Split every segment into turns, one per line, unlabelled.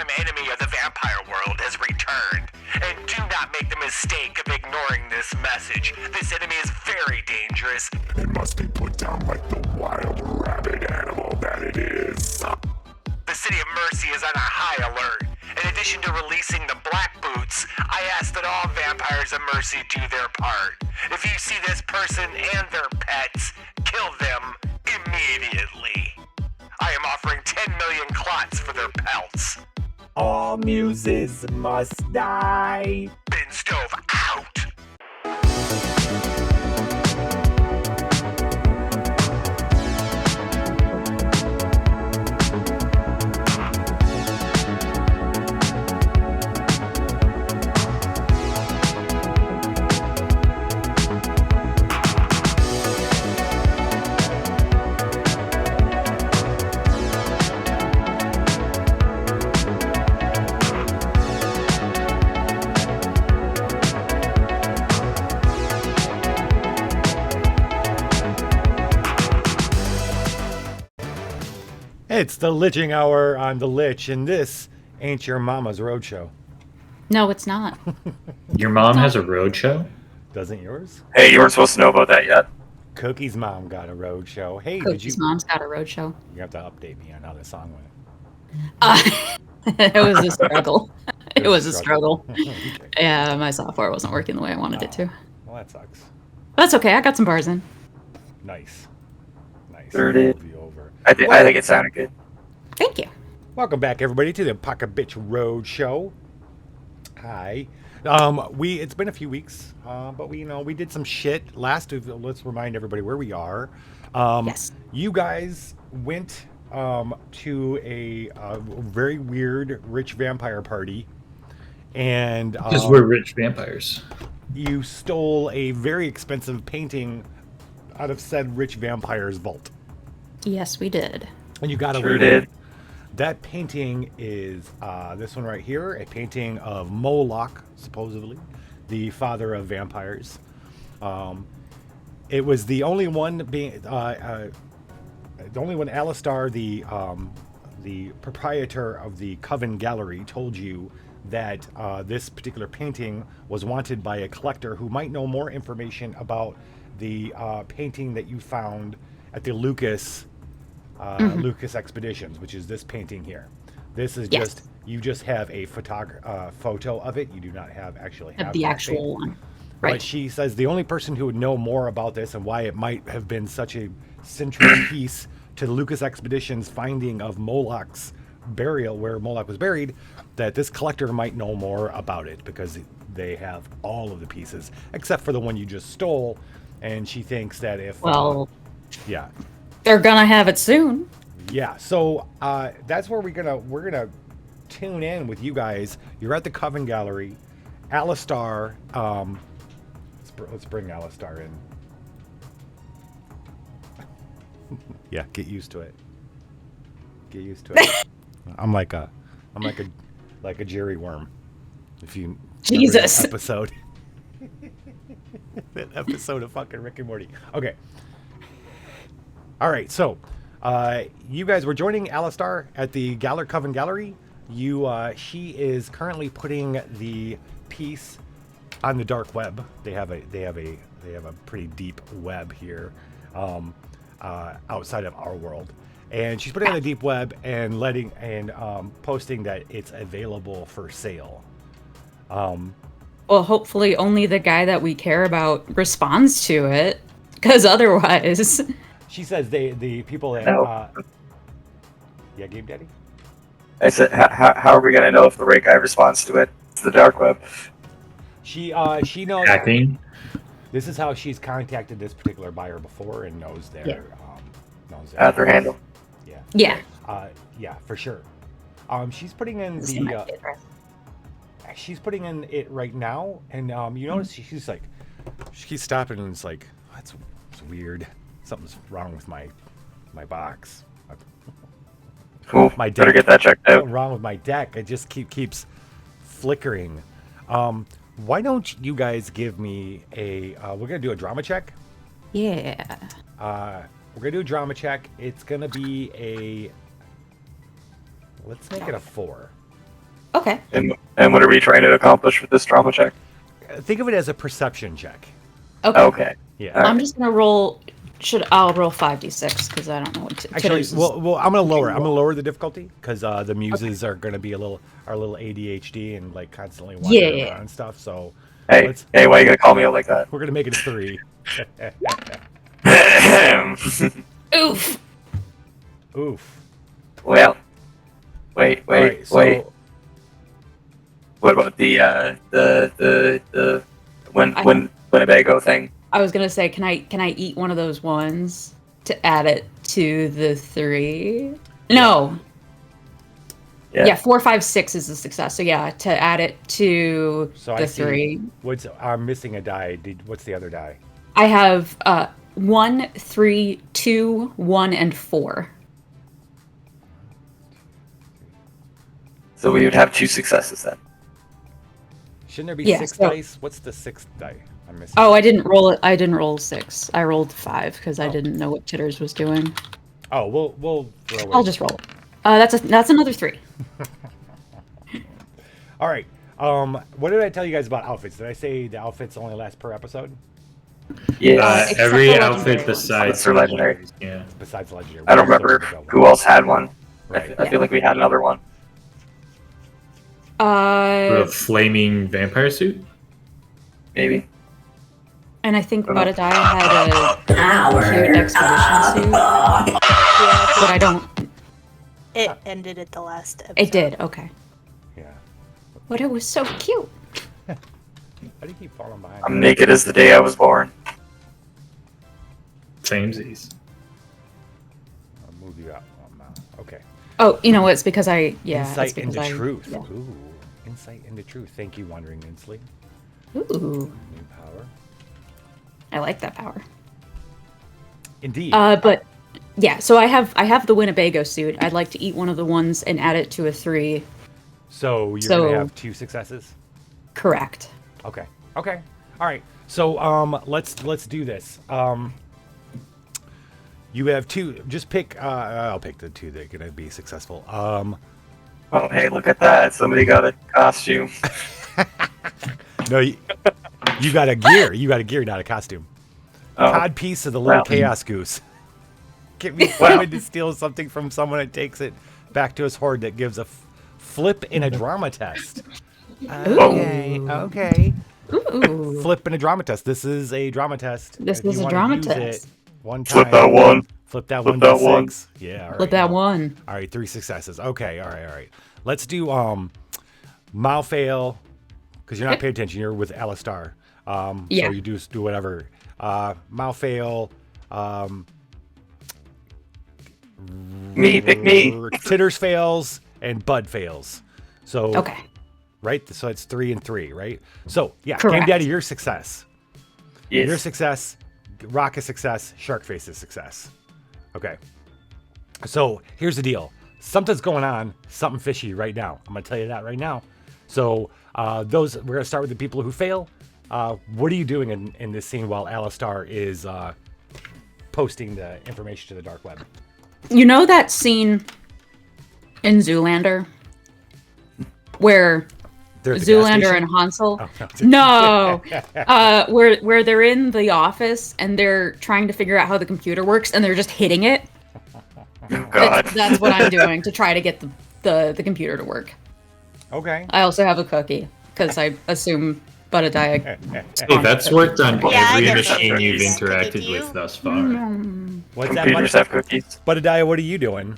longtime enemy of the vampire world has returned. And do not make the mistake of ignoring this message. This enemy is very dangerous.
It must be put down like the wild rabid animal that it is.
The City of Mercy is on a high alert. In addition to releasing the Black Boots, I ask that all vampires of Mercy do their part. If you see this person and their pets, kill them immediately. I am offering 10 million clots for their pelts.
All muses must die.
Bin Stove out!
It's the Liching Hour on the Lich, and this ain't your mama's roadshow.
No, it's not.
Your mom has a roadshow?
Doesn't yours?
Hey, you weren't supposed to know about that yet.
Cookie's mom got a roadshow. Hey,
Cookie's mom's got a roadshow.
You have to update me on how the song went.
It was a struggle. It was a struggle.
Okay.
Yeah, my software wasn't working the way I wanted it to.
Well, that sucks.
That's okay. I got some bars in.
Nice. Nice.
Sure did.
It'll be over.
I think it sounded good.
Thank you.
Welcome back, everybody, to the Apocabitch Roadshow. Hi. It's been a few weeks, but we did some shit last. Let's remind everybody where we are.
Yes.
You guys went to a very weird rich vampire party, and
Because we're rich vampires.
you stole a very expensive painting out of said rich vampire's vault,
Yes, we did.
and you got away
Sure
with it.
did.
That painting is this one right here, a painting of Moloch, supposedly, the father of vampires. It was the only one being, the only one Alistar, the proprietor of the Coven Gallery, told you that this particular painting was wanted by a collector who might know more information about the painting that you found at the Lucas Expeditions, which is this painting here. This is
Yes.
you just have a photo of it. You do not have
The
that
actual
painting.
one.
But
Right.
she says the only person who would know more about this and why it might have been such a central piece to the Lucas Expeditions finding of Moloch's burial, where Moloch was buried, that this collector might know more about it because they have all of the pieces except for the one you just stole. And she thinks that if
Well,
yeah.
they're gonna have it soon.
Yeah, so that's where we're gonna tune in with you guys. You're at the Coven Gallery. Alistar, let's bring Alistar in. Yeah, get used to it. Get used to it. I'm like a Jerry worm. If you remember that
Jesus.
episode, that episode of fucking Rick and Morty. Okay. All right, so you guys were joining Alistar at the Coven Gallery. She is currently putting the piece on the dark web. They have a pretty deep web here, outside of our world, and she's putting it on the deep web and posting that it's available for sale.
Well, hopefully only the guy that we care about responds to it, because otherwise.
She says the people that
No.
yeah, Game Daddy.
I said, how are we gonna know if the right guy responds to it? It's the dark web.
She knows.
Hacking?
This is how she's contacted this particular buyer before and knows their
Yeah.
Their handle.
Yeah.
Yeah.
Yeah, for sure. She's putting in
This is my
the
favorite.
she's putting in it right now, and you notice she's like, she keeps stopping and it's like, that's weird. Something's wrong with my box.
Cool.
My
Better
deck.
get that checked out.
Something wrong with my deck. It just keeps flickering. Why don't you guys give me a? We're gonna do a drama check.
Yeah.
We're gonna do a drama check. It's gonna be a. Let's make it a 4.
Okay.
And what are we trying to accomplish with this trauma check?
Think of it as a perception check.
Okay.
Okay.
Yeah.
All right.
I'm just gonna roll. I'll roll 5d6 because I don't know what.
Actually,
Titters is-
well, I'm gonna lower the difficulty because the muses are gonna be a little ADHD and like constantly wandering around and stuff. So
Hey, why you gonna call me out like that?
we're gonna make it a 3.
Oof.
Oof.
Well, wait.
All right, so
Wait. What about the Winnebago thing?
I was gonna say, can I eat one of those ones to add it to the 3? No. Yeah, 4, 5, 6 is a success. So yeah, to add it to
I
the
see
3.
I'm missing a die. What's the other die?
I have 1, 3, 2, 1, and 4.
So we would have 2 successes then.
Shouldn't there be
Yeah,
6
so-
dice? What's the 6th die? I'm missing.
Oh, I didn't roll it. I didn't roll 6. I rolled 5 because I didn't know what Titters was doing.
Oh, we'll throw it.
I'll just roll it. That's another 3.
All right. What did I tell you guys about outfits? Did I say the outfits only last per episode?
Yeah.
Except
Every
for
outfit
legendary
besides
For legendary.
Yeah.
Besides legendary.
I don't remember who else had one.
Right.
I feel like we had another one.
The flaming vampire suit.
Maybe.
And I think Budadai had a cute expedition suit, but I don't.
It ended at the last episode.
It did. Okay.
Yeah.
But it was so cute.
How do you keep falling behind?
I'm naked as the day I was born.
Samesies.
I'll move you out. Okay.
Oh, you know what? It's because I. Yeah. it's
Insight
because
into
I-
truth.
yeah.
Ooh. Insight into truth. Thank you, Wandering Inslee.
Ooh,
New power.
I like that power.
Indeed.
But yeah, so I have the Winnebago suit. I'd like to eat one of the ones and add it to a 3.
So you're
so-
gonna have 2 successes.
Correct.
Okay. Okay. All right. So let's do this. You have 2. Just pick. I'll pick the 2 that are gonna be successful.
Oh, hey, look at that. Somebody got a costume.
No, you got a gear. You got a gear, not a costume.
Oh.
Cod piece of the little
Well.
chaos goose. Get me someone to steal something from someone and takes it back to his horde that gives a flip in a drama test. Okay. Okay.
Ooh.
Flip in a drama test. This is a drama test.
This
If you
is a
wanna
drama
use
test.
it one time.
Flip that one.
Flip that
Flip
one.
that one.
D6. Yeah. All right.
Flip that one.
All right. 3 successes. Okay. All right. Let's do Malfail, because you're not paying attention. You're with Alistar.
Yeah.
So you do whatever. Malfail.
Me, pick me.
Titters fails and Bud fails. So
Okay.
right. So it's 3 and 3, right? So yeah,
Correct.
Game Daddy, your success.
Yes.
Your success. Rock is success. Sharkface is success. Okay. So here's the deal. Something's going on. Something fishy right now. I'm gonna tell you that right now. So we're gonna start with the people who fail. What are you doing in this scene while Alistar is posting the information to the dark web?
You know that scene in Zoolander where
There's the gas
Zoolander
station?
and Hansel?
Oh, no.
No. Where they're in the office and they're trying to figure out how the computer works and they're just hitting it.
Oh, God.
That's what I'm doing to try to get the computer to work.
Okay.
I also have a cookie because I assume Budadai.
Hey, that's worked on
Yeah, I
every
get
machine
those.
you've
Cookie
interacted
you?
with thus far.
What's that,
Computers have cookies.
Budadiah, what are you doing?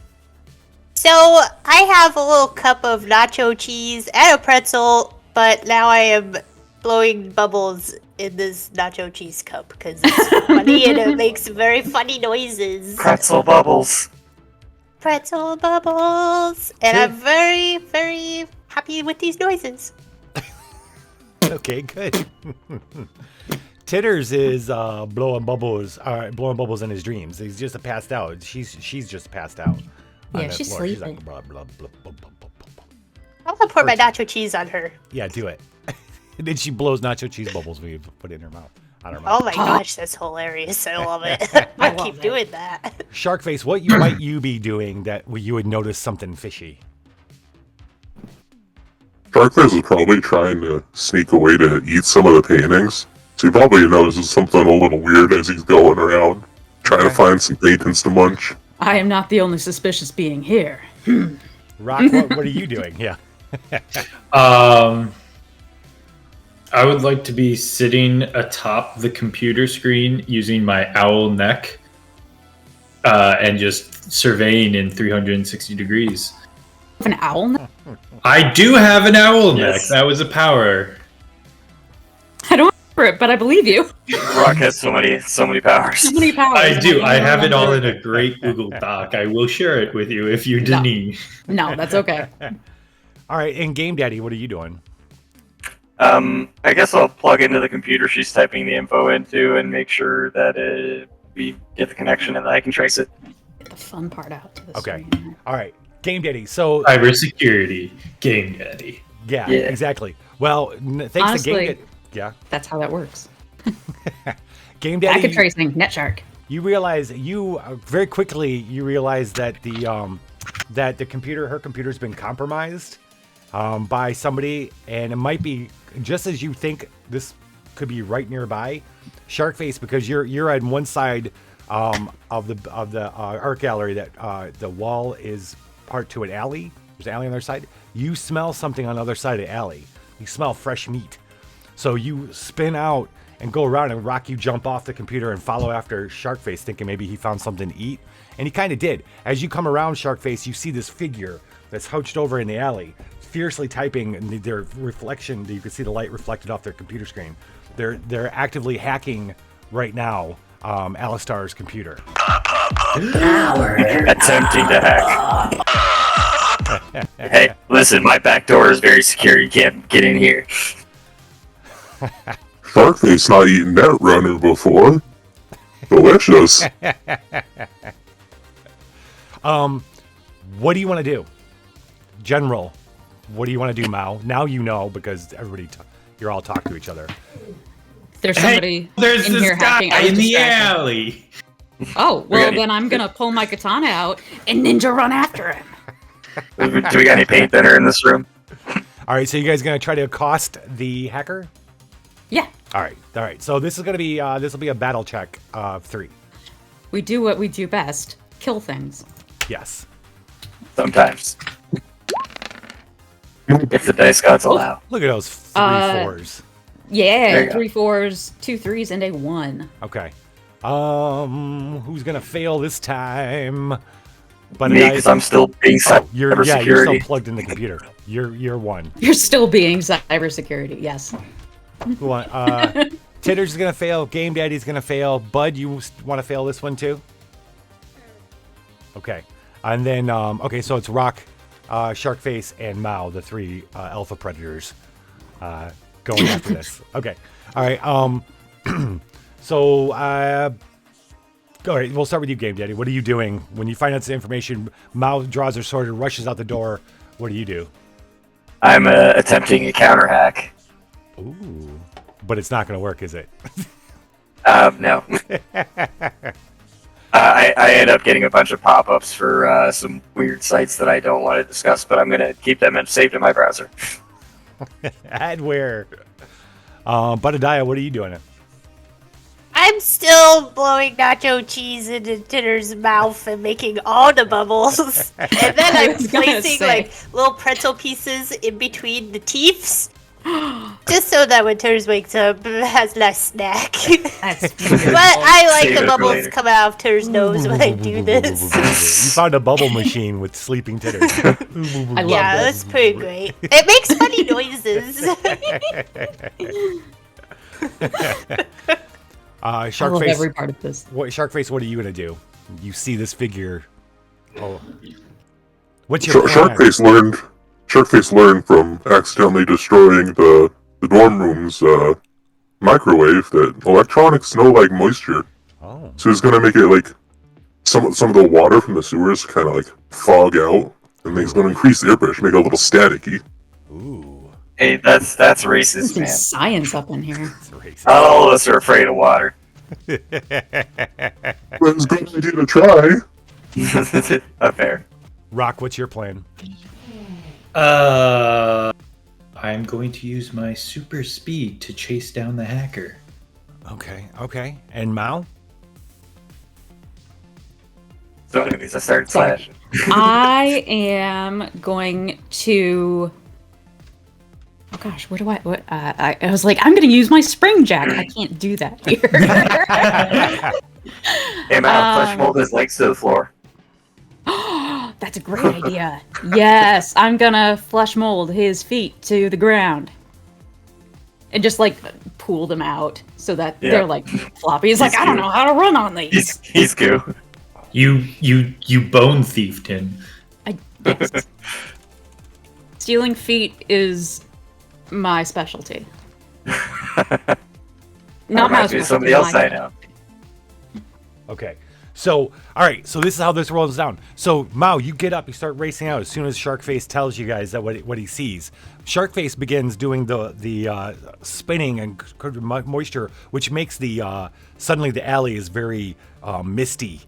So I have a little cup of nacho cheese and a pretzel, but now I am blowing bubbles in this nacho cheese cup because it's funny and it makes very funny noises.
Pretzel bubbles.
Pretzel bubbles, and I'm very, very happy with these noises.
Okay, good. Titters is blowing bubbles in his dreams. He's just passed out. She's just passed out. on
Yeah,
the
she's
floor. She's
sleeping.
like, blah, blah, blah, blah, blah, blah, blah.
I'm gonna pour my nacho cheese on her.
Yeah, do it. And then she blows nacho cheese bubbles when you put it in her mouth. I don't know.
Oh my gosh, that's hilarious. I love it. I keep doing that.
Sharkface, what might you be doing that you would notice something fishy?
Sharkface is probably trying to sneak away to eat some of the paintings. So he probably notices something a little weird as he's going around, trying to find some paintings to munch.
I am not the only suspicious being here.
Rock, what are you doing? Yeah.
I would like to be sitting atop the computer screen using my owl neck and just surveying in 360 degrees.
An owl neck?
I do have an owl neck.
Yes.
That was a power.
I don't remember it, but I believe you.
Rock has so many powers.
So many powers.
I do. I have it all in
remember.
a great Google Doc. I will share it with you if you
No.
deny.
No, that's okay.
All right, and Game Daddy, what are you doing?
I guess I'll plug into the computer she's typing the info into and make sure that we get the connection and that I can trace it.
Get the fun part out. To this
Okay.
screen.
All right, Game Daddy. So
Cybersecurity, Game Daddy.
yeah,
Yeah.
exactly. Well, thanks
Honestly,
to Game Daddy. Yeah,
That's how that works.
Game Daddy.
Packet tracing, NetShark.
You realize very quickly you realize that the computer, her computer's been compromised by somebody, and it might be just as you think. This could be right nearby, Sharkface, because you're on one side of the art gallery that the wall is part to an alley. There's an alley on the other side. You smell something on the other side of the alley. You smell fresh meat, so you spin out and go around, and Rock, you jump off the computer and follow after Sharkface, thinking maybe he found something to eat. And he kind of did. As you come around Sharkface, you see this figure that's hunched over in the alley, fiercely typing, and their reflection, you can see the light reflected off their computer screen. They're actively hacking right now Alistar's computer.
Attempting to hack. Hey, listen, my back door is very secure. You can't get in here.
Sharkface not eaten that runner before. Delicious.
What do you want to do? General, what do you want to do, Mao? Now you know, because you're all talking to each other.
There's somebody
There's
in
this
here hacking.
guy
I was
in the
distracted.
alley.
Oh, well, then I'm going to pull my katana out and ninja run after him.
Do we got any paint thinner in this room?
All right, so you guys going to try to accost the hacker?
Yeah,
All right. So this is going to be this will be a battle check of 3.
we do what we do best. Kill things.
Yes.
Sometimes. If the dice gods allow.
Look at those 3 4s.
Yeah,
There you go.
3 4s, 2 3s, and a 1.
Okay. Who's gonna fail this time? But
Me, because I'm still being
you're
cybersecurity.
still plugged in the computer. You're one.
You're still being cybersecurity, yes.
Who want? Titter's gonna fail. Game Daddy's gonna fail. Bud, you want to fail this one too? Okay. And then okay, so it's Rock, Sharkface, and Mao, the 3 alpha predators, going after this. Okay. All right. So all right, we'll start with you, Game Daddy. What are you doing when you find out this information? Mao draws her sword and rushes out the door. What do you do?
I'm attempting a counter hack.
Ooh, but it's not going to work, is it?
No. I end up getting a bunch of pop-ups for some weird sites that I don't want to discuss, but I'm going to keep them saved in my browser.
Adware. Budadiah, what are you doing?
I'm still blowing nacho cheese into Tinner's mouth and making all the bubbles. And then
I
I'm
was gonna
placing
say.
like little pretzel pieces in between the teeths. Just so that when Turs wakes up, it has less snack.
That's
But I like
Save
the
it for
bubbles
later.
coming out of Turs' nose when I do this.
You found a bubble machine with sleeping titters.
I love
Yeah,
this.
that's pretty great. It makes funny noises.
I love
Sharkface,
every part of this.
Sharkface, what are you going to do? You see this figure. Oh. What's your plan?
Sharkface learned from accidentally destroying the dorm room's microwave that electronics know like moisture.
Oh.
So he's gonna make it like some of the water from the sewers kind of like fog out, and then he's gonna increase the air pressure, make it a little staticky.
Ooh.
Hey, that's racist,
Some
man.
science up in here.
That's racist.
Not all of us are afraid of water.
But it's a good idea to try.
Not fair.
Rock, what's your plan?
I'm going to use my super speed to chase down the hacker.
Okay. And Mao?
So anyways, I started slashing.
I am going to. Oh gosh, what? I was like, I'm going to use my spring jack. I can't do that here.
Hey, man, flesh mold his legs to the floor.
That's a great idea. Yes, I'm gonna flesh mold his feet to the ground. And just like pull them out so that they're like floppy. He's like, I don't know how to run on these.
He's goo.
You bone thiefed him.
Yes. Stealing feet is my specialty. Not my specialty.
Somebody else I know.
Okay. So, all right. So this is how this rolls down. So, Mao, you get up, you start racing out as soon as Sharkface tells you guys that what he sees. Sharkface begins doing the spinning and moisture, which makes suddenly the alley is very misty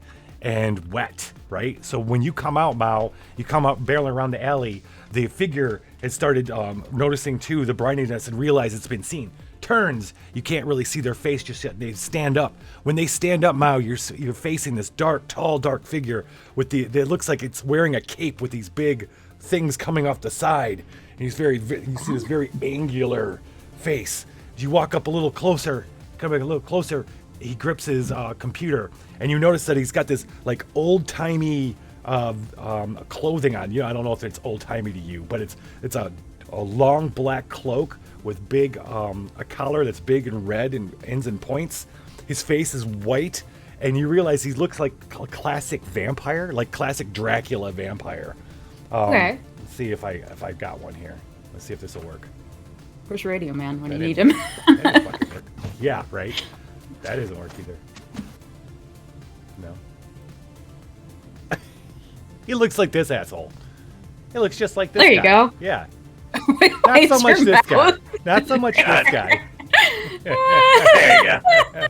and wet, right? So when you come out, Mao, you come out barreling around the alley. The figure has started noticing too the brightness and realize it's been seen. Turns, you can't really see their face just yet. They stand up. When they stand up, Mao, you're facing this tall, dark figure with it looks like it's wearing a cape with these big things coming off the side. And you see this very angular face. As you walk up a little closer, he grips his computer, and you notice that he's got this like old-timey clothing on. I don't know if it's old-timey to you, but it's a long black cloak with big a collar that's big and red and ends in points. His face is white, and you realize he looks like a classic vampire, like classic Dracula vampire.
Okay.
Let's see if I got one here. Let's see if this will work.
Where's Radio Man when you need him?
That didn't fucking work. Yeah, right. That doesn't work either. No. He looks like this asshole. He looks just like this guy.
There you go.
Yeah.
Not
so much this guy. Not so much this guy.
There you go.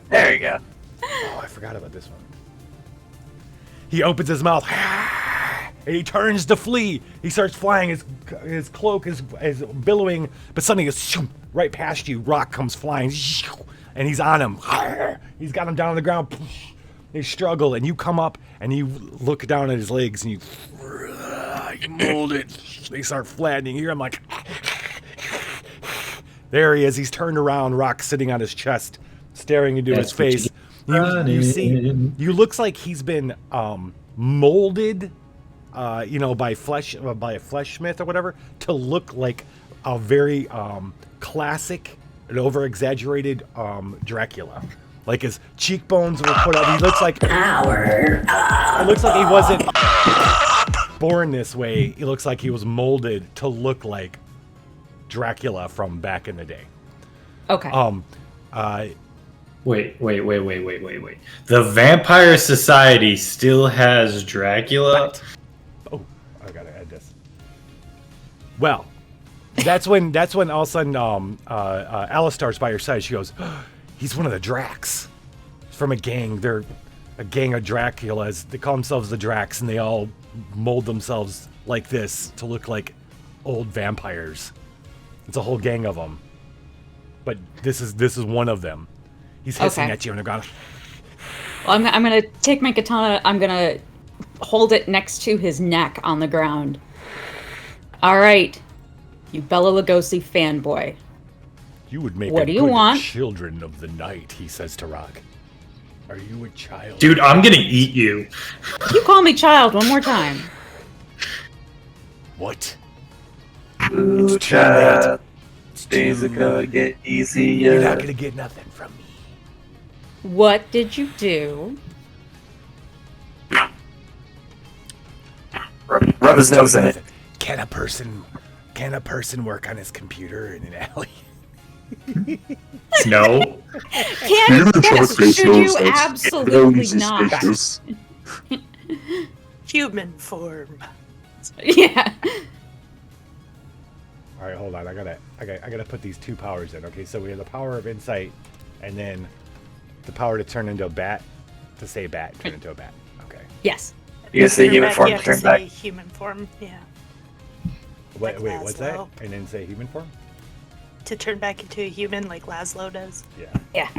There you go.
Oh, I forgot about this one. He opens his mouth and he turns to flee. He starts flying. His cloak is billowing, but suddenly it's right past you. Rock comes flying, and he's on him. He's got him down on the ground. They struggle, and you come up and you look down at his legs and you mold it. They start flattening. You hear him like, there he is. He's turned around. Rock sitting on his chest, staring into his face. You see, looks like he's been molded, by a flesh smith or whatever, to look like a very classic and over-exaggerated Dracula. Like his cheekbones were put up. He looks like it looks like he wasn't born this way. He looks like he was molded to look like Dracula from back in the day.
Okay.
Wait. The Vampire Society still has Dracula?
What? Oh, I gotta add this. Well, that's when all of a sudden Alistar's by your side. She goes, he's one of the Dracs. He's from a gang. They're a gang of Draculas. They call themselves the Dracs, and they all mold themselves like this to look like old vampires. It's a whole gang of them. But this is one of them. He's hissing at you on the ground.
Well, I'm gonna take my katana. I'm gonna hold it next to his neck on the ground. All right, you Bela Lugosi fanboy.
You would make
what
a
do you
good
want?
children of the night, he says to Rock. Are you a child?
Dude, I'm gonna eat you.
You call me child one more time.
What?
Ooh, child. Things are gonna get easier.
You're not gonna get nothing from me.
What did you do?
Rub his nose in it.
Can a person work on his computer in an alley?
No.
Should you absolutely not?
Human form.
Yeah.
All right, hold on. I gotta put these two powers in. Okay, so we have the power of insight, and then the power to turn into a bat. To say bat, turn into a bat. Okay.
Yes.
You say human form,
You have
turn
to
back.
say human form, yeah.
Wait, what's that?
Laszlo.
And then say human form?
to turn back into a human like Laszlo does.
Yeah.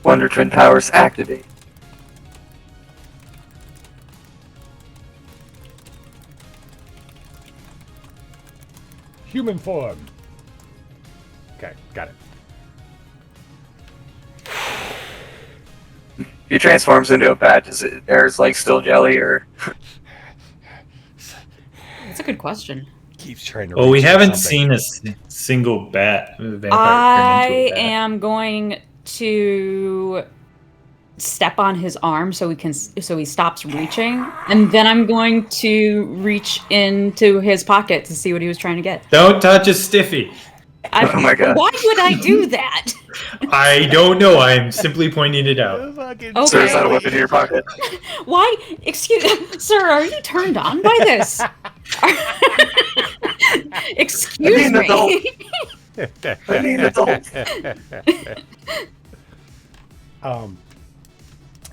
Wonder Twin powers activate.
Human form. Okay, got it.
If he transforms into a bat, does it there's like still jelly or?
That's a good question.
Keeps trying to.
Well, we
reach for
haven't
something.
seen a single vampire
I
turn into a bat.
am going to step on his arm so he stops reaching, and then I'm going to reach into his pocket to see what he was trying to get.
Don't touch a stiffy.
Oh my god.
Why would I do that?
I don't know. I'm simply pointing it out.
Okay.
So is that a weapon in your pocket?
Why? Sir, are you turned on by this? Excuse
an adult.
me.
I mean, adult.
All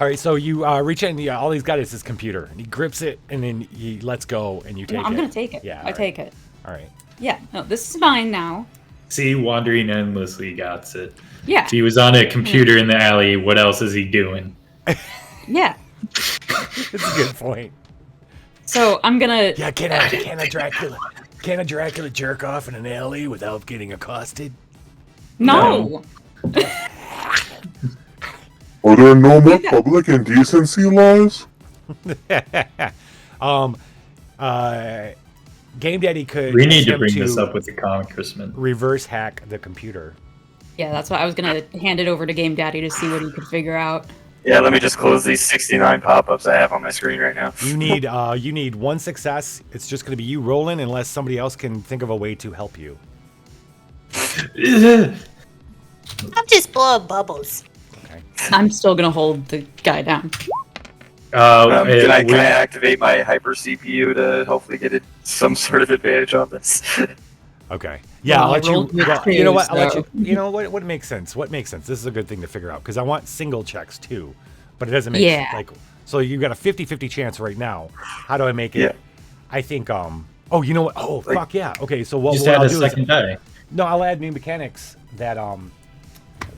right, so you reach in. All he's got is his computer, and he grips it, and then he lets go, and you take it.
I'm gonna take it.
Yeah,
I take it.
All right.
Yeah. No, this is mine now.
See, wandering endlessly got it.
Yeah.
If he was on a computer in the alley, what else is he doing?
Yeah.
It's a good point.
So I'm gonna.
Yeah, can a Dracula jerk off in an alley without getting accosted?
No.
Are there no more public indecency laws?
Game Daddy could.
We need to
attempt
bring this up with the congressman.
Reverse hack the computer.
Yeah, that's why I was gonna hand it over to Game Daddy to see what he could figure out.
Yeah, let me just close these 69 pop-ups I have on my screen right now.
You need one success. It's just going to be you rolling unless somebody else can think of a way to help you.
I'm just blowing bubbles.
Okay.
I'm still gonna hold the guy down.
Can I activate my hyper CPU to hopefully get some sort of advantage on this?
Okay. Yeah,
Well,
I'll let you.
rolled with
Well, you know what?
twos,
I'll let you.
so-
You know what? What makes sense? What makes sense? This is a good thing to figure out because I want single checks too, but it doesn't make
Yeah.
like. So you got a 50-50 chance right now. How do I make it?
Yeah.
I think. Oh, you know what? Oh,
Like-
fuck yeah. Okay, so what
Just
I'll
add a
do
second die.
no, I'll add new mechanics that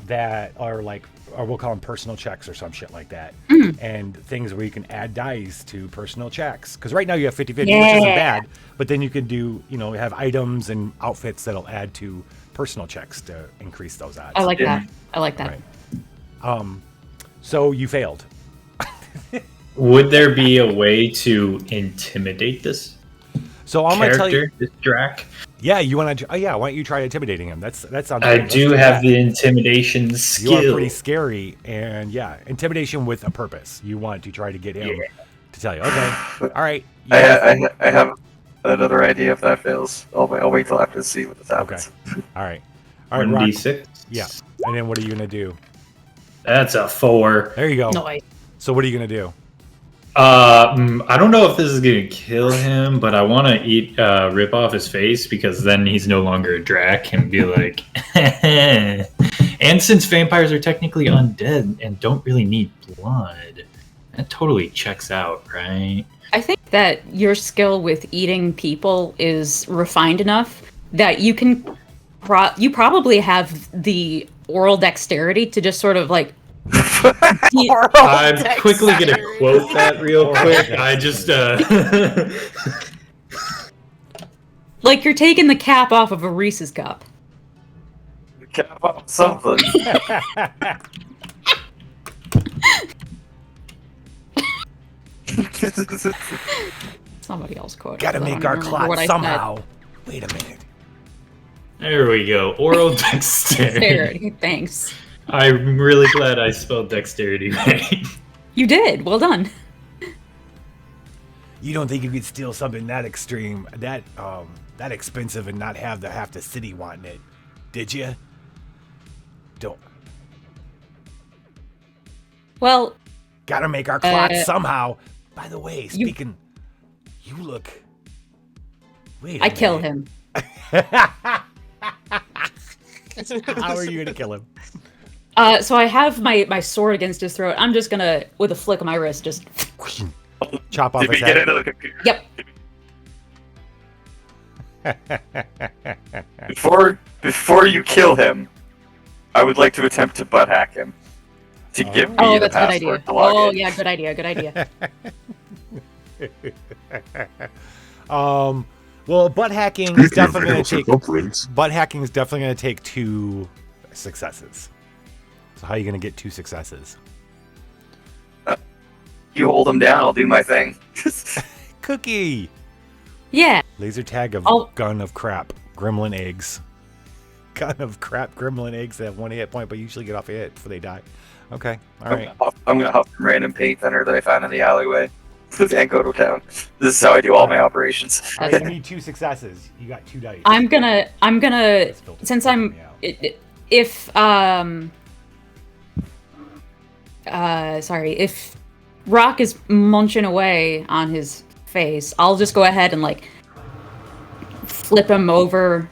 that are like, or we'll call them personal checks or some shit like that, and things where you can add dice to personal checks. Because right now you have 50-50, which isn't
Yeah.
bad, but then you can do, have items and outfits that'll add to personal checks to increase those odds.
I like that. I like that.
Right. So you failed.
Would there be a way to intimidate this
So I'm gonna tell you.
character, this Drac?
Yeah, you want to? Yeah, why don't you try intimidating him? That sounds.
I
good. Let's
do
do
have
that.
the intimidation
You are
skill.
pretty scary, and yeah, intimidation with a purpose. You want to try to get him to tell you, okay, all right.
I have another idea if that fails. I'll wait till after to see what this happens.
All right, Rock.
1d6.
Yeah, and then what are you gonna do?
That's a 4.
There you go.
Nice.
So what are you gonna do?
I don't know if this is gonna kill him, but I want to rip off his face because then he's no longer a Drac and be like, and since vampires are technically undead and don't really need blood, that totally checks out, right?
I think that your skill with eating people is refined enough that you can. You probably have the oral dexterity to just sort of like.
I'm quickly gonna quote that real quick. I just
Like you're taking the cap off of a Reese's cup.
Cap up something.
Somebody else quoted.
Gotta
it, I
make
don't
our
remember what
clot
I
somehow. Wait a minute.
there we go. Oral
said.
dexterity.
Dexterity. Thanks.
I'm really glad I spelled dexterity right.
You did. Well done.
You don't think you could steal something that extreme, that expensive, and not have half the city wanting it, did you? Don't.
Well,
Gotta make our clot somehow. By the way, speaking, you look. Wait.
I kill him.
How are you gonna kill him?
So I have my sword against his throat. I'm just gonna, with a flick of my wrist, just.
Chop off
Did we
his
get
head.
into the computer?
Yep.
Before you kill him, I would like to attempt to butt hack him to give me
Oh,
the
that's a good idea.
password to log
Oh,
in.
yeah, good idea. Good idea.
Well, butt hacking is
Speaking of
definitely going to
Halo
take.
circumference,
Butt hacking is definitely going to take 2 successes. So how are you going to get 2 successes?
You hold him down, I'll do my thing.
Cookie.
Yeah.
Laser tag of
Oh.
gun of crap. Gremlin eggs. Gun of crap. Gremlin eggs that have 1 hit point, but usually get off a hit before they die. Okay. All right.
I'm gonna huff some random paint thinner that I found in the alleyway. And go to town. This is how I do all my operations.
All right. You need 2 successes. You got 2 dice.
I'm gonna,
Let's filter
since
this
I'm,
me out.
if, sorry, if Rock is munching away on his face, I'll just go ahead and, like, flip him over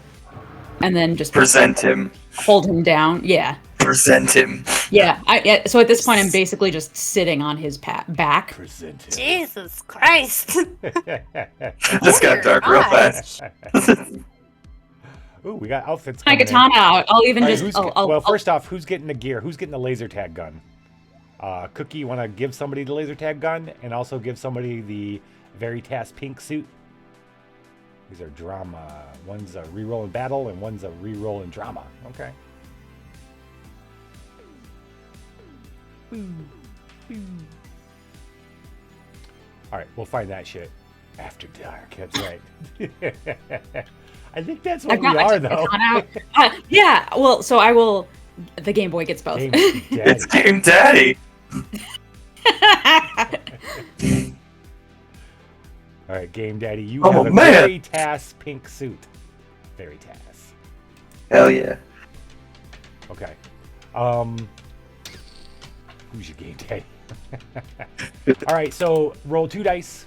and then just
Present him.
hold him down. Yeah.
Present him.
Yeah. So at this point, I'm basically just sitting on his back.
Present it.
Jesus Christ.
This got dark real fast.
Ooh, we got outfits.
My
coming in.
katana out. I'll even
All right,
just.
who's
I'll,
first off, who's getting the gear? Who's getting the laser tag gun? Cookie, you want to give somebody the laser tag gun and also give somebody the Veritas pink suit? These are drama. One's a reroll in battle and one's a reroll in drama. Okay. All right, we'll find that shit after dark. That's right. I think that's what
I've
we
got my
are, though.
katana out. Yeah. Well, so I will. The Game Boy gets both.
Game
It's
Daddy.
Game Daddy.
All right, Game Daddy, you
Oh,
have a
man.
Veritas pink suit. Veritas.
Hell yeah.
Okay. Who's your Game Daddy? All right, so roll 2 dice.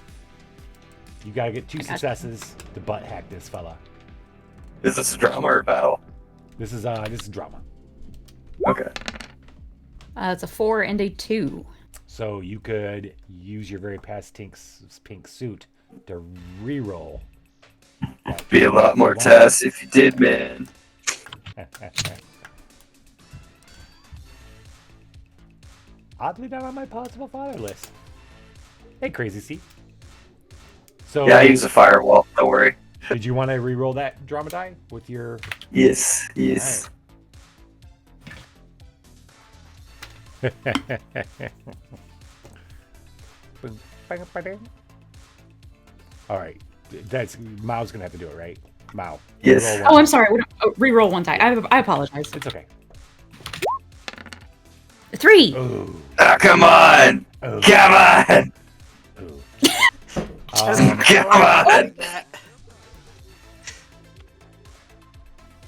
You gotta get 2 successes to butt hack this fella.
Is this a drama or a battle?
This is drama.
Okay.
It's a 4 and a 2.
So you could use your Veritas pink suit to reroll.
Be a lot more tasks if you did, man.
Oddly not on my possible father list. Hey, Crazy C. So
Yeah, I use a firewall. Don't worry.
did you want to re-roll that drama die with your?
Yes. Yes.
All right, that's Mao's gonna have to do it, right? Mao.
Yes.
Re-roll
Oh,
one.
I'm sorry. Reroll one die. I apologize.
It's okay.
3.
Ooh.
Ah, come on.
Ooh.
Come on.
Ooh.
Come on.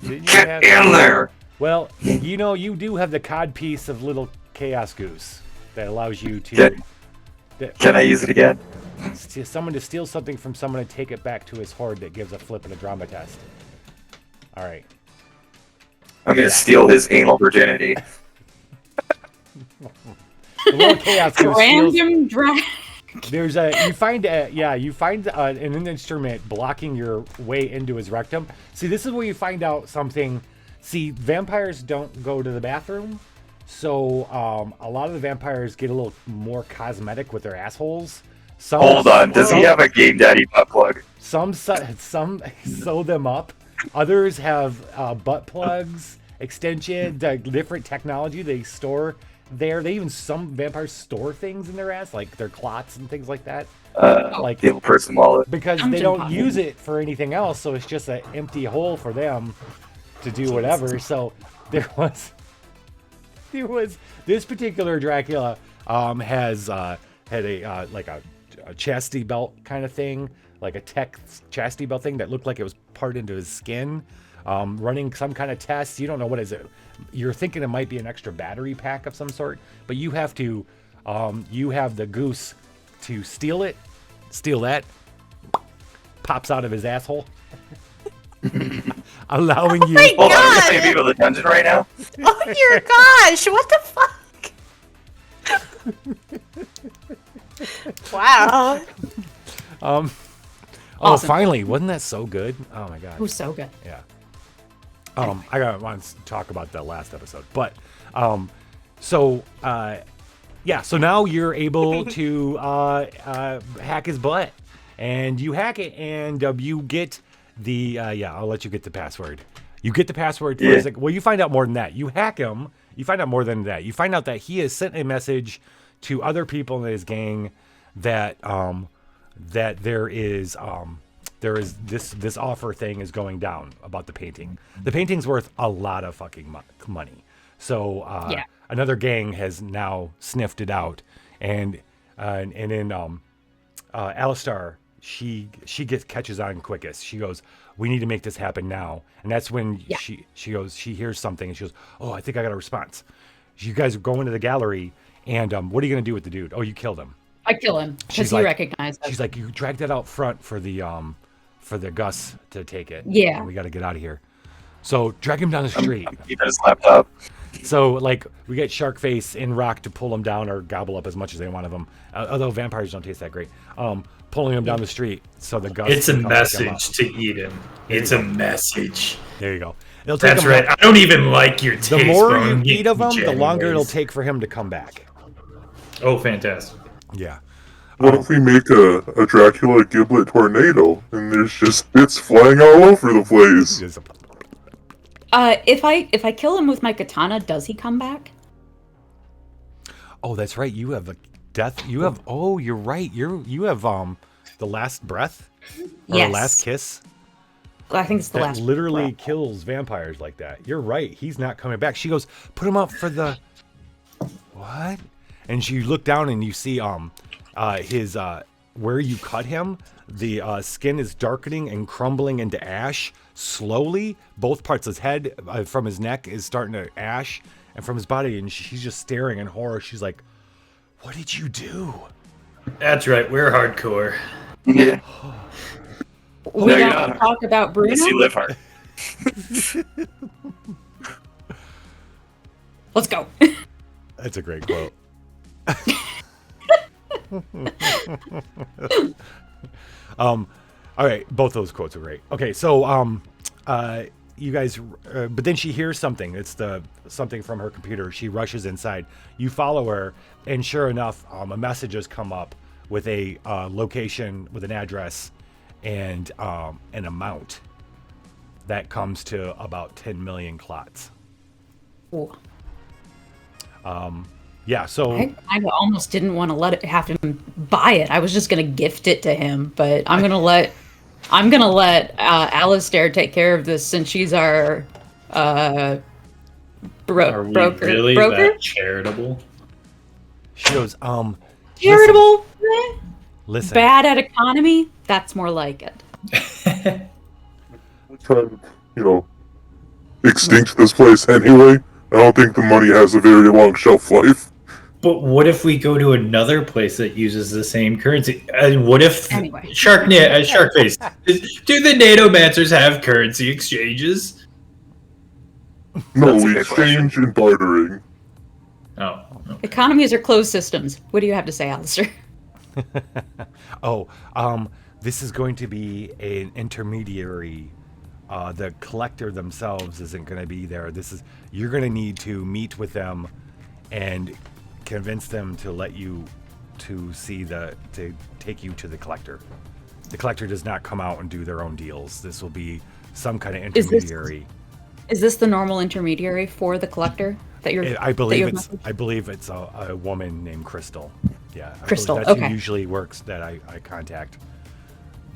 Didn't you
Get
have-
in there.
Well, you know, you do have the cod piece of little chaos goose that allows you to.
Can- Can I use it again?
Someone to steal something from someone and take it back to his horde that gives a flip and a drama test. All right.
I'm gonna steal his anal virginity.
The little chaos goose steals,
Random drag.
there's a you find an instrument blocking your way into his rectum. See, this is where you find out something. See, vampires don't go to the bathroom, so a lot of the vampires get a little more cosmetic with their assholes. Some,
Hold on. Does he have a Game Daddy butt plug?
Some sew them up. Others have butt plugs, extension, different technology they store there. Some vampires store things in their ass, like their clots and things like that. Like
The person wallet.
because they
Dungeon
don't
pop.
use it for anything else, so it's just an empty hole for them to do whatever. So there was this particular Dracula has had a like a chastity belt kind of thing, like a tech chastity belt thing that looked like it was part into his skin, running some kind of test. You don't know what is it. You're thinking it might be an extra battery pack of some sort, but you have to you have the goose to steal that, pops out of his asshole. Allowing you
my
Hold on, are we
God.
playing Viva the Dungeon right now?
Oh your gosh, what the fuck? Wow.
Oh,
Awesome.
finally! Wasn't that so good? Oh my god.
It was so good.
Yeah. I want to talk about that last episode, but yeah. So now you're able to hack his butt, and you hack it, and you get the I'll let you get the password. You get the password for his. Well, you find out more than that. You hack him. You find out more than that. You find out that he has sent a message to other people in his gang that that there is this offer thing is going down about the painting. The painting's worth a lot of fucking money. So another gang has now sniffed it out, and then Alistar, she catches on quickest. She goes, "We need to make this happen now." And that's when she hears something, and she goes, "Oh, I think I got a response." You guys go into the gallery, and what are you gonna do with the dude? Oh, you killed him.
I kill him because he recognized us.
She's like, "You dragged that out front for the Gus to take it.
Yeah.
We got to get out of here." So drag him down the street.
Keep his laptop.
So like we get Sharkface and Rock to pull him down or gobble up as much as they want of him. Although vampires don't taste that great. Pulling him down the street so the Gus.
It's a
can come pick him up.
message to eat him. It's a message.
There you go. It'll take
That's
him
right. I don't even like your taste.
The more
bro.
you
I'm
eat of him,
getting
the longer it'll
anyways.
take for him to come back.
Oh, fantastic.
Yeah.
What if we make a Dracula giblet tornado and there's just bits flying all over the place?
If I kill him with my katana, does he come back?
Oh, that's right. You have a death. You have. Oh, you're right. You have the last breath or
Yes.
the last kiss.
I think it's the
That
last.
literally kills vampires like that. You're right. He's not coming back. She goes, "Put him up for the what?" And you look down and you see his where you cut him. The skin is darkening and crumbling into ash slowly. Both parts of his head, from his neck, is starting to ash, and from his body. And she's just staring in horror. She's like, "What did you do?"
That's right. We're hardcore.
Yeah.
We
No, you're
don't
not.
talk about Bruno.
Yes, you live hard.
Let's go.
That's a great quote. All right, both those quotes are great. Okay, so you guys, but then she hears something. It's something from her computer. She rushes inside. You follow her, and sure enough, a message has come up with a location, with an address, and an amount that comes to about 10 million clots.
Ooh.
Yeah, so
I almost didn't want to have him buy it. I was just gonna gift it to him, but I'm gonna let Alistair take care of this since she's our
Are we
broker.
really
broker?
that charitable?
she goes,
Charitable? Eh,
listen.
bad at economy? That's more like it.
We're trying to, extinct this place anyway. I don't think the money has a very long shelf life.
But what if we go to another place that uses the same currency? And what if
Anyway.
Sharkface? Do the Natomancers have currency exchanges?
No,
That's a
we
good question.
exchange and bartering.
Oh,
Economies are closed systems. What do you have to say, Alistair?
Oh, this is going to be an intermediary. The collector themselves isn't going to be there. You're going to need to meet with them and convince them to let you to take you to the collector. The collector does not come out and do their own deals. This will be some kind of intermediary.
Is this the normal intermediary for the collector that you're?
I believe
that you're
I believe it's a woman named Crystal. Yeah,
Crystal,
That's
okay.
who usually works that I contact.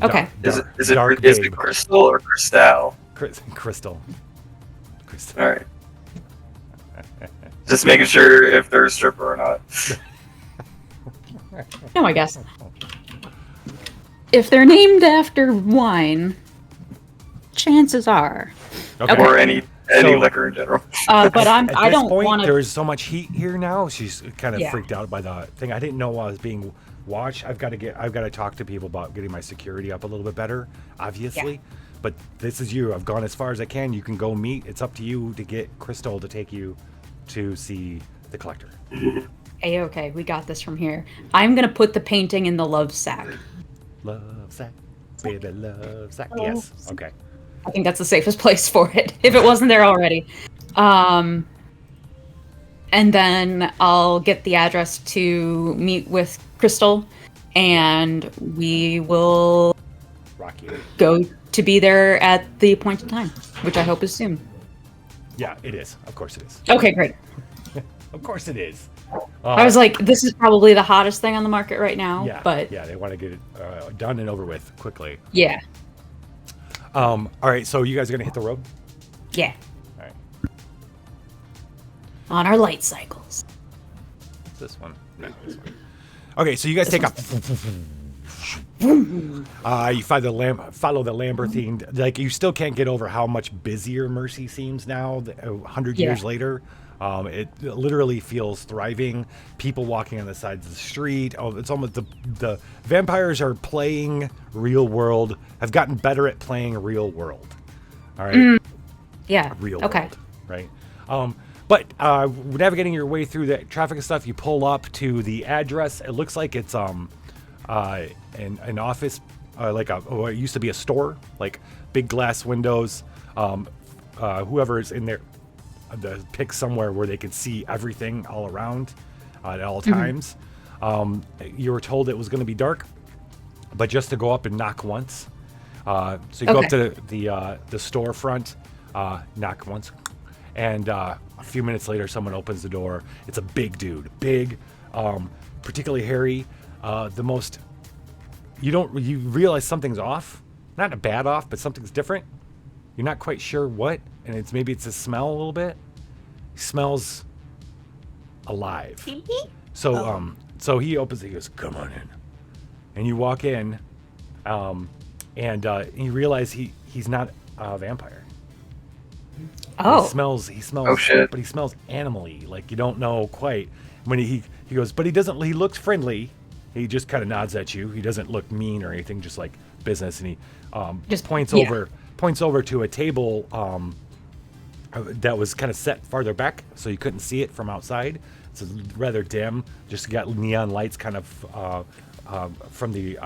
Okay.
Is
Dark
it
Babe.
Crystal or Crystal?
Crystal.
All right. Just making sure if they're a stripper or not.
No, I guess. If they're named after wine, chances are.
Okay.
Or any
So-
liquor in general.
But
At
I
this
don't
point,
want to.
there's so much heat here now. She's kind of
Yeah.
freaked out by the thing. I didn't know I was being watched. I've got to talk to people about getting my security up a little bit better, obviously.
Yeah.
But this is you. I've gone as far as I can. You can go meet. It's up to you to get Crystal to take you to see the collector.
Okay, we got this from here. I'm gonna put the painting in the love sack.
Love sack. baby loves that. Yes. Okay.
I think that's the safest place for it, if it wasn't there already. And then I'll get the address to meet with Crystal, and we will
Rocky.
go to be there at the appointed time, which I hope is soon.
Yeah, it is. Of course it is.
Okay, great.
Of course it is.
I was like, this is probably the hottest thing on the market right now.
Yeah,
but
yeah, they want to get it done and over with quickly.
yeah.
All right, so you guys are gonna hit the road.
Yeah.
All right.
On our light cycles.
What's this one? No, this one. Okay, so you guys take off. You follow the Lamberthine. Like, you still can't get over how much busier Mercy seems now. 100 years later, it literally feels thriving. People walking on the sides of the street. Oh, it's almost the vampires are playing real world. Have gotten better at playing real world. All right.
Yeah.
Real
okay.
world. Right. But navigating your way through the traffic and stuff, you pull up to the address. It looks like it's an office, it used to be a store, like big glass windows. Whoever is in there, pick somewhere where they can see everything all around at all times. You were told it was going to be dark, but just to go up and knock once. So you go up to the storefront, knock once, and a few minutes later, someone opens the door. It's a big dude, particularly hairy. You realize something's off, not a bad off, but something's different. You're not quite sure what, and maybe it's a smell a little bit. He smells alive. So he opens it, he goes, "Come on in." And you walk in, and you realize he's not a vampire.
Oh.
He smells,
Oh, shit.
but he smells animally, like you don't know quite. When he goes, but he looks friendly. He just kind of nods at you. He doesn't look mean or anything, just like business. And he just points over to a table that was kind of set farther back, so you couldn't see it from outside. It's rather dim. Just got neon lights kind of from the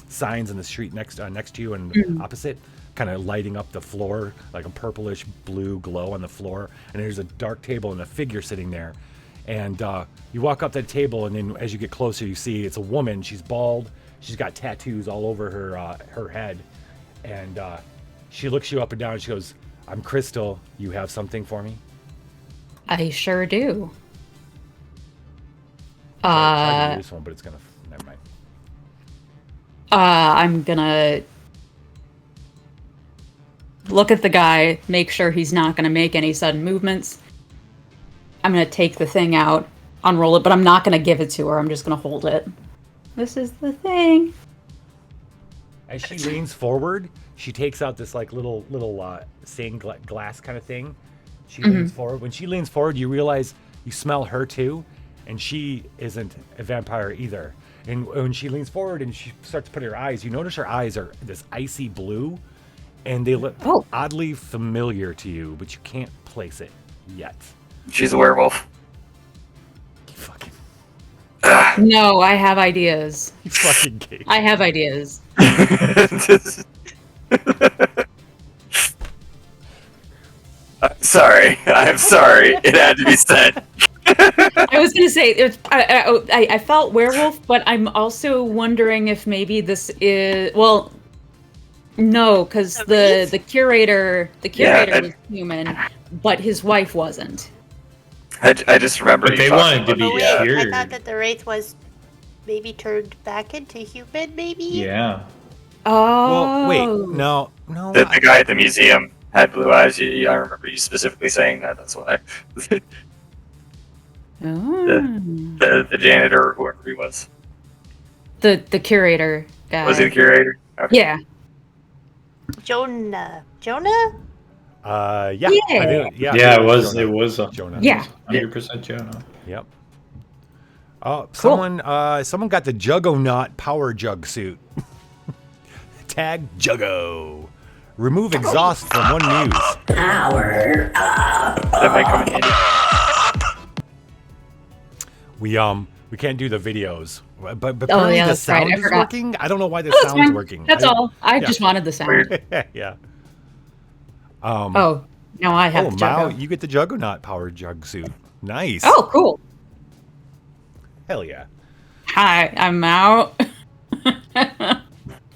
signs in the street next to you and opposite, kind of lighting up the floor like a purplish blue glow on the floor. And there's a dark table and a figure sitting there. And you walk up that table, and then as you get closer, you see it's a woman. She's bald. She's got tattoos all over her head. And she looks you up and down, and she goes, "I'm Crystal. You have something for me?"
I sure do.
I do this one, but it's gonna. Never mind.
I'm gonna look at the guy, make sure he's not gonna make any sudden movements. I'm going to take the thing out, unroll it, but I'm not going to give it to her. I'm just going to hold it. This is the thing.
As she leans forward, she takes out this like little stained glass kind of thing. She leans forward. When she leans forward, you realize you smell her too, and she isn't a vampire either. And when she leans forward and she starts to put her eyes, you notice her eyes are this icy blue, and they look oddly familiar to you, but you can't place it yet.
She's a werewolf.
You fucking.
No, I have ideas.
You fucking gay.
I have ideas.
Sorry. I'm sorry. It had to be said.
I was going to say, I felt werewolf, but I'm also wondering if maybe this is... Well, no, because the curator was human, but his wife wasn't.
I just remember.
But they wanted to be
I
cured.
thought that the wraith was maybe turned back into human, maybe?
Yeah.
Oh.
Well, wait, no.
The guy at the museum had blue eyes. I remember you specifically saying that. That's why. The janitor or whoever he was.
The curator guy.
Was he the curator? Okay.
Yeah.
Jonah?
Yeah.
Yeah, it was.
Jonah.
It was
Jonah.
Yeah.
100% Jonah.
Yep. Oh, someone got the Juggernaut power jug suit. Tag Juggo. Remove exhaust from one muse.
Power up.
That might come in handy.
We can't do the videos. But
Oh,
apparently
yeah,
the
that's right.
sound
I
is
forgot.
working. I don't know why the
That's
sound's
fine.
working.
That's all. I
yeah.
just wanted the sound.
Yeah.
Oh, now I have
Oh,
the
Mao,
Juggo.
you get the Juggernaut powered jug suit. Nice.
Oh, cool.
Hell yeah.
Hi, I'm Mao.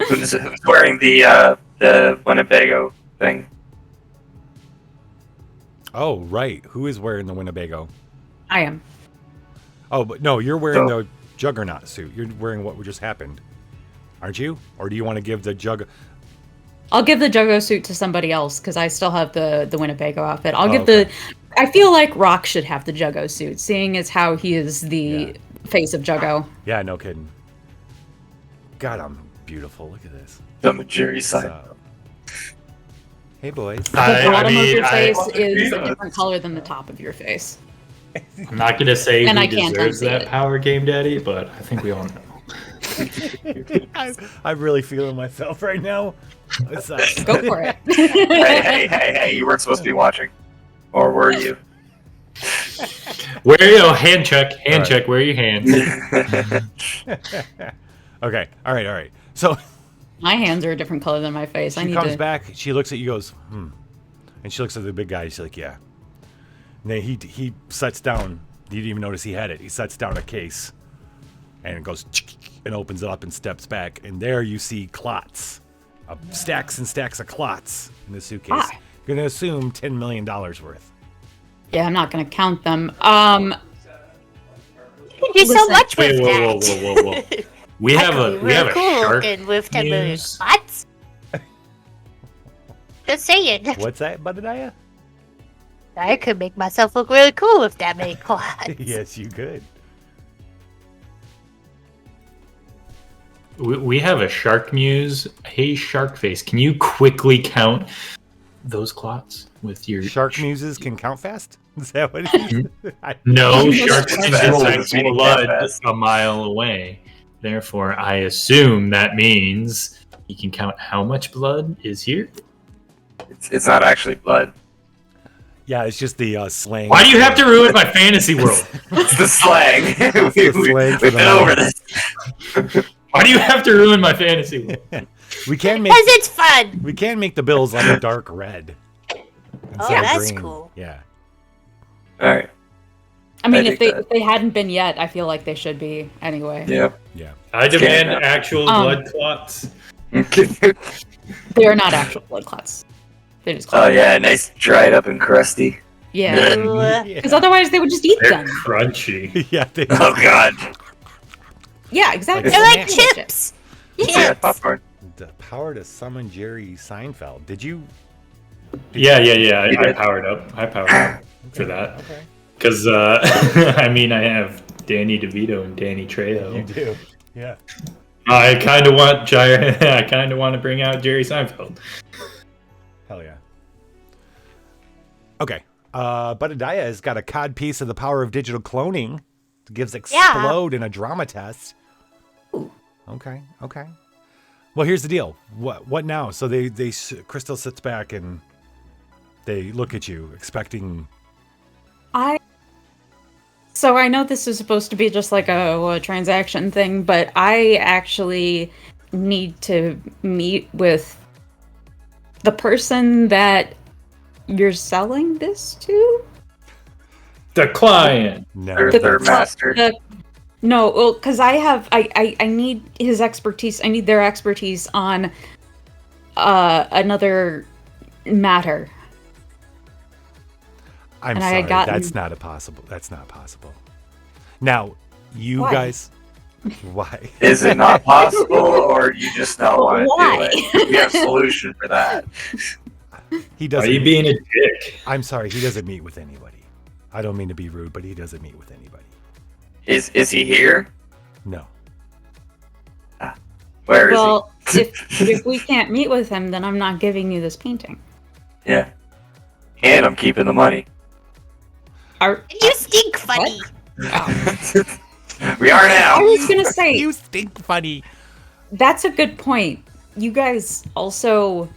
Who's wearing the Winnebago thing?
Oh, right. Who is wearing the Winnebago?
I am.
Oh, but no, you're wearing
So-
the Juggernaut suit. You're wearing what just happened, aren't you? Or do you want to give the
I'll give the Juggo suit to somebody else because I still have the Winnebago outfit. I'll
Oh,
give
okay.
the. I feel like Rock should have the Juggo suit, seeing as how he is the face of Juggo.
Yeah, no kidding. God, I'm beautiful. Look at this.
Some Jerry
What's
side.
up? Hey, boys.
The bottom of your face
I-
is a different color than the top of your face.
I'm not gonna say
And
who
I can't
deserves
unsee
that
it.
power, Game Daddy, but I think we all know.
I'm really feeling myself right now. What's up?
Go for it.
Hey, you weren't supposed to be watching. Or were you?
Where hand check, hand
Right.
check. Where are your hands?
Okay. All right. So
My hands are a different color than my face. I
she
need
comes
to.
back. She looks at you, goes, and she looks at the big guy. She's like, yeah. And then he sets down. You didn't even notice he had it. He sets down a case, and it goes and opens it up and steps back. And there you see clots, stacks and stacks of clots in the suitcase.
Ah.
You're gonna assume $10 million worth.
Yeah, I'm not gonna count them.
You do so
Listen.
much
Wait,
with
whoa,
that.
whoa. We have
Actually,
we have
we're
a
cool
shark
looking with 10 million
news.
spots. Just saying.
What's that, Budadiah?
I could make myself look really cool with that many quads.
Yes, you could.
We have a shark muse. Hey, shark face, can you quickly count those clots with your
Shark muses can count fast? Is that what it is?
No,
Just
sharks can
fast.
detect
Meaning
blood
fast.
a mile away. Therefore, I assume that means you can count how much blood is here.
It's not actually blood.
Yeah, it's just the slang.
Why do you have to ruin my fantasy world?
It's the slang.
the slang for
We've
the
been over this.
Why do you have to ruin my fantasy world?
We can make
Because it's fun.
we can make the bills like a dark red. instead of
that's
green.
cool.
Yeah.
All right.
I mean,
I
if
dig
they
that.
if they hadn't been yet, I feel like they should be anyway.
Yeah.
Yeah.
I demand
Yeah.
actual blood clots.
They are not actual blood clots. They're just
Oh
clots.
yeah, nice, dried up and crusty.
Yeah.
Ooh,
Because otherwise they would just eat
They're
them.
crunchy.
Yeah. They,
Oh god.
Yeah, exactly.
They're like
Snack
chips.
Yeah,
Chips.
popcorn.
the power to summon Jerry Seinfeld. Did you?
Yeah.
You
I
did.
powered up. I powered up for that.
Okay.
Because, I mean, I have Danny DeVito and Danny Trejo.
You do. Yeah.
I kind of want I kind of want to bring out Jerry Seinfeld.
Hell yeah. Okay. Budadiah has got a cod piece of the power of digital cloning. It gives explode in a drama test. Okay. Well, here's the deal. What now? So Crystal sits back and they look at you, expecting.
So I know this is supposed to be just like a transaction thing, but I actually need to meet with the person that you're selling this to.
The client.
No.
Their master.
No, well, because I need his expertise. I need their expertise on another matter.
I'm
and I
sorry.
had gotten-
That's not possible. Now, you
Why?
guys. Why?
Is it not possible, or you just don't want to
Why?
do it? We have a solution for that.
He
Are
doesn't.
you being a dick?
I'm sorry. He doesn't meet with anybody. I don't mean to be rude, but he doesn't meet with anybody.
Is he here?
No.
Where is
Well, if we can't meet with him, then I'm not giving you this painting.
he? Yeah. And I'm keeping the money.
You stink funny.
We are now.
I was gonna say
You stink funny.
that's a good point. You guys also,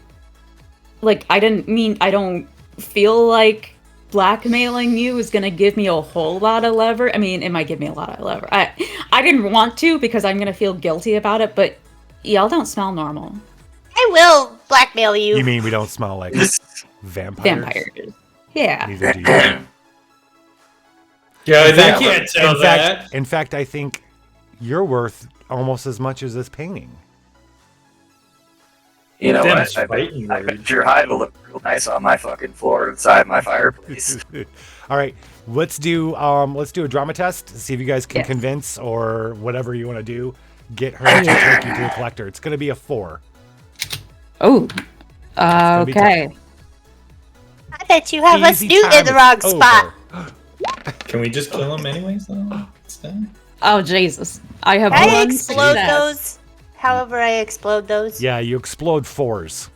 like, I don't feel like blackmailing you is gonna give me a whole lot of lever. I mean, it might give me a lot of lever. I didn't want to because I'm gonna feel guilty about it, but y'all don't smell normal.
I will blackmail you.
You mean we don't smell like vampires?
Vampires. Yeah.
Neither do you.
Yeah,
In
they
fact-
can't tell
in
that.
fact, in fact, I think you're worth almost as much as this painting.
You know
Them
what? I
fighting
bet
words.
your hide will look real nice on my fucking floor inside my fireplace.
All right, let's do a drama test. See if you guys can
Yes.
convince or whatever you want to do. Get her to take you to the collector. It's going to be a 4.
Oh.
gonna be
Okay.
I bet you have a
Easy
snoot
time
in the
is
wrong spot.
over.
Can we just kill him anyways, though? Instead?
Oh Jesus! I have
Can I
one
explode
success.
those? However, I explode those.
Yeah, you explode 4s.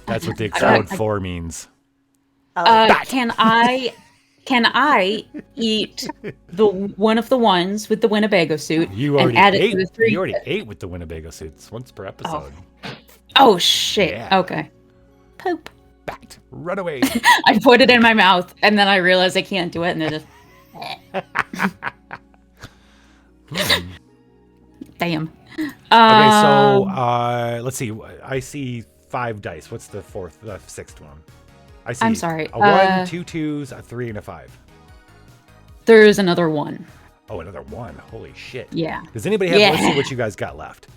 That's what the
I-
explode 4 means.
Oh.
Can I eat the one of the ones with the Winnebago suit
You
and
already
add it
ate.
to the 3?
You already ate with the Winnebago suits once per episode.
Oh shit!
Yeah.
Okay. Poop.
Back. Run away.
I put it in my mouth, and then I realized I can't do it, and it just. Damn.
Okay, so let's see. I see 5 dice. What's the 6th one? I see.
I'm sorry,
A 1, 2 2s, a 3, and a 5.
There's another one.
Oh, another 1. Holy shit.
Yeah.
Does anybody have? Let's see
Yeah.
what you guys got left.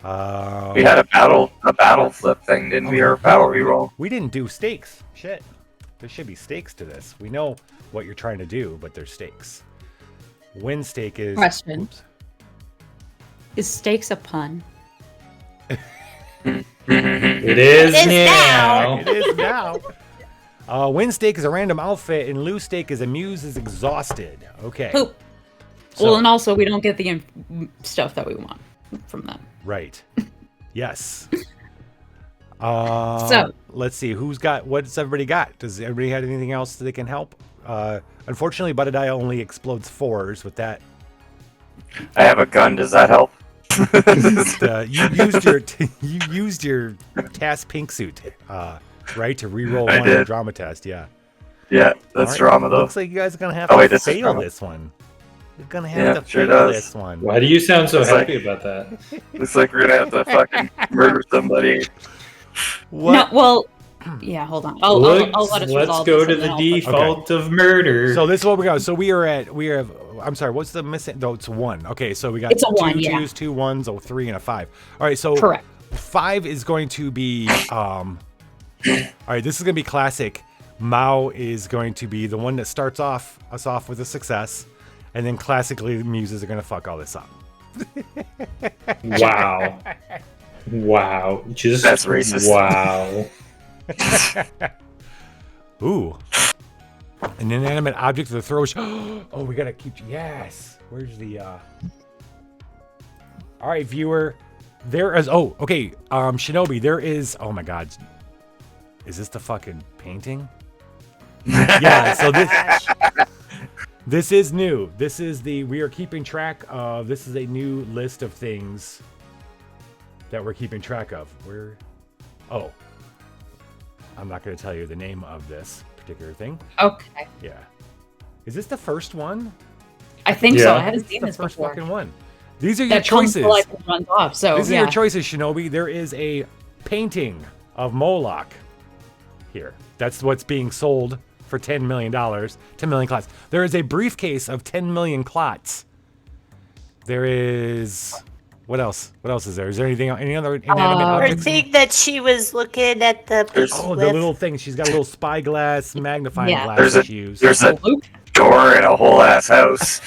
We had a battle flip thing, didn't we? Or a battle reroll.
We didn't do stakes. Shit. There should be stakes to this. We know what you're trying to do, but there's stakes. Win stake is.
Question.
Oops.
Is steaks a pun?
It is
It is
now.
It is now. Win stake is a random outfit, and lose stake is a muse is exhausted. Okay.
Poop.
So-
Well, and also we don't get the stuff that we want from them.
Right. Yes.
So-
let's see what's everybody got. Does everybody have anything else that they can help? Unfortunately, Butadai only explodes 4s with that.
I have a gun. Does that help?
You used your task pink suit, right, to reroll
I
one of the
did.
drama test. Yeah.
Yeah, that's
All right.
drama though.
Looks like you guys are gonna have
Oh,
to
wait, this is
fail
drama.
this one. You're gonna have
Yeah,
to
sure
fail
does.
this one.
Why do you sound so
It's like-
happy about that?
Looks like we're gonna have to fucking murder somebody.
What?
No, well, yeah. Hold on. I'll let us
Let's
resolve
go
this
to
and then
the
I'll put-
default of murder.
So this is what we got. So we have. I'm sorry. What's the missing? No, it's 1. Okay, so we got
It's a 1,
2
yeah.
2s, 2 1s, a 3, and a 5. All right, so
Correct.
5 is going to be. All right, this is gonna be classic. Mao is going to be the one that starts us off with a success, and then classically the muses are gonna fuck all this up.
Wow. Wow. Just
That's racist.
Wow.
Ooh. An inanimate object to throw. Oh, we gotta keep. Yes. Where's the? All right, viewer. There is. Oh, okay. Shinobi. There is. Oh my God. Is this the fucking painting? Yeah. So this is new. This is we are keeping track of. This is a new list of things that we're keeping track of. Oh. I'm not going to tell you the name of this particular thing.
Okay.
Yeah. Is this the first one?
I think so.
Yeah.
I haven't
This is
seen
the
this
first
before.
fucking one. These are your
That comes
choices.
to life and runs off. So
These are
yeah.
your choices, Shinobi. There is a painting of Moloch here. That's what's being sold for $10 million. 10 million clots. There is a briefcase of 10 million clots. There is... What else? What else is there? Is there anything? Any other inanimate
Her
objects?
thing that she was looking at the piece
Oh, the
with.
little thing. She's got a little spyglass, magnifying
Yeah.
glass
There's
that
a
she used.
there's a door in a whole ass house.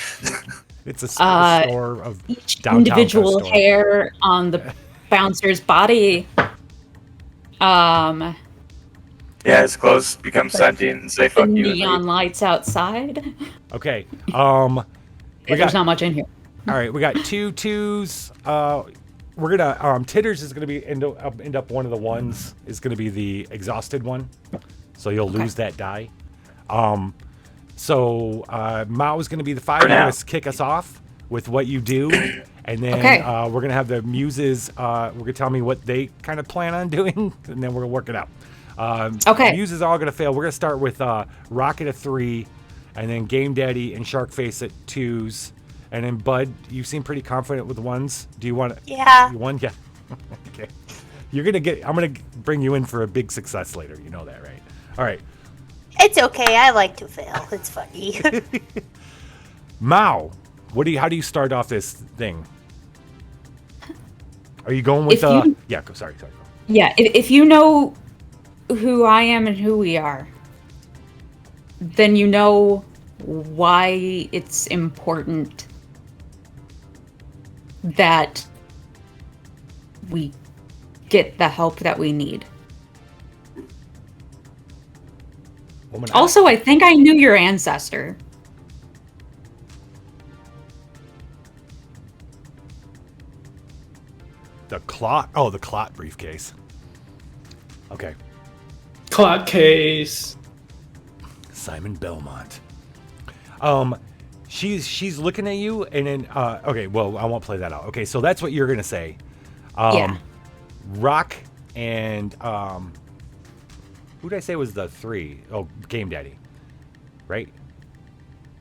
It's a
Uh,
store of
Each
downtown
individual
store.
hair on the bouncer's body.
Yeah, his clothes become sentient and say
The
fuck you.
neon lights outside.
Okay. We
There's
got
not much in here.
all right. We got 2 2s. We're gonna Titters is gonna be end up one of the ones is gonna be the exhausted one, so you'll lose that die. So Mao is gonna be the 5.
For
You're
now.
gonna kick us off with what you do, and then
Okay.
we're gonna have the muses. We're gonna tell me what they kind of plan on doing, and then we're gonna work it out.
Okay.
Muses are all going to fail. We're going to start with Rocket at 3, and then Game Daddy and Sharkface at 2s. And then Bud, you seem pretty confident with 1s. Do you want to?
Yeah.
You 1? Yeah. Okay. I'm going to bring you in for a big success later. You know that, right? All right.
It's okay. I like to fail. It's funny.
Mao, how do you start off this thing? Are you going with yeah, sorry.
Yeah, if you know who I am and who we are, then you know why it's important that we get the help that we need. Also, I think I knew your ancestor.
The clot briefcase. Okay.
Clot case.
Simon Belmont. She's looking at you, and then okay, well, I won't play that out. Okay, so that's what you're gonna say.
Yeah.
Rock and who did I say was the 3? Oh, Game Daddy, right?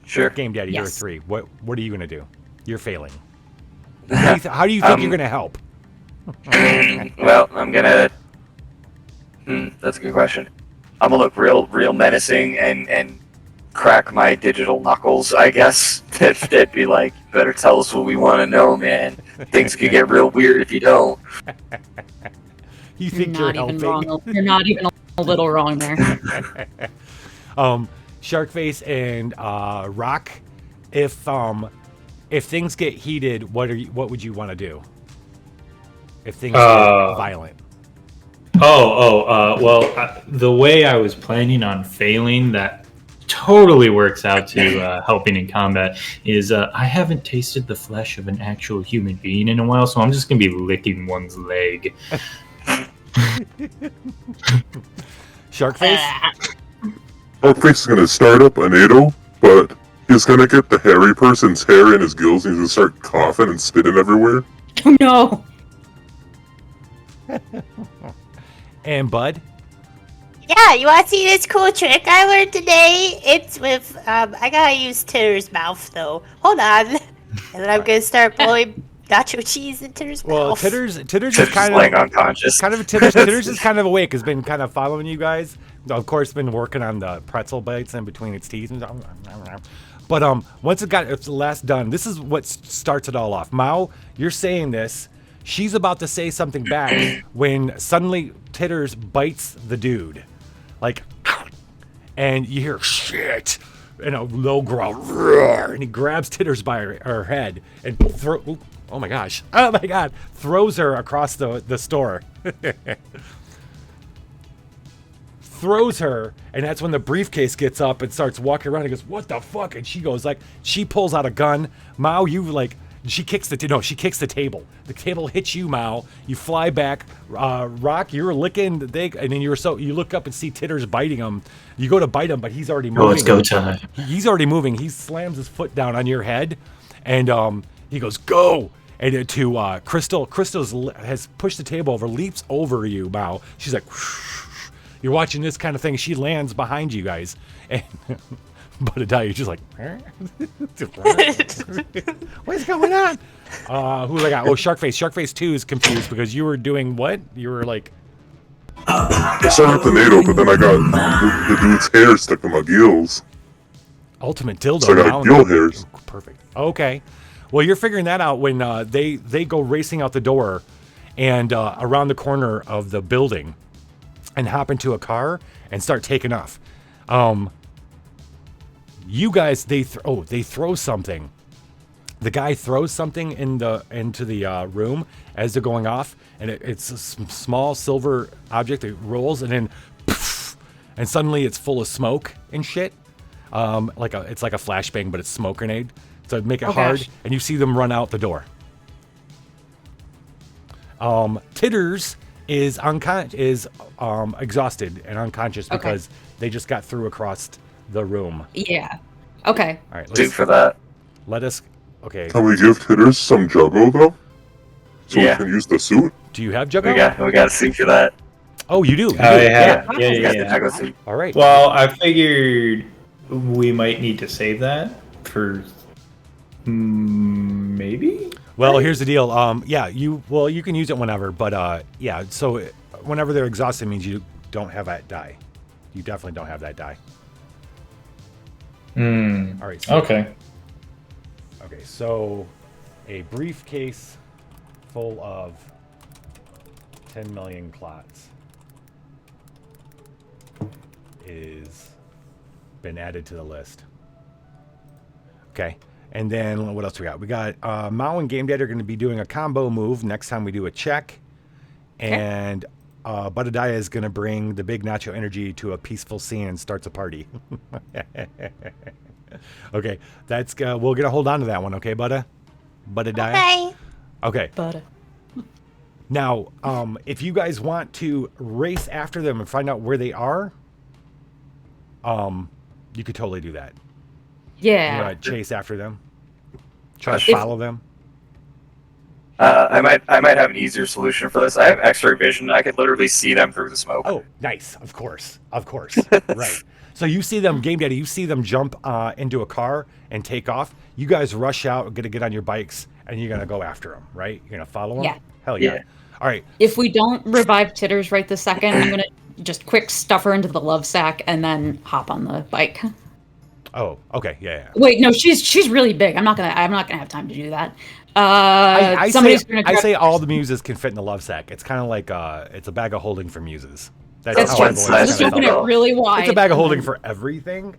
Sure.
Game Daddy,
Yes.
you're 3. What are you gonna do? You're failing. How do you think you're gonna help?
Well, I'm gonna. That's a good question. I'm gonna look real menacing and crack my digital knuckles, I guess. That'd be like, better tell us what we want to know, man. Things could get real weird if you don't.
You think you're helping?
Wrong. You're not even a little wrong there.
Sharkface and Rock, if things get heated, what would you want to do? If things get violent.
Well, the way I was planning on failing that totally works out to helping in combat is I haven't tasted the flesh of an actual human being in a while, so I'm just going to be licking one's leg.
Sharkface?
Sharkface is going to start up a NATO, but he's going to get the hairy person's hair in his gills and he's going to start coughing and spitting everywhere.
Oh, no.
And Bud?
Yeah, you want to see this cool trick I learned today? It's with, I gotta use Titter's mouth, though. Hold on. And then I'm gonna start blowing nacho cheese in Titter's mouth.
Titters is kind of
laying unconscious.
Titters is kind of awake. Has been kind of following you guys. Of course, been working on the pretzel bites in between its teeth. But once it's the last done, this is what starts it all off. Mao, you're saying this. She's about to say something back when suddenly Titters bites the dude. Like, and you hear shit and a low growl, and he grabs Titters by her head and oh my god, throws her across the store. Throws her, and that's when the briefcase gets up and starts walking around and goes, what the fuck? And she goes she pulls out a gun. Mao, she kicks the table. The table hits you, Mao. You fly back. Rock, you're licking the thing, and then you look up and see Titters biting him. You go to bite him, but he's already moving.
Oh, it's go time.
He's already moving. He slams his foot down on your head, and he goes, go! And to Crystal has pushed the table over, leaps over you, Mao. She's like, you're watching this kind of thing. She lands behind you guys, and but Adalia, you're just like, what's going on? Who I got? Oh, Sharkface. Sharkface 2 is confused because you were doing what? You were like,
I started with the NATO, but then I got the dude's hair stuck to my gills.
ultimate dildo.
So I got gill hairs.
Perfect. Okay. Well, you're figuring that out when they go racing out the door and around the corner of the building and hop into a car and start taking off. You guys, they throw something. The guy throws something into the room as they're going off, and it's a small silver object that rolls, and then poof, and suddenly it's full of smoke and shit. It's like a flashbang, but it's smoke grenade. So make it hard, gosh. And you see them run out the door. Titters is exhausted and unconscious because they just got through across the room.
Yeah. Okay.
All right. Do for that.
Let us. Okay.
Can we give Titters some Juggo though? So we can use the suit.
Do you have Juggo?
We got a suit for that.
Oh, you do.
Yeah.
You guys did taco soup.
All right.
Well, I figured we might need to save that for maybe.
Well, here's the deal. You can use it whenever, but yeah. So whenever they're exhausted means you don't have that die. You definitely don't have that die. All right. So,
Okay.
Okay. So a briefcase full of 10 million clots is been added to the list. Okay. And then what else we got? We got Mao and Game Dad are going to be doing a combo move next time we do a check. And Budadiah is going to bring the big Nacho energy to a peaceful scene and starts a party. Okay. That's we'll get a hold on to that one, okay, Budadiah?
Okay.
Okay.
But
Now, if you guys want to race after them and find out where they are, you could totally do that.
yeah.
Chase after them. Try
If-
to follow them.
I might have an easier solution for this. I have X-ray vision. I could literally see them through the smoke.
Oh, nice. Of course. Right. So you see them, Game Daddy, you see them jump into a car and take off. You guys rush out, going to get on your bikes, and you're going to go after them, right? You're going to follow them?
Yeah.
Hell yeah.
Yeah.
All right.
If we don't revive Titters right this second, I'm gonna just quick stuff her into the love sack and then hop on the bike.
Oh, okay. Yeah.
Wait, no, she's really big. I'm not gonna have time to do that.
I
Somebody's gonna.
I say all the muses can fit in the love sack. It's kind of like it's a bag of holding for muses. That's
That's
how
true.
I've always
Just
Just
kinda
open
felt.
it really wide.
It's a bag of
and
holding
then-
for everything.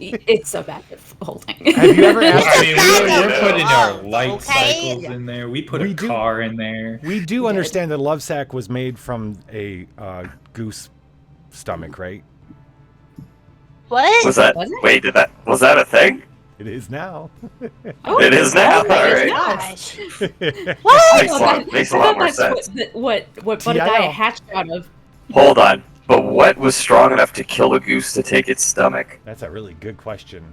It's a bag of holding.
Have you ever asked?
I mean, we're
Yeah.
putting our light
Okay.
cycles in there. We put
We
a
do-
car in there.
We do understand that love sack was made from a goose stomach, right?
What?
Was that?
Was it?
Wait, was that a thing?
It is now.
Oh,
It is now.
oh my
Alright.
gosh.
Makes a lot more
That's
sense.
what
TIO.
Budadiah hatched out of.
Hold on. But what was strong enough to kill a goose to take its stomach?
That's a really good question.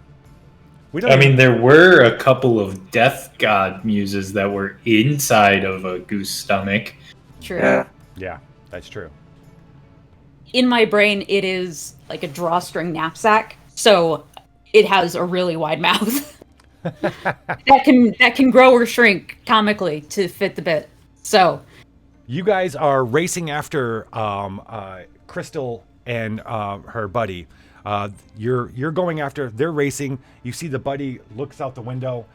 We don't.
I mean, there were a couple of death god muses that were inside of a goose stomach.
True.
Yeah.
Yeah, that's true.
In my brain, it is like a drawstring knapsack, so it has a really wide mouth that can grow or shrink comically to fit the bit. So
You guys are racing after Crystal and her buddy. You're going after. They're racing. You see the buddy looks out the window.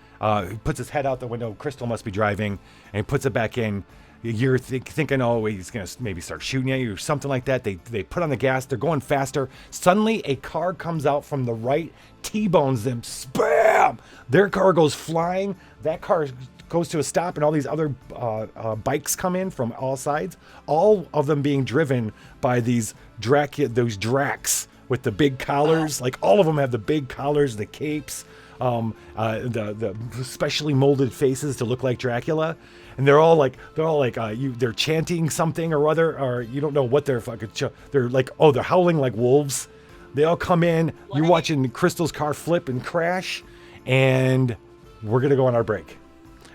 He puts his head out the window. Crystal must be driving, and he puts it back in. You're thinking, oh, he's gonna maybe start shooting at you or something like that. They put on the gas. They're going faster. Suddenly, a car comes out from the right, T-bones them. Spam! Their car goes flying. That car goes to a stop, and all these other bikes come in from all sides. All of them being driven by those Dracs with the big collars. Like all of them have the big collars, the capes, the specially molded faces to look like Dracula. And they're all like they're chanting something or other, or you don't know what they're fucking. They're like, oh, they're howling like wolves. They all come in. You're watching Crystal's car flip and crash, and we're gonna go on our break.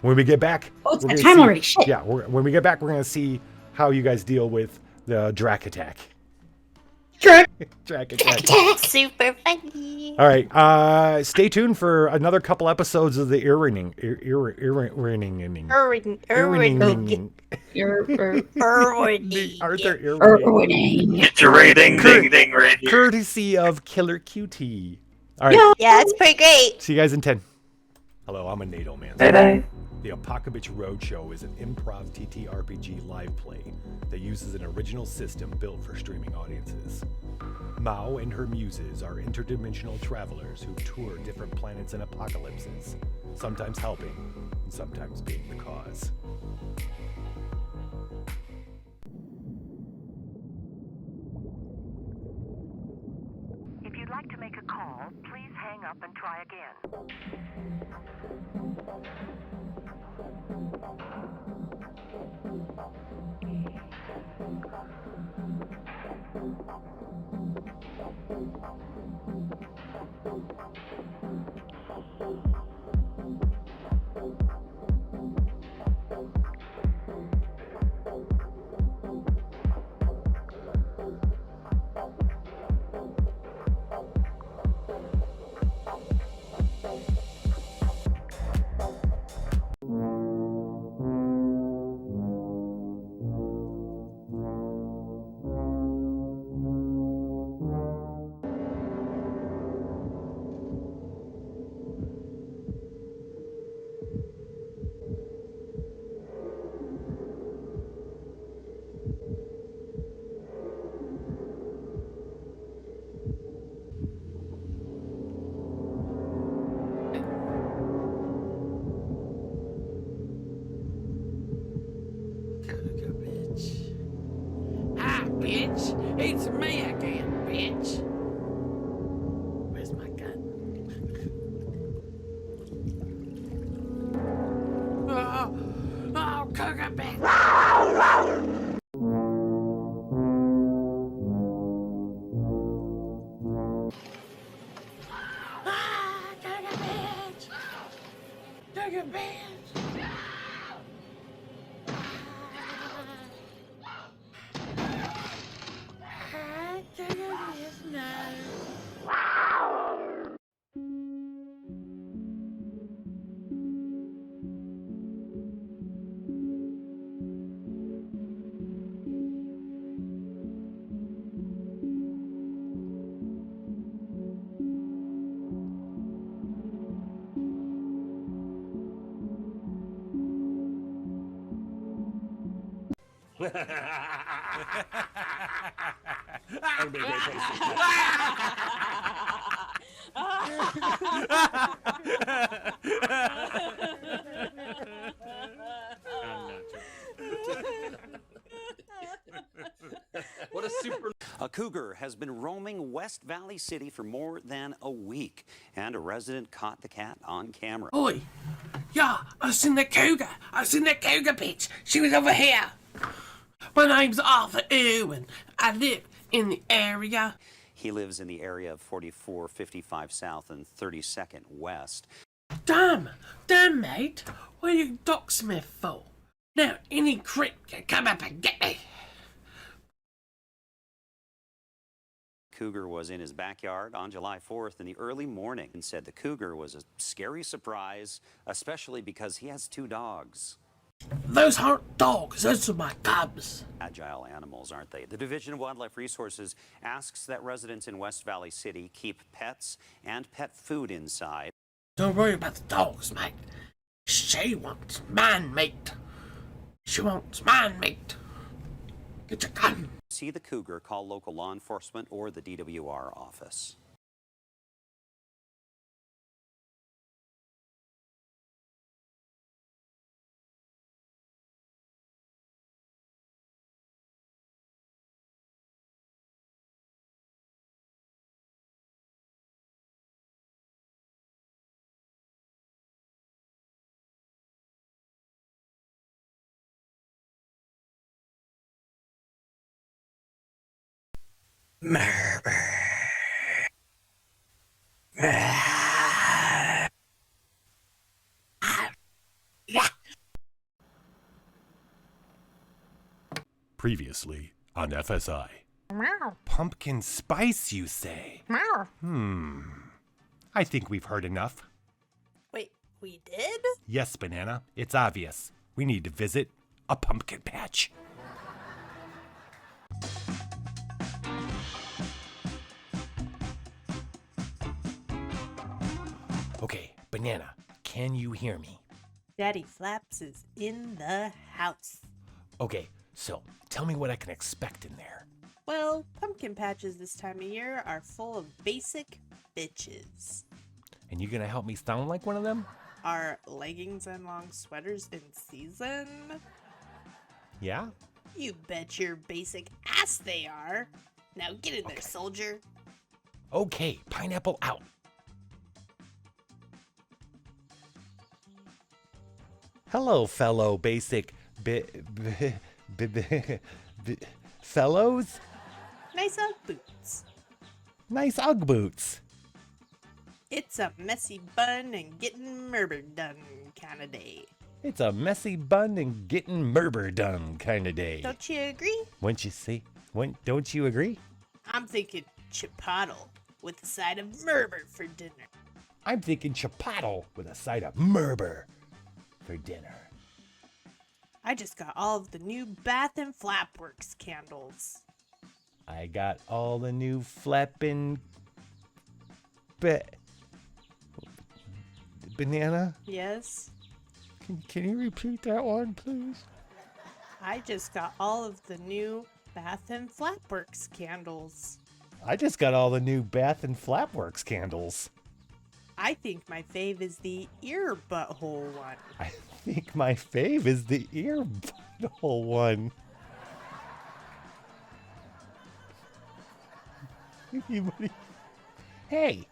When we get back,
Oh, it's
we're
that
gonna
time
see-
already. Shit.
Yeah, when we get back, we're gonna see how you guys deal with the Drac attack. Drac attack.
Super funny.
All right. Stay tuned for another couple episodes of the Irwinning.
Irwin.
Arthur Irwinning.
Irwinning.
Get your rating, ding ding rating.
Courtesy of Killer QT. All right.
Yeah, it's pretty great.
See you guys in 10. Hello, I'm a NATO man.
Bye bye.
The Apocabitch Roadshow is an improv TTRPG live play that uses an original system built for streaming audiences. Mao and her muses are interdimensional travelers who tour different planets and apocalypses, sometimes helping and sometimes being the cause.
If you'd like to make a call, please hang up and try again.
here again, bitch. Where's my gun? Oh, cougar bitch. Cougar bitch. Cougar bitch.
That would be a great place
What a super... A cougar has been roaming West Valley City for more than a week, and a resident caught the cat on camera.
Oi! Yeah, I seen the cougar. I seen the cougar bitch. She was over here. My name's Arthur Irwin. I live in the area.
He lives in the area of 4455 South and 32nd West.
Damn, mate. What are you docksmith for? Now, any creep can come up and get me.
Cougar was in his backyard on July 4th in the early morning and said the cougar was a scary surprise, especially because he has 2 dogs.
Those aren't dogs, those are my cubs.
Agile animals, aren't they? The Division of Wildlife Resources asks that residents in West Valley City keep pets and pet food inside.
Don't worry about the dogs, mate. She wants man meat. She wants man meat. Get your gun.
See the cougar, call local law enforcement or the DWR office.
Previously on FSI.
Meow.
Pumpkin spice, you say?
Meow.
I think we've heard enough.
Wait, we did?
Yes, Banana, it's obvious. We need to visit a pumpkin patch. Okay, Banana, can you hear me?
Daddy Flaps is in the house.
Okay, so tell me what I can expect in there.
Well, pumpkin patches this time of year are full of basic bitches.
And you gonna help me sound like one of them?
Are leggings and long sweaters in season?
Yeah?
You bet your basic ass they are. Now get in there, soldier.
Okay, pineapple out. Hello, fellow basic fellows.
Nice Ugg boots.
Nice Ugg boots.
It's a messy bun and getting murder done kind of day.
It's a messy bun and getting murder done kind of day.
Don't you agree?
Wouldn't you see? Don't you agree?
I'm thinking chipotle with a side of murder for dinner.
I'm thinking chipotle with a side of murder for dinner.
I just got all of the new Bath and Flapworks candles.
I got all the new flapping banana.
Yes?
Can you repeat that one, please?
I just got all of the new Bath and Flapworks candles.
I just got all the new Bath and Flapworks candles.
I think my fave is the ear butthole one.
I think my fave is the ear butthole one. Hey,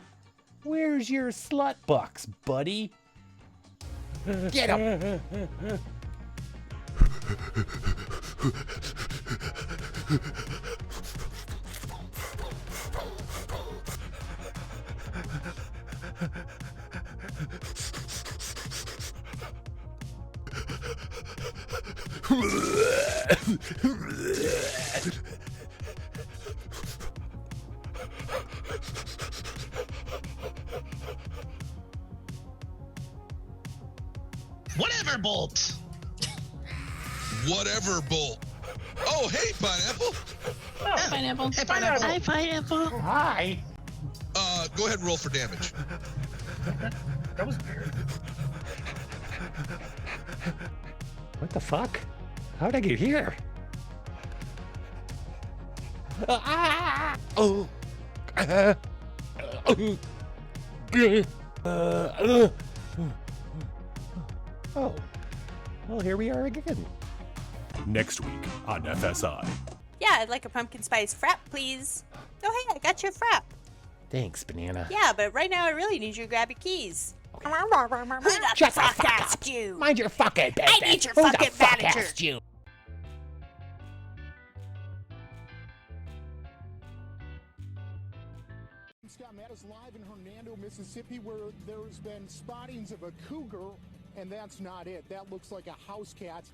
where's your slut box, buddy? Get him!
Whatever, Bolt. Whatever, Bolt. Oh, hey, Pineapple.
Oh, Pineapple.
Hey, Pineapple.
Hi, Pineapple.
Hi.
Go ahead and roll for damage.
That was weird. What the fuck? How'd I get here? Oh. Oh. Well, here we are again.
Next week on FSI.
Yeah, I'd like a pumpkin spice frap, please. Oh, hey, I got your frap.
Thanks, Banana.
Yeah, but right now I really need you to grab your keys. Who the
Shut the
fuck
fuck up.
asked you?
Mind your fucking business.
I need your
Who the
fucking
fuck
manager.
asked you?
Scott Matt is live in Hernando, Mississippi, where there's been spottings of a cougar, and that's not it. That looks like a house cat,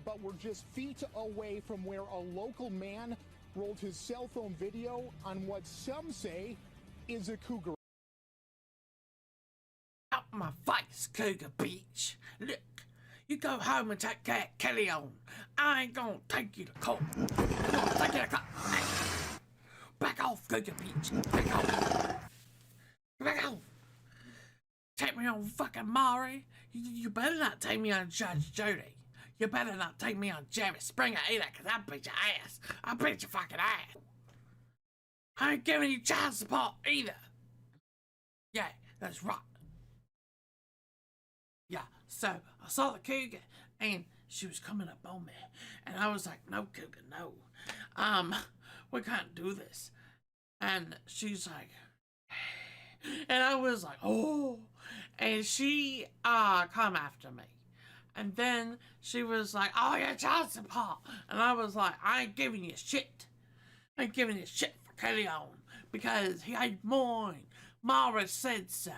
but we're just feet away from where a local man rolled his cell phone video on what some say is a cougar.
Out my face, Cougar Beach. Look, you go home and take Cat Kelly on. I ain't gonna take you to court. I'm gonna take you to court. Hey. Back off, Cougar Beach. Back off. Back off. Take me on fucking Maury. You better not take me on Judge Judy. You better not take me on Jerry Springer either, because I beat your ass. I beat your fucking ass. I ain't giving you child support either. Yeah, that's right. Yeah, so I saw the cougar and she was coming up on me. And I was like, no, cougar, no. We can't do this. And she's like, and I was like, oh. And she come after me. And then she was like, oh, yeah, child support. And I was like, I ain't giving you shit. I ain't giving you shit for Kelly on because he ain't mine. Mara said so.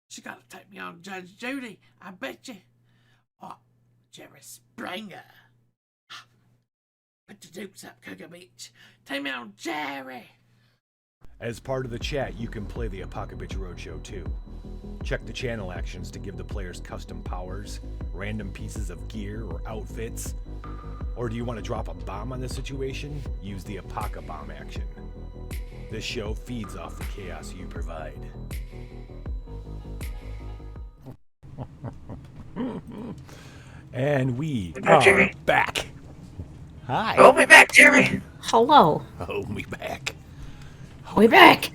She gotta take me on Judge Judy, I bet you. Or Jerry Springer. Put your dukes up, Cougar Beach. Take me on Jerry.
As part of the chat, you can play the Apocabitch Roadshow too. Check the channel actions to give the players custom powers, random pieces of gear or outfits. Or do you want to drop a bomb on the situation? Use the Apocabomb action. This show feeds off the chaos you provide. And we are back. Hi.
Oh, we're back, Jerry.
Hello.
Oh, we back.
We back.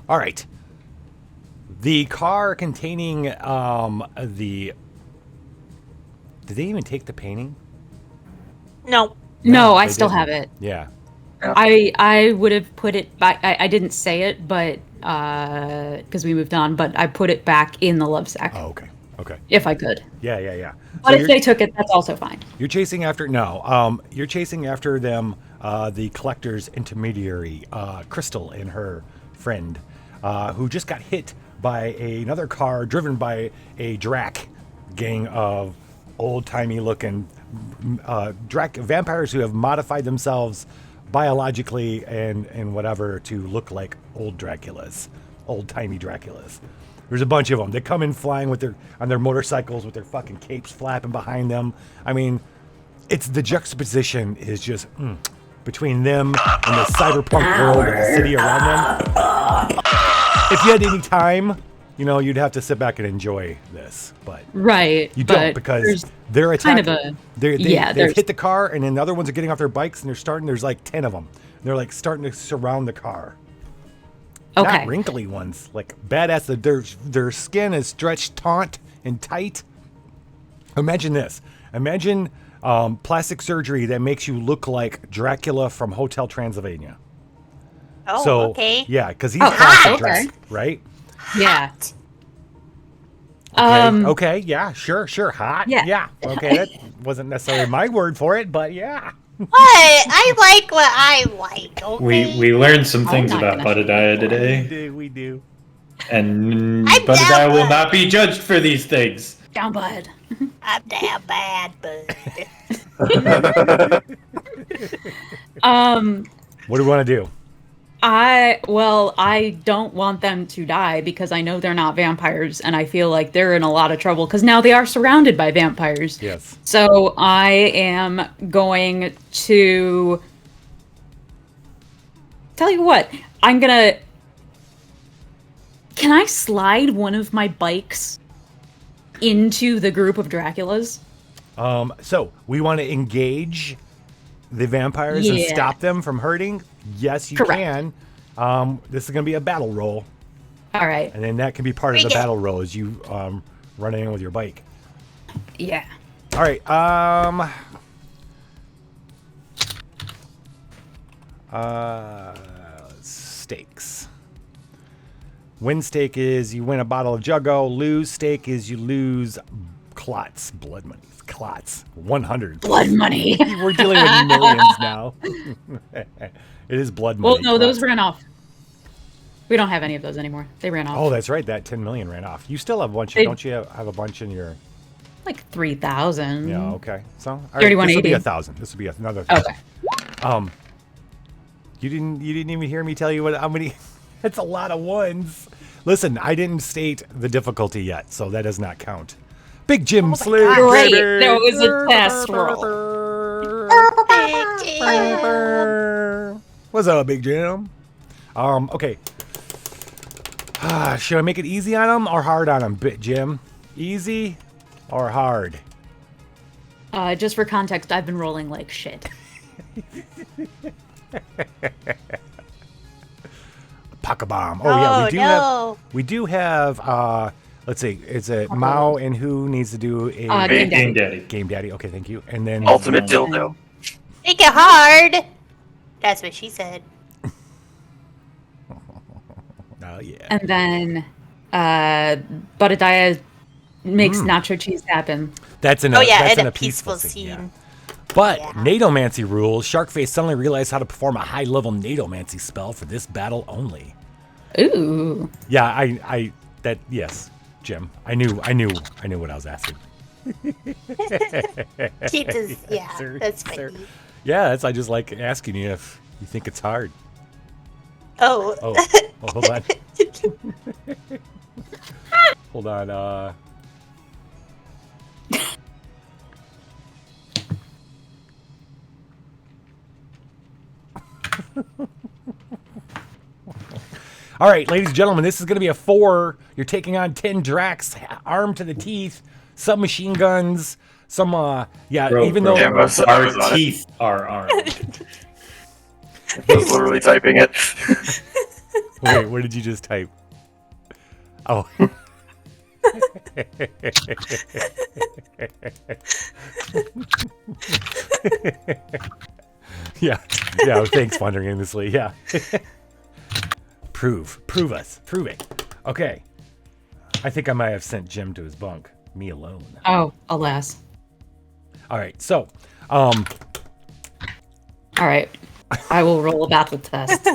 All right. The car containing the. Did they even take the painting?
No,
No,
I
they
still
didn't.
have it.
Yeah.
I would have put it back. I didn't say it, but because we moved on, but I put it back in the love sack.
Oh, okay. Okay.
If I could.
Yeah.
But
So
if they took it, that's also fine.
You're chasing after you're chasing after them, the collector's intermediary, Crystal and her friend, who just got hit by another car driven by a Drac gang of old-timey looking Drac vampires who have modified themselves biologically and whatever to look like old Draculas, old-timey Draculas. There's a bunch of them. They come in flying on their motorcycles with their fucking capes flapping behind them. I mean, it's the juxtaposition is just between them and the cyberpunk world and the city around them. If you had any time, you'd have to sit back and enjoy this, but
right,
you don't because they're attacking. They've hit the car, and then the other ones are getting off their bikes, and there's like 10 of them. They're like starting to surround the car.
Okay.
Not wrinkly ones, like badass. Their skin is stretched taut and tight. Imagine this. Imagine plastic surgery that makes you look like Dracula from Hotel Transylvania.
Oh,
so,
okay.
Yeah, because he's
Oh,
classic
okay.
dress, right?
Yeah.
Okay, yeah, sure, hot.
Yeah.
Okay, that wasn't necessarily my word for it, but yeah.
What? I like what I like. Okay.
We learned some
I'm
things
not
about
gonna-
Budadiah today,
We do.
and
I'm
Budadiah
down,
will
bud.
not be judged for these things.
Down, bud.
I'm damn bad, bud.
What do we want to do?
I don't want them to die because I know they're not vampires, and I feel like they're in a lot of trouble because now they are surrounded by vampires.
Yes.
So I am going to tell you what. Can I slide one of my bikes into the group of Draculas?
So we want to engage the vampires and stop them from hurting. Yes, you
Correct.
can. This is going to be a battle roll,
All right.
and then that can be part of the battle roll as you run in with your bike.
Yeah.
All right. Stakes. Win stake is you win a bottle of Juggo. Lose stake is you lose clots, blood money. Clots. 100.
Blood money.
We're dealing with millions now. It is blood money.
Well, no, those
clots.
ran off. We don't have any of those anymore. They ran off.
Oh, that's right. That 10 million ran off. You still have a bunch.
They-
Don't you have a bunch in your?
Like 3,000.
Yeah. Okay. So all right,
3180.
this will be 1,000. This will be another.
Okay.
You didn't even hear me tell you how many. It's a lot of ones. Listen, I didn't state the difficulty yet, so that does not count. Big Jim Slater.
Great. That was a test roll.
What's up, Big Jim? Okay. Should I make it easy on him or hard on him, Jim? Easy or hard?
Just for context, I've been rolling like shit.
Puck-a-bomb. Oh yeah,
no.
we do have let's see, is it Mao and who needs to do a
Game Daddy.
Game Daddy. Okay, thank you. And then
Ultimate dildo.
Make it hard. That's what she said.
Oh yeah.
And then Budadiah makes nacho cheese happen.
That's in a
Oh yeah,
that's
and
in
a
a peaceful
scene.
scene. Yeah. But Nadomancy rules. Sharkface suddenly realized how to perform a high-level Nadomancy spell for this battle only.
Ooh.
Yeah, I that yes, Jim. I knew what I was asking.
Keep this, yeah,
Sir,
that's
sir.
funny.
Yeah, I just like asking you if you think it's hard.
Oh.
Oh, hold on. Hold on. All right, ladies and gentlemen, this is going to be a 4. You're taking on 10 Drax, armed to the teeth, submachine guns, some, even though...
Our teeth are armed.
I was literally typing it.
Wait, what did you just type? Oh. Yeah, thanks, Wandering Aimlessly, yeah. Prove it. Okay. I think I might have sent Jim to his bunk. Me alone.
Oh, alas.
All right, so,
All right. I will roll a battle test.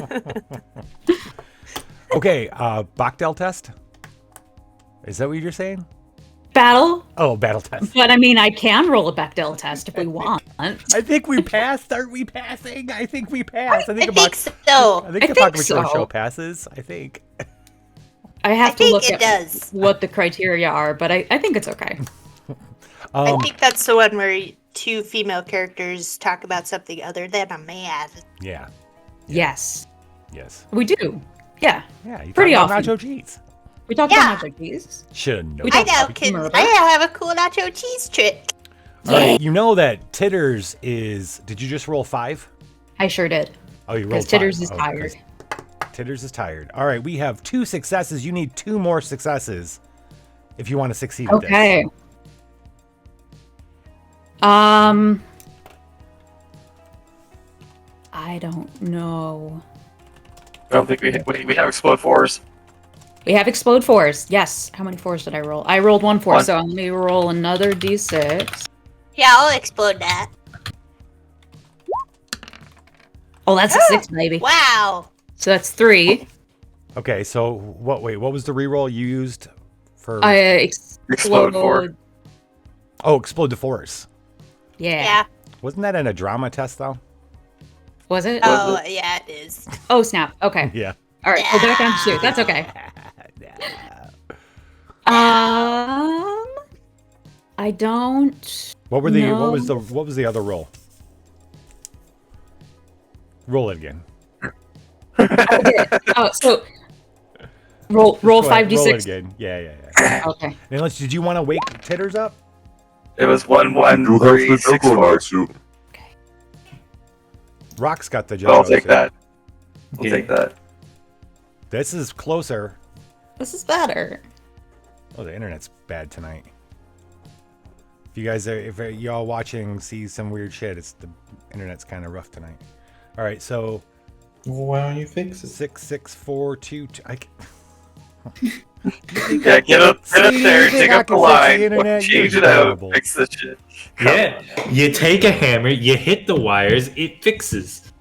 okay, Bachdel test? Is that what you're saying?
Battle?
Oh, battle test.
But I mean, I can roll a Bechdel test if we want.
I think we passed. Aren't we passing? I think we passed. I think
so.
I think the Apocabitch show passes. I think.
I have to look
it
at
does.
what the criteria are, but I think it's okay.
I think that's the one where 2 female characters talk about something other than a man.
Yeah.
Yes.
Yes.
We do. Yeah.
Yeah. You
Pretty
talk
often.
about nacho cheese.
We talk about nacho cheese.
Should know.
We
I
talk
know,
about
kids.
murder.
I have a cool nacho cheese trick.
All right, you know that Titters is. Did you just roll 5?
I sure did.
Oh, you rolled 5.
Because Titters is
Oh,
tired.
Titters is tired. All right, we have 2 successes. You need 2 more successes if you want to succeed at this.
Okay. I don't know.
I don't think we have explode 4s.
We have explode 4s. Yes. How many 4s did I roll? I rolled 1 4,
One.
so let me roll another d6.
Yeah, I'll explode that.
Oh, that's a 6, baby.
Wow.
So that's 3.
Okay, so what was the reroll you used for
Explode 4.
Oh, explode the force.
Yeah.
Wasn't that in a drama test though?
Was it?
Oh, yeah, it is.
Oh, snap. Okay.
Yeah.
All right. So back on 2. That's okay. I don't.
What were the
know.
what was the other roll? Roll it again.
Oh, so roll
Go ahead,
5d6.
Roll it again. Yeah.
Okay.
Unless, did you want to wake Titters up?
It was 1 1
You have
3
the
6
Juggle
4.
Knight suit.
Rock's got the
I'll
Juggernaut
take
suit.
that. I'll take that.
This is closer.
This is better.
Oh, the internet's bad tonight. If you guys are, if y'all watching see some weird shit, it's the internet's kind of rough tonight. All right, so
why don't you fix it?
6 6 4 2 2.
Yeah, get up there and take up the line. Change it out. Fix this shit.
Yeah, you take a hammer, you hit the wires, it fixes.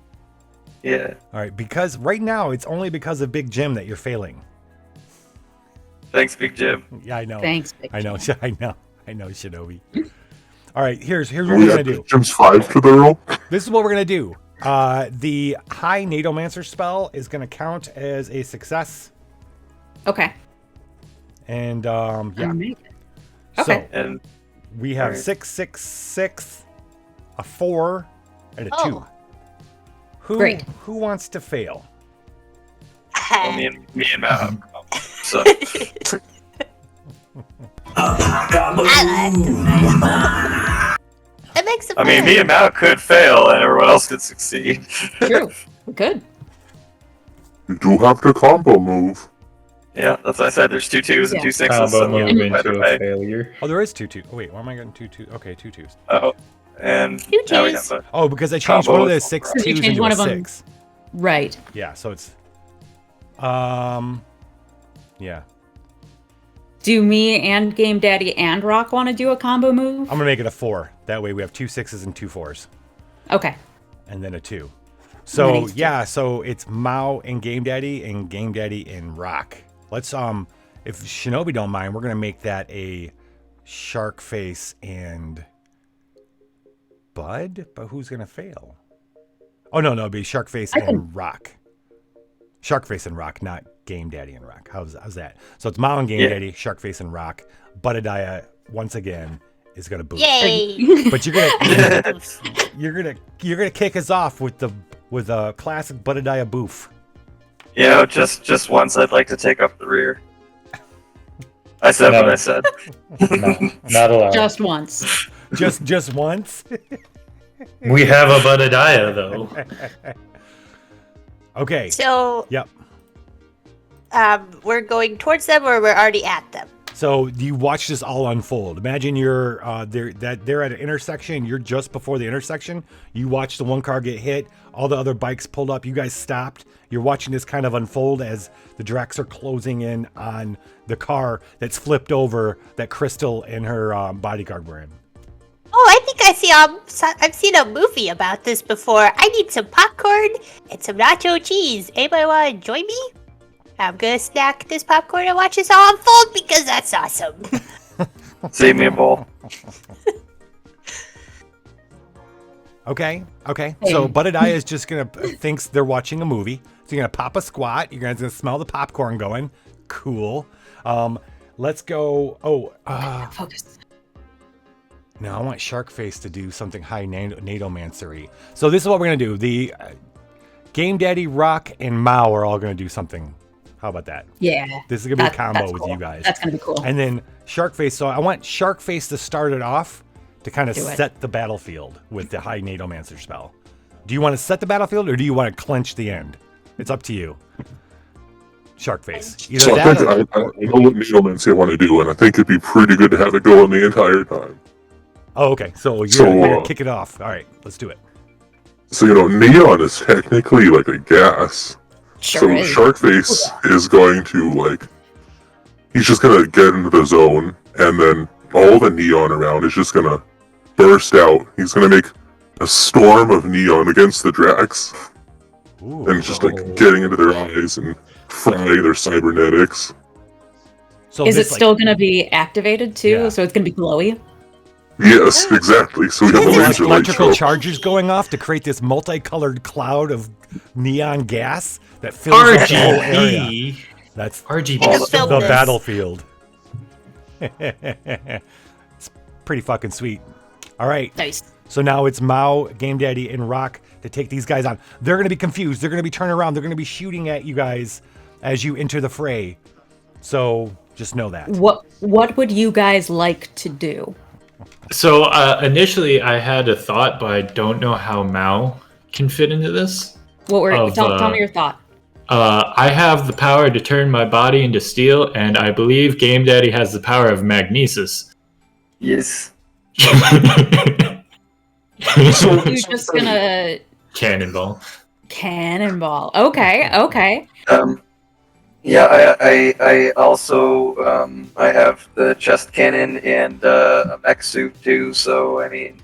Yeah.
All right, because right now it's only because of Big Jim that you're failing.
Thanks, Big Jim.
Yeah, I know.
Thanks, Big
I know, I know, Shinobi. All right, here's what
We
we're
have
gonna do.
Jim's 5 to the roll.
This is what we're gonna do. The high Nadomancer spell is gonna count as a success,
Okay.
and yeah.
Okay.
So
And
we have
Alright.
6 6 6, a 4, and a 2.
Oh.
Great.
Who wants to fail?
well, me and Matt. So
That makes it
I mean,
fun.
me and Matt could fail, and everyone else could succeed.
True. Good.
You do have to combo move.
Yeah, that's what I said. There's 2 2s and 2 6s.
Combo
So
move
either
into
way.
a failure.
Oh, there is 2 2. Oh wait, why am I getting 2 2? Okay, 2 2s.
Oh, and
Two
now we
twos.
have a
Oh, because I changed
Combo
one of the
is
6
correct.
You
2s
changed
into
one
a
of 'em.
6.
Right.
Yeah, so it's yeah.
Do me and Game Daddy and Rock want to do a combo move?
I'm gonna make it a 4. That way we have 2 6s and 2 4s,
Okay.
and then a 2.
then
So
he's
yeah, so it's Mao and Game Daddy and Rock. Let's if Shinobi don't mind, we're gonna make that a Shark Face and Bud. But who's gonna fail? Oh no, it'd be Shark Face and Rock. Shark Face and Rock, not Game Daddy and Rock. How's that? So it's Mao and Game Daddy, Shark Face and Rock. Budadiah once again is gonna boost.
Yay!
But you're gonna kick us off with a classic Budadiah boof.
You know, just once I'd like to take up the rear. I said
No.
what I said.
No, not allowed.
Just once.
Just once.
We have a Budadiah, though.
Okay.
So,
Yep.
we're going towards them or we're already at them?
So you watch this all unfold. Imagine you're they're at an intersection. You're just before the intersection. You watch the one car get hit. All the other bikes pulled up. You guys stopped. You're watching this kind of unfold as the Dracs are closing in on the car that's flipped over that Crystal and her bodyguard were in.
Oh, I think I've seen a movie about this before. I need some popcorn and some nacho cheese. Anybody want to join me? I'm gonna snack this popcorn and watch this all unfold because that's awesome.
Save me a bowl.
Okay. So Budadiah is just thinks they're watching a movie. So you're gonna pop a squat. You're gonna smell the popcorn going. Cool. Let's go.
Focus.
No, I want Sharkface to do something high Nadomancery. So this is what we're going to do. The Game Daddy, Rock, and Mao are all going to do something. How about that?
Yeah.
This is going to be a combo
that's
with
cool.
you guys.
That's going to be cool.
And then Sharkface. So I want Sharkface to start it off to kind of
Do it.
set the battlefield with the high Nadomancer spell. Do you want to set the battlefield or do you want to clench the end? It's up to you. Sharkface. Either
So I
that
think
or...
I know what Needlemancy want to do, and I think it'd be pretty good to have it going the entire time.
Oh, okay. So you're
So,
going to kick it off. All right. Let's do it.
So, neon is technically like a gas,
Sure is.
Sharkface is going to, like, he's just gonna get into the zone, and then all the neon around is just gonna burst out. He's gonna make a storm of neon against the Drax. And just, like, getting into their eyes and frying their cybernetics.
So is it still going to be activated too? Yeah. So it's going to be glowy?
Yes, exactly. So we have the laser
electrical charges going off to create this multicolored cloud of neon gas that fills the whole area. That's
RGB.
The battlefield. It's pretty fucking sweet. All right.
Nice.
So now it's Mao, Game Daddy, and Rock to take these guys on. They're going to be confused. They're going to be turning around. They're going to be shooting at you guys as you enter the fray. So just know that.
What would you guys like to do?
So initially I had a thought, but I don't know how Mao can fit into this.
Tell me your thought.
I have the power to turn my body into steel, and I believe Game Daddy has the power of magnesis.
Yes.
So you're just gonna
cannonball.
Okay.
Yeah, I also I have the chest cannon and a mech suit too. So I mean,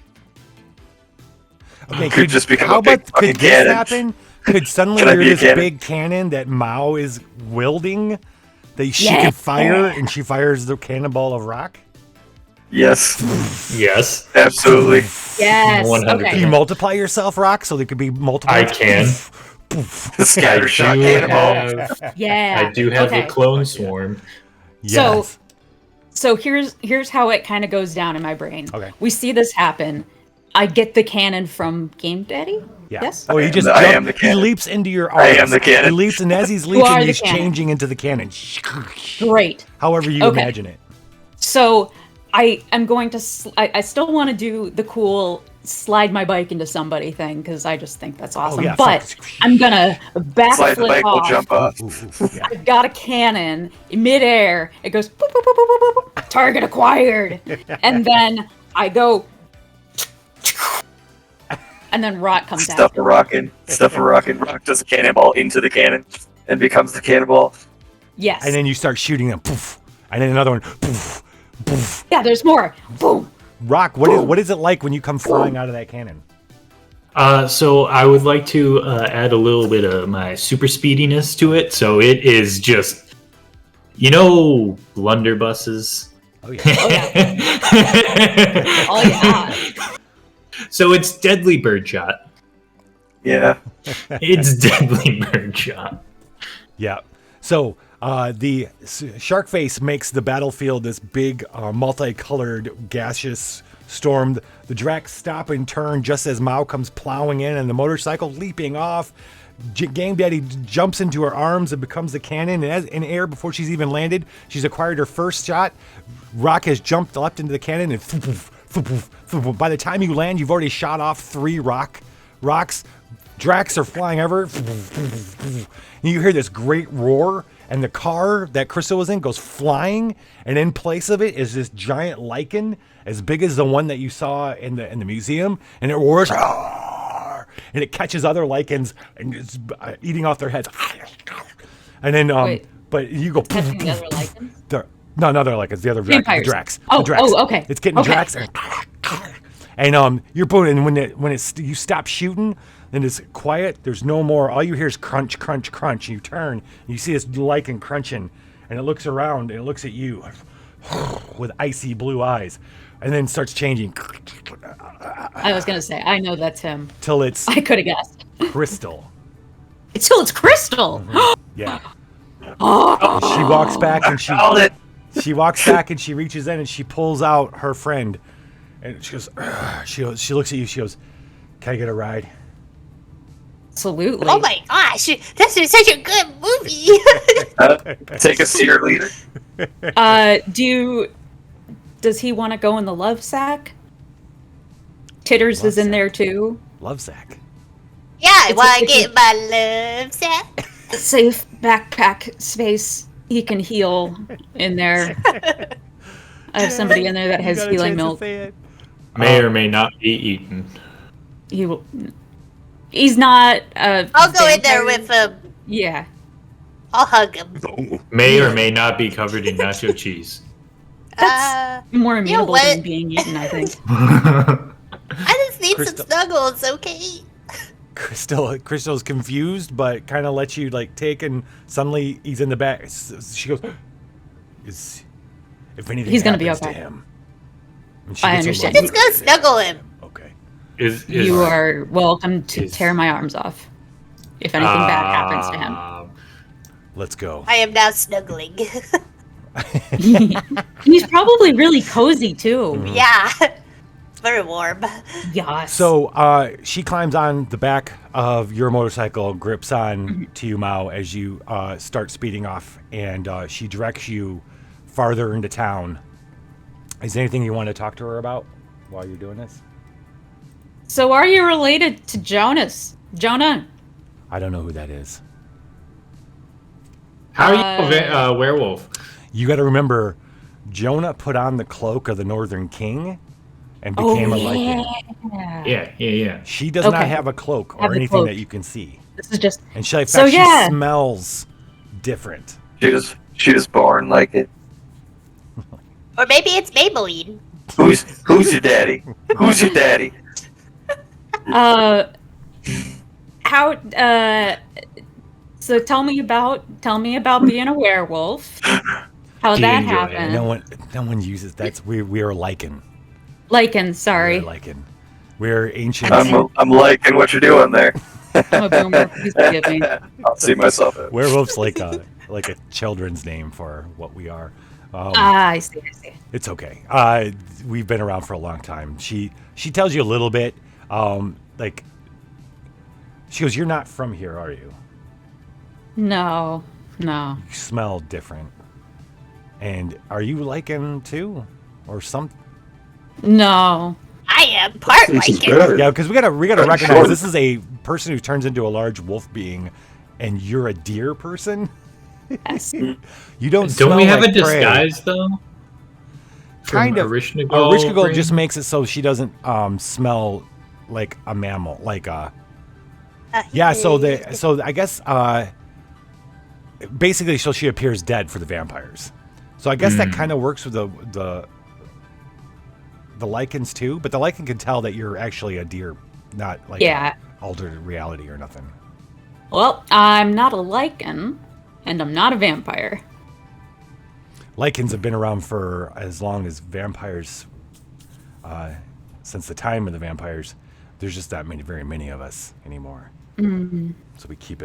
okay,
could just become
how
a big
about
fucking
could this
cannon.
happen? Could suddenly
Can I
you're
be a
this
cannon?
big cannon that Mao is wielding that she can fire, and she fires the cannonball of rock?
Yes.
Yes.
Absolutely.
Yes.
100%.
Can you multiply yourself, Rock, so there could be multiple?
I can.
Scattershot cannonball.
Yeah.
I do have a clone swarm.
Yes.
So here's how it kind of goes down in my brain.
Okay.
We see this happen. I get the cannon from Game Daddy.
Yeah.
Yes.
Oh, he just
I am the
he
cannon.
leaps into your arms.
I am the cannon.
He leaps, and as he's
You are
leaping,
the
he's
cannon.
changing into the cannon.
Great.
However you
Okay.
imagine it.
So I am going to. I still want to do the cool slide my bike into somebody thing because I just think that's awesome.
yeah,
but I'm gonna
Slide the
backflip
bike, we'll
off.
jump off.
Yeah.
I've got a cannon in midair. It goes boop, boop, boop, boop, boop, boop, target acquired, and then I go, and then Rock comes out.
Stuff a rockin'. Rock does a cannonball into the cannon and becomes the cannonball.
Yes.
And then you start shooting them. Poof. And then another one. Poof. Poof.
Yeah, there's more. Boom.
Rock, what is it like when you come flying out of that cannon?
So I would like to add a little bit of my super speediness to it. So it is just, blunderbusses.
Oh yeah.
Oh yeah.
So it's deadly birdshot.
Yeah.
It's deadly birdshot.
Yeah. So the shark face makes the battlefield this big, multicolored, gaseous storm. The Drax stop and turn just as Mao comes plowing in, and the motorcycle leaping off. Game Daddy jumps into her arms and becomes the cannon. And as in air, before she's even landed, she's acquired her first shot. Rock has jumped up into the cannon, and by the time you land, you've already shot off 3 rocks. Drax are flying ever. And you hear this great roar, and the car that Crystal was in goes flying, and in place of it is this giant lichen as big as the one that you saw in the museum, and it roars, and it catches other lichens and it's eating off their heads. And then,
Wait.
but you go.
Catching the other lichens?
No, not other lichens. The other
Vampires.
Drax.
Oh,
the Drax.
okay.
It's getting
Okay.
Drax. And you're putting, and when you stop shooting, then it's quiet. There's no more. All you hear is crunch, crunch, crunch. You turn, and you see this lichen crunching, and it looks around and it looks at you with icy blue eyes, and then starts changing
I was gonna say I know that's him.
till it's
I could have guessed.
Crystal.
Until it's Crystal.
Yeah.
Oh.
And she walks back and
Found it.
she walks back and she reaches in and she pulls out her friend, and she goes. She looks at you. She goes, "Can I get a ride?"
Absolutely.
Oh my gosh, this is such a good movie.
Take us to your leader.
Does he want to go in the love sack? Titters
Love
is in
sack.
there too.
Love sack.
Yeah, I want to get my love sack.
Safe backpack space. He can heal in there. I have somebody in there that has healing milk.
May or may not be eaten.
He's not.
I'll go in there with
Yeah.
I'll hug him.
May or may not be covered in nacho cheese.
That's more
you know
amenable than
what?
being eaten, I think.
I just need
Crystal-
some snuggles, okay?
Crystal's confused, but kind of lets you like take, and suddenly he's in the back. She goes, if anything
He's gonna be
happens to
okay.
him. And
I
gets a
understand.
little-
Just go snuggle him.
Okay.
You are welcome to tear my arms off if anything bad happens to him.
Let's go.
I am now snuggling.
He's probably really cozy too.
Yeah. It's very warm.
Yes.
So she climbs on the back of your motorcycle, grips on to you, Mao, as you start speeding off, and she directs you farther into town. Is there anything you want to talk to her about while you're doing this?
So are you related to Jonah?
I don't know who that is.
How are you a werewolf?
You got to remember, Jonah put on the cloak of the Northern King and became a Lycan.
Yeah.
She does not have a cloak or anything that you can see.
This is just.
And she, in fact,
So, yeah.
she smells different.
She was born like it.
Or maybe it's Maybelline.
Who's your daddy? Who's your daddy?
So tell me about being a werewolf. How that happened.
No one uses we are Lycan.
Lycan, sorry.
We're Lycan. We're ancient.
I'm liking what you're doing there.
I'm a boomer. Please forgive me.
I'll see myself in.
Werewolf's like a children's name for what we are.
I see.
It's okay. We've been around for a long time. She tells you a little bit. She goes, "You're not from here, are you?
No.
You smell different. And are you Lycan too, or something?"
No. I am part Lycan.
Yeah, because we gotta recognize this is a person who turns into a large wolf being, and you're a deer person.
Yes.
You don't.
Don't we have
like
a disguise though?
Kind of.
Erishkigal
Erishkigal just makes it so she doesn't smell like a mammal, like a. Yeah, so I guess basically, so she appears dead for the vampires. So I guess that kind of works with the Lycans too, but the Lycan can tell that you're actually a deer, not like altered reality or nothing.
Well, I'm not a Lycan, and I'm not a vampire.
Lycans have been around for as long as vampires, since the time of the vampires. There's just that very many of us anymore.
Mm-hmm.
So we keep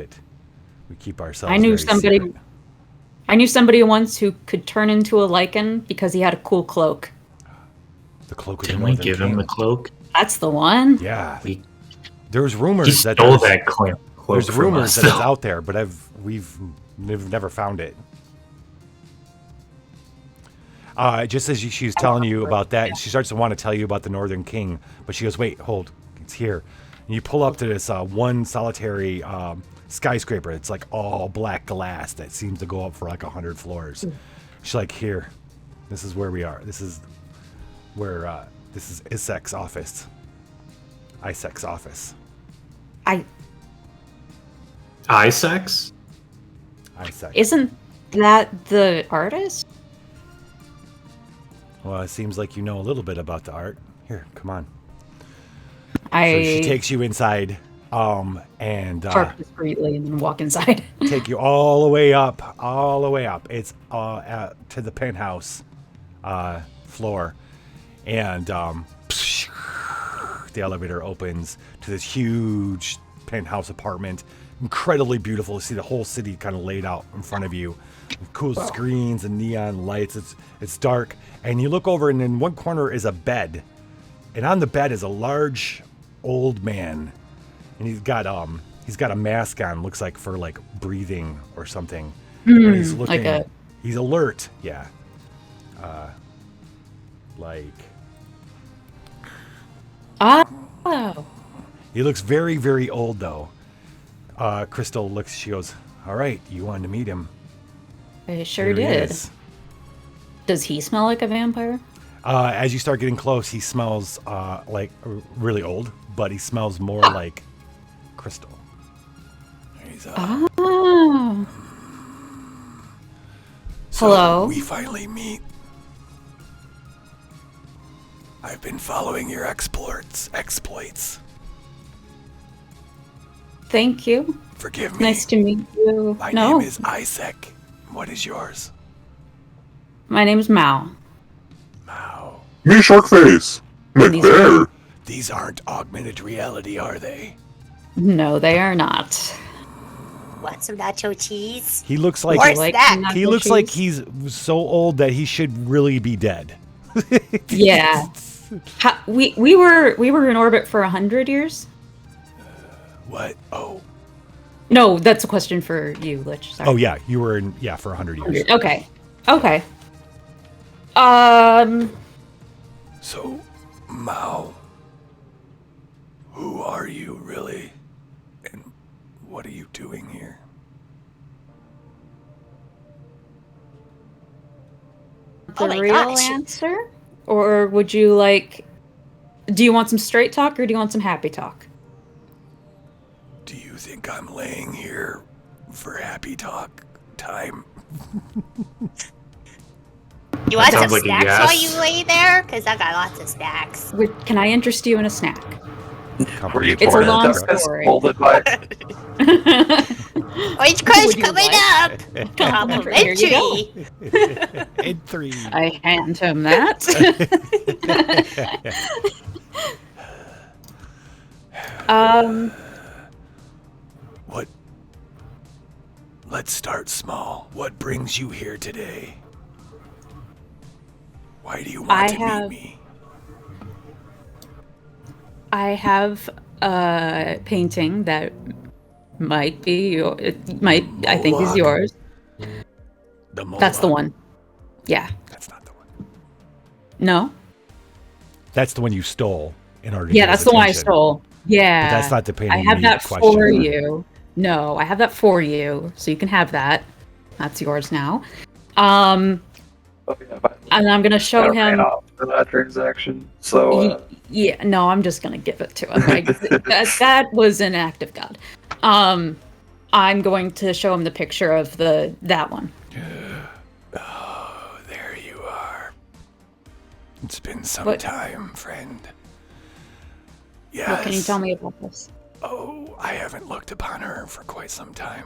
ourselves.
I knew
very secret.
I knew somebody once who could turn into a Lycan because he had a cool cloak.
The cloak.
Didn't we give him the cloak?
That's the one.
Yeah. There's rumors
he
that
stole that cloak.
There's rumors that it's out there, but we've never found it. Just as she's telling you about that, and she starts to want to tell you about the Northern King, but she goes, "Wait, hold, it's here." And you pull up to this one solitary skyscraper. It's like all black glass that seems to go up for like 100 floors. She's like, "Here, this is where we are. This is where this is Issek's office. Issek's office."
Issex?
Isek.
Isn't that the artist?
Well, it seems like you know a little bit about the art. Here, come on.
So
she takes you inside, and
park discreetly and then walk inside.
take you all the way up. It's to the penthouse floor, and the elevator opens to this huge penthouse apartment. Incredibly beautiful to see the whole city kind of laid out in front of you. Cool screens and neon lights. It's dark, and you look over, and in one corner is a bed, and on the bed is a large old man, and he's got a mask on. Looks like for like breathing or something. And he's looking. He's alert. Yeah.
Oh.
He looks very, very old though. Crystal looks. She goes, "All right, you wanted to meet him."
I sure
Here he
did.
is.
Does he smell like a vampire?
As you start getting close, he smells like really old, but he smells more like Crystal. He's
Hello.
We finally meet. I've been following your exploits.
Thank you.
Forgive me.
Nice to meet you.
My
no.
name is Isaac. What is yours?
My name's Mao.
Me, Sharkface. McBear.
These aren't augmented reality, are they?
No, they are not.
Want some nacho cheese?
He looks like
Or snack.
he looks like he's so old that he should really be dead.
Yeah. We were in orbit for 100 years.
What? Oh.
No, that's a question for you, Lich. Sorry.
Oh yeah, you were in for 100 years.
Okay.
So, Mao, who are you really? And what are you doing here?
The
Oh my
real
gosh.
answer? Or would you like... Do you want some straight talk or do you want some happy talk?
Do you think I'm laying here for happy talk time?
You want some
sounds like a
snacks
yes.
while you lay there? Because I got lots of snacks.
Can I interest you in a snack?
It's
a long story.
Molded by.
Orange Crush
Would you
coming
like?
up!
Complimentary. Here you
Complimentary!
In 3.
I hand him that.
What? Let's start small. What brings you here today? Why do you want to meet me?
I have a painting that might be I think is yours. That's the one. Yeah.
That's not the one.
No?
That's the one you stole in order to
Yeah,
get
that's
his
the one I
attention.
stole. Yeah.
But that's not the painting
I have
you
that
questioned.
for you. No, I have that for you, so you can have that. That's yours now. And I'm gonna show
I ran
him.
off for that transaction. So
Yeah, no, I'm just gonna give it to him. That was an act of God. I'm going to show him the picture of that one.
Oh, there you are. It's been some
What-
time, friend. Yes.
What can you tell me about this?
Oh, I haven't looked upon her for quite some time.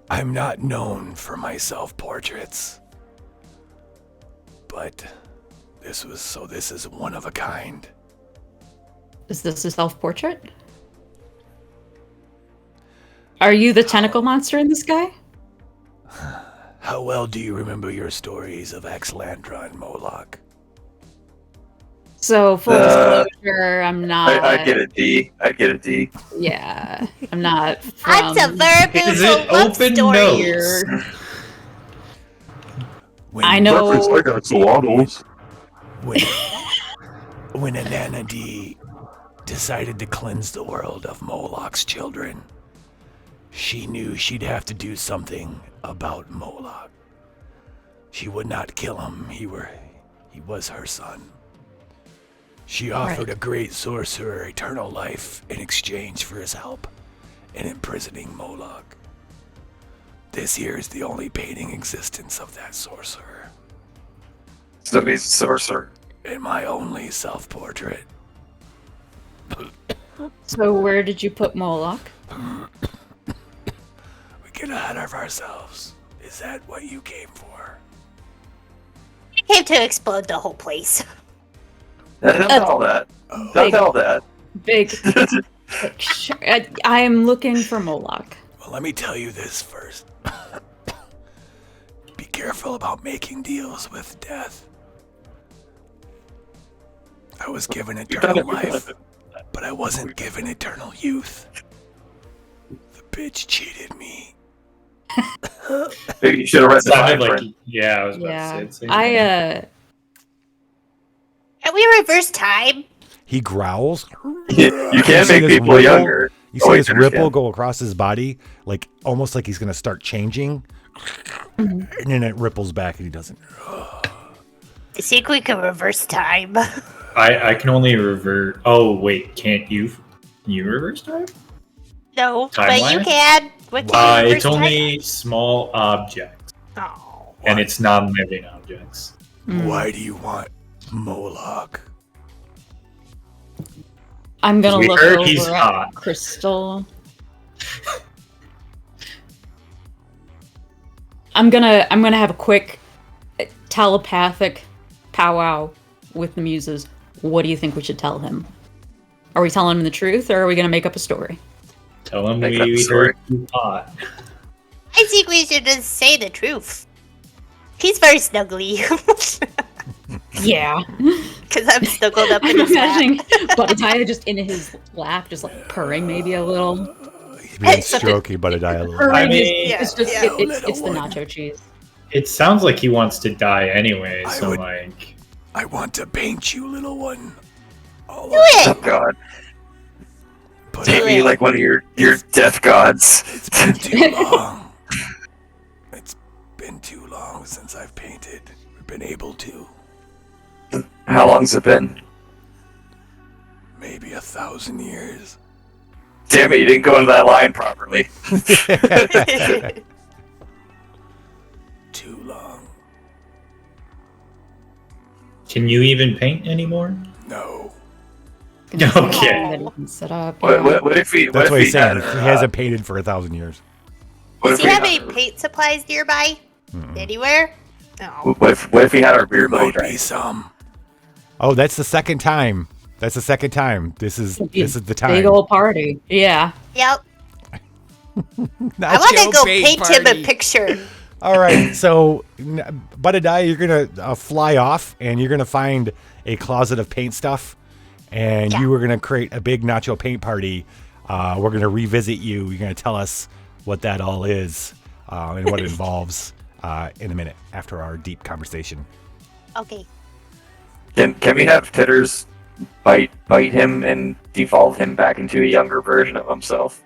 I'm not known for my self-portraits. But this is one of a kind.
Is this a self-portrait? Are you the tentacle monster in the sky?
How well do you remember your stories of Xlandra and Moloch?
So full disclosure, I'm not.
I'd get a D. I'd get a D.
Yeah, I'm not.
That's a very
Is
beautiful
it
love
open
story.
nose?
I know.
Reference like axolotls.
When Ananadi decided to cleanse the world of Moloch's children, she knew she'd have to do something about Moloch. She would not kill him. He was her son. She offered a great sorcerer eternal life in exchange for his help in imprisoning Moloch. This here is the only painting existence of that sorcerer.
So he's a sorcerer.
And my only self-portrait.
So where did you put Moloch?
We get ahead of ourselves. Is that what you came for?
I came to explode the whole place.
Don't tell that. Don't tell that.
Big picture. I am looking for Moloch.
Well, let me tell you this first. Be careful about making deals with death. I was given eternal life, but I wasn't given eternal youth. The bitch cheated me.
Maybe you should have read the
Sounded
fine
like
print.
yeah, I was about
Yeah,
to say it.
Can we reverse time?
He growls.
You can't
see
make
this
people younger.
You
Oh,
see
I
this
understand.
ripple go across his body, like almost like he's gonna start changing, and then it ripples back, and he doesn't.
I think we can reverse time.
I can only revert. Oh wait, can't you? Can you reverse time?
No,
Time
but
lag?
you can. What can you reverse
It's
time?
only small objects.
Oh.
and it's non-living objects.
Why do you want Moloch?
I'm gonna
We
look
heard
over
he's
at
hot.
Crystal. I'm gonna have a quick telepathic powwow with the Muses. What do you think we should tell him? Are we telling him the truth, or are we gonna make up a story?
Tell him
Make up
we
a story.
heard he's hot.
I think we should just say the truth. He's very snuggly.
Yeah.
Because I'm snuggled up in
I'm
his lap.
imagining Budadiah just in his lap, just like purring maybe a little.
Being
Except
strokey, but a dialogue.
Purring
I mean,
it's just it's the nacho cheese.
It sounds like he wants to die anyway, so like...
I want to paint you, little one.
Do it!
Oh god. Take me like one of your death gods.
It's been too long. It's been too long since I've painted. We've been able to.
How long's it been?
Maybe 1,000 years.
Damn it, you didn't go into that line properly.
Too long.
Can you even paint anymore?
No.
Okay.
That he can set up.
What if he?
That's
what
what
if
he's
he had
saying.
her,
He hasn't painted for 1,000 years.
What
Does
if
he
we
have
had
any
her-
paint supplies nearby? Anywhere? No.
What if he had our beer belly
Might be
drank?
some.
Oh, that's the second time. That's the second time. This is the time.
Big old party. Yeah.
Yep. I want to go paint him a picture.
All right, so Budadiah, you're gonna fly off, and you're gonna find a closet of paint stuff, and you are gonna create a big nacho paint party. We're gonna revisit you. You're gonna tell us what that all is and what it involves in a minute after our deep conversation.
Okay.
Can we have Titters bite him and devolve him back into a younger version of himself?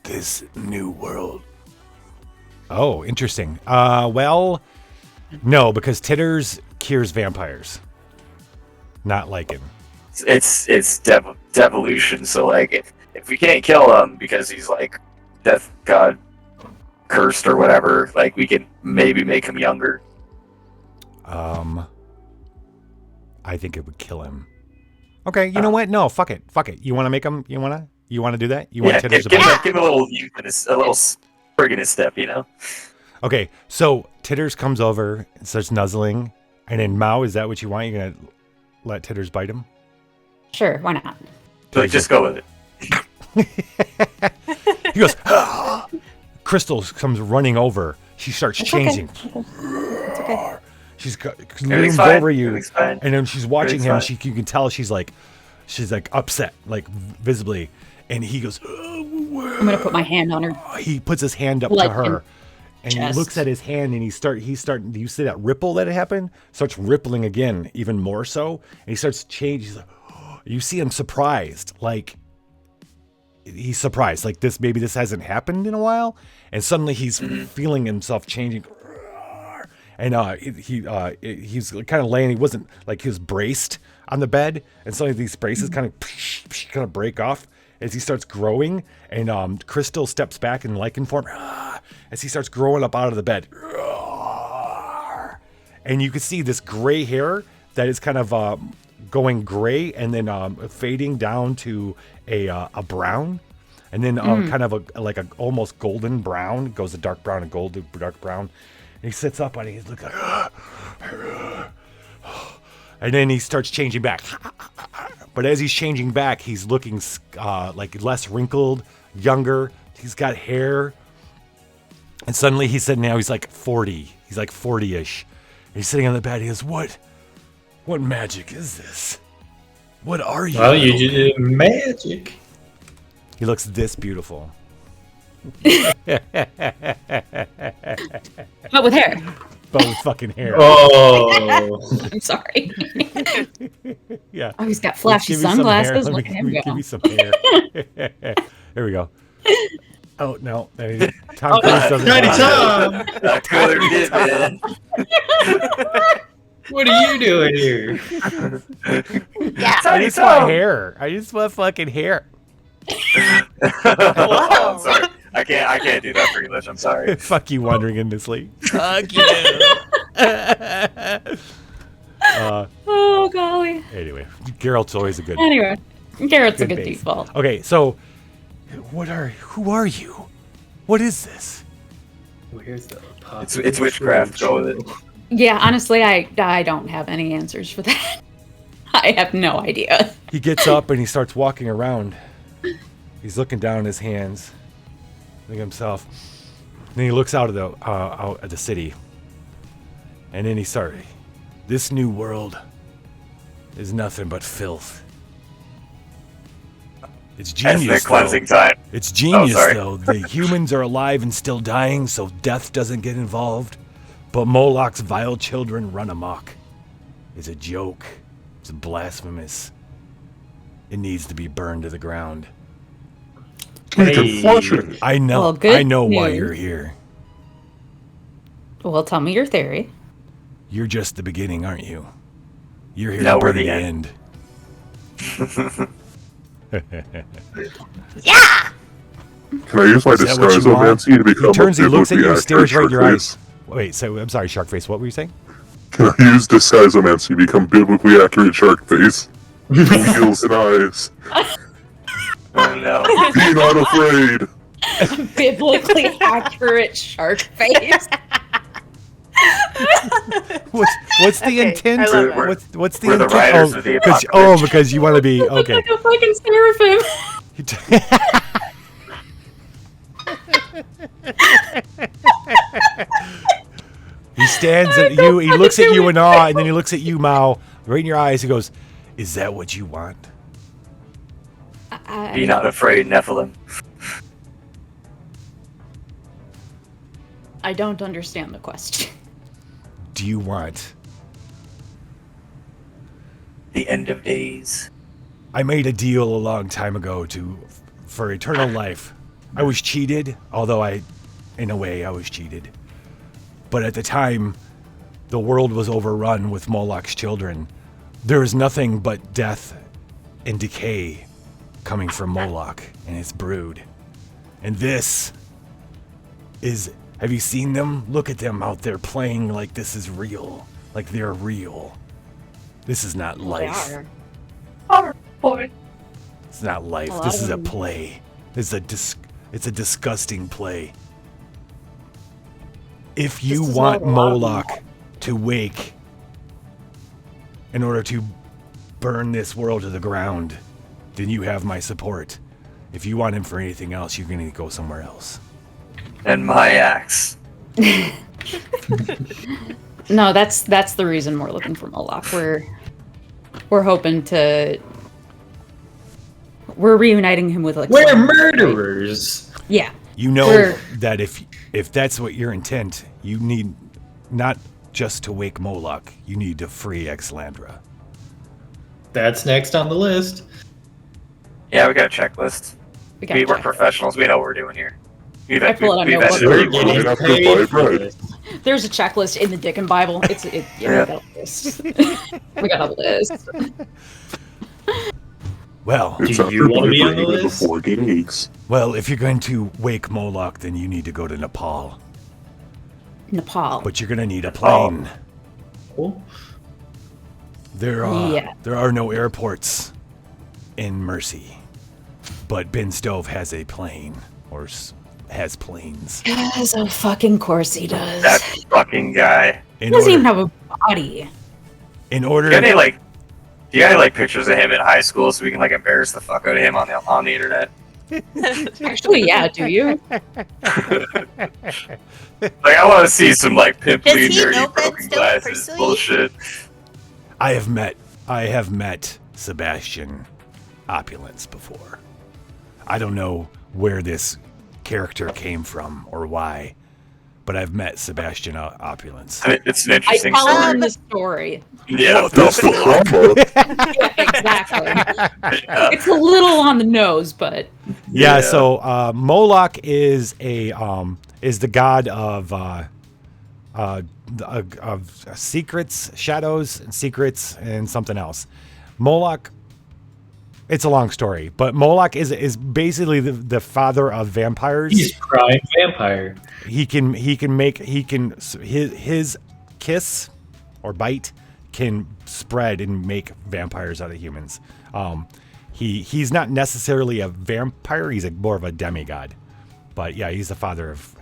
This new world.
Oh, interesting. Well, no, because Titters cures vampires. Not Lycan.
It's devolution. So like, if we can't kill him because he's like death god cursed or whatever, like we can maybe make him younger.
I think it would kill him. Okay, you know what? No, fuck it. You want to make him? You want to do that? You want
Yeah,
Titters
give
to
him a little youth and a little sprig in his step, you know.
Okay, so Titters comes over and starts nuzzling, and then Mao, is that what you want? You're gonna let Titters bite him?
Sure, why not?
So just go with it.
He goes, ah! Crystal comes running over. She starts changing.
It's okay.
She's
Everything's
leans
fine.
over you,
Everything's fine.
and then she's watching him.
Everything's
You can tell she's like upset, like visibly. And he goes,
I'm gonna put my hand on her.
he puts his hand up
Like
to her,
in
and he
chest.
looks at his hand, and he's starting. Do you see that ripple that happened? Starts rippling again, even more so, and he starts changing. He's like, you see him surprised, like he's surprised, like maybe this hasn't happened in a while, and suddenly he's feeling himself changing. And he's kind of laying. He wasn't like he was braced on the bed, and suddenly these braces kind of break off as he starts growing. And Crystal steps back in lichen form as he starts growing up out of the bed. And you can see this gray hair that is kind of going gray and then fading down to a brown, and then kind of like a almost golden brown. It goes to dark brown and gold to dark brown. And he sits up and he's looking, and then he starts changing back. But as he's changing back, he's looking like less wrinkled, younger. He's got hair. And suddenly he said now he's like 40. He's like 40-ish. He's sitting on the bed. He goes, What magic is this? What are you?
Well, you did magic.
He looks this beautiful.
But with hair.
But with fucking hair.
Oh.
I'm sorry.
Yeah.
Oh, he's got flashy
Let's give me some hair.
sunglasses.
Let
Look
me,
at him
let me
go.
give you some hair. There we go. Oh, no. Tom Cruise doesn't
Tiny
have
Tom!
That's good, we did, man.
What are you doing here?
I just want hair. I just want fucking hair.
I'm sorry. I can't do that for English. I'm sorry.
Fuck you, wandering endlessly. Fuck you.
Oh golly.
Anyway, Geralt's always a good.
Anyway, Garrett's a good
base.
default.
Okay, so who are you? What is this?
Where's the
It's witchcraft. Go with it.
Yeah, honestly, I don't have any answers for that. I have no idea.
He gets up and he starts walking around. He's looking down at his hands, thinking to himself. Then he looks out at the city, and then he starts. This new world is nothing but filth. It's genius,
Ethnic cleansing time.
It's genius,
sorry.
though. The humans are alive and still dying, so death doesn't get involved. But Moloch's vile children run amok. It's a joke. It's blasphemous. It needs to be burned to the ground.
We can flush it.
I know.
Well, good
I know why
news.
you're here.
Well, tell me your theory.
You're just the beginning, aren't you? You're here
No,
to
we're
burn
the
the
end.
Yeah!
Can I use my
Is that what you
disguise-omancy to become
He turns,
a
he looks at
biblically
you, stares right in your
accurate
eyes. Wait, so I'm sorry, Sharkface. What were you saying?
Can I use disguise-omancy to become biblically accurate shark face? Wheels and eyes.
Oh no.
Be not afraid.
Biblically accurate shark face.
What's the
Okay,
intent?
I love it.
What's the
We're the
intent?
riders of the
because
apocalypse.
because you want to be okay.
Like a fucking seraphim.
He stands at you. He looks at you in awe, and then he looks at you, Mao, right in your eyes. He goes, "Is that what you want?"
Be not afraid, Nephilim.
I don't understand the question.
Do you want?
The end of days.
I made a deal a long time ago for eternal life. I was cheated, although in a way, I was cheated. But at the time, the world was overrun with Moloch's children. There was nothing but death and decay coming from Moloch and his brood. And this is... Have you seen them? Look at them out there playing like this is real. Like they're real. This is not life.
They
are. Boy.
It's not life.
A lot
This
of
is a
them.
play. It's a disgusting play. If you
This is
want
what a lot of them
Moloch to wake in order to burn this world to the ground, then you have my support. If you want him for anything else, you're going to go somewhere else.
And my axe.
No, that's the reason we're looking for Moloch. We're hoping to. We're reuniting him with like.
We're murderers.
Yeah.
You know
We're-
that if that's what your intent, you need not just to wake Moloch, you need to free Exlandra.
That's next on the list.
Yeah, we got a checklist.
We
We're professionals. We know what we're doing here. We've
I pull out a
we've
notebook.
vetted
We're
pretty
getting
well.
paid for this.
There's a checklist in the Dickon Bible. We got a list. We got a list.
Well,
It's
Do
after
you want to be on the
vibrating
list?
before days.
well, if you're going to wake Moloch, then you need to go to Nepal.
Nepal.
But you're going to need a plane.
Cool.
There are no airports in Mercy, but Ben Stove has a plane, or has planes.
Yes, of fucking course he does.
That fucking guy.
He doesn't even have a body.
In order,
Do you got any pictures of him in high school so we can embarrass the fuck out of him on the internet?
Actually, yeah. Do you?
I want to see some pimply,
Does he know
nerdy,
Ben
broken
Stove
glasses
personally?
bullshit.
I have met Sebastian Opulence before. I don't know where this character came from or why, but I've met Sebastian Opulence.
It's an
I
interesting
tell
story.
him the story.
Yeah,
That's the combo.
Yeah, exactly. It's a little on the nose, but
Yeah, so Moloch is the god of secrets, shadows, and secrets, and something else. Moloch It's a long story, but Moloch is basically the father of vampires.
He's prime vampire.
His kiss or bite can spread and make vampires out of humans. He's not necessarily a vampire. He's more of a demigod, but yeah, he's the father of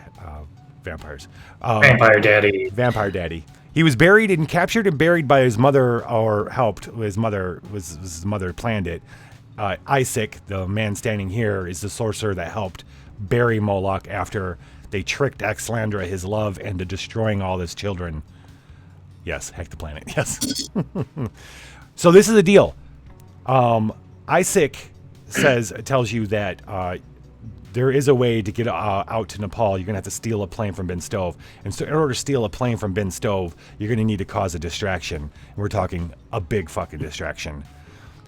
vampires.
Vampire daddy.
He was buried and captured and buried by his mother, or helped. His mother planned it. Isaac, the man standing here, is the sorcerer that helped bury Moloch after they tricked Exlandra, his love, into destroying all his children. Yes, heck the planet. Yes. So this is the deal. Isaac tells you that there is a way to get out to Nepal. You're going to have to steal a plane from Ben Stove. And so in order to steal a plane from Ben Stove, you're going to need to cause a distraction. And we're talking a big fucking distraction.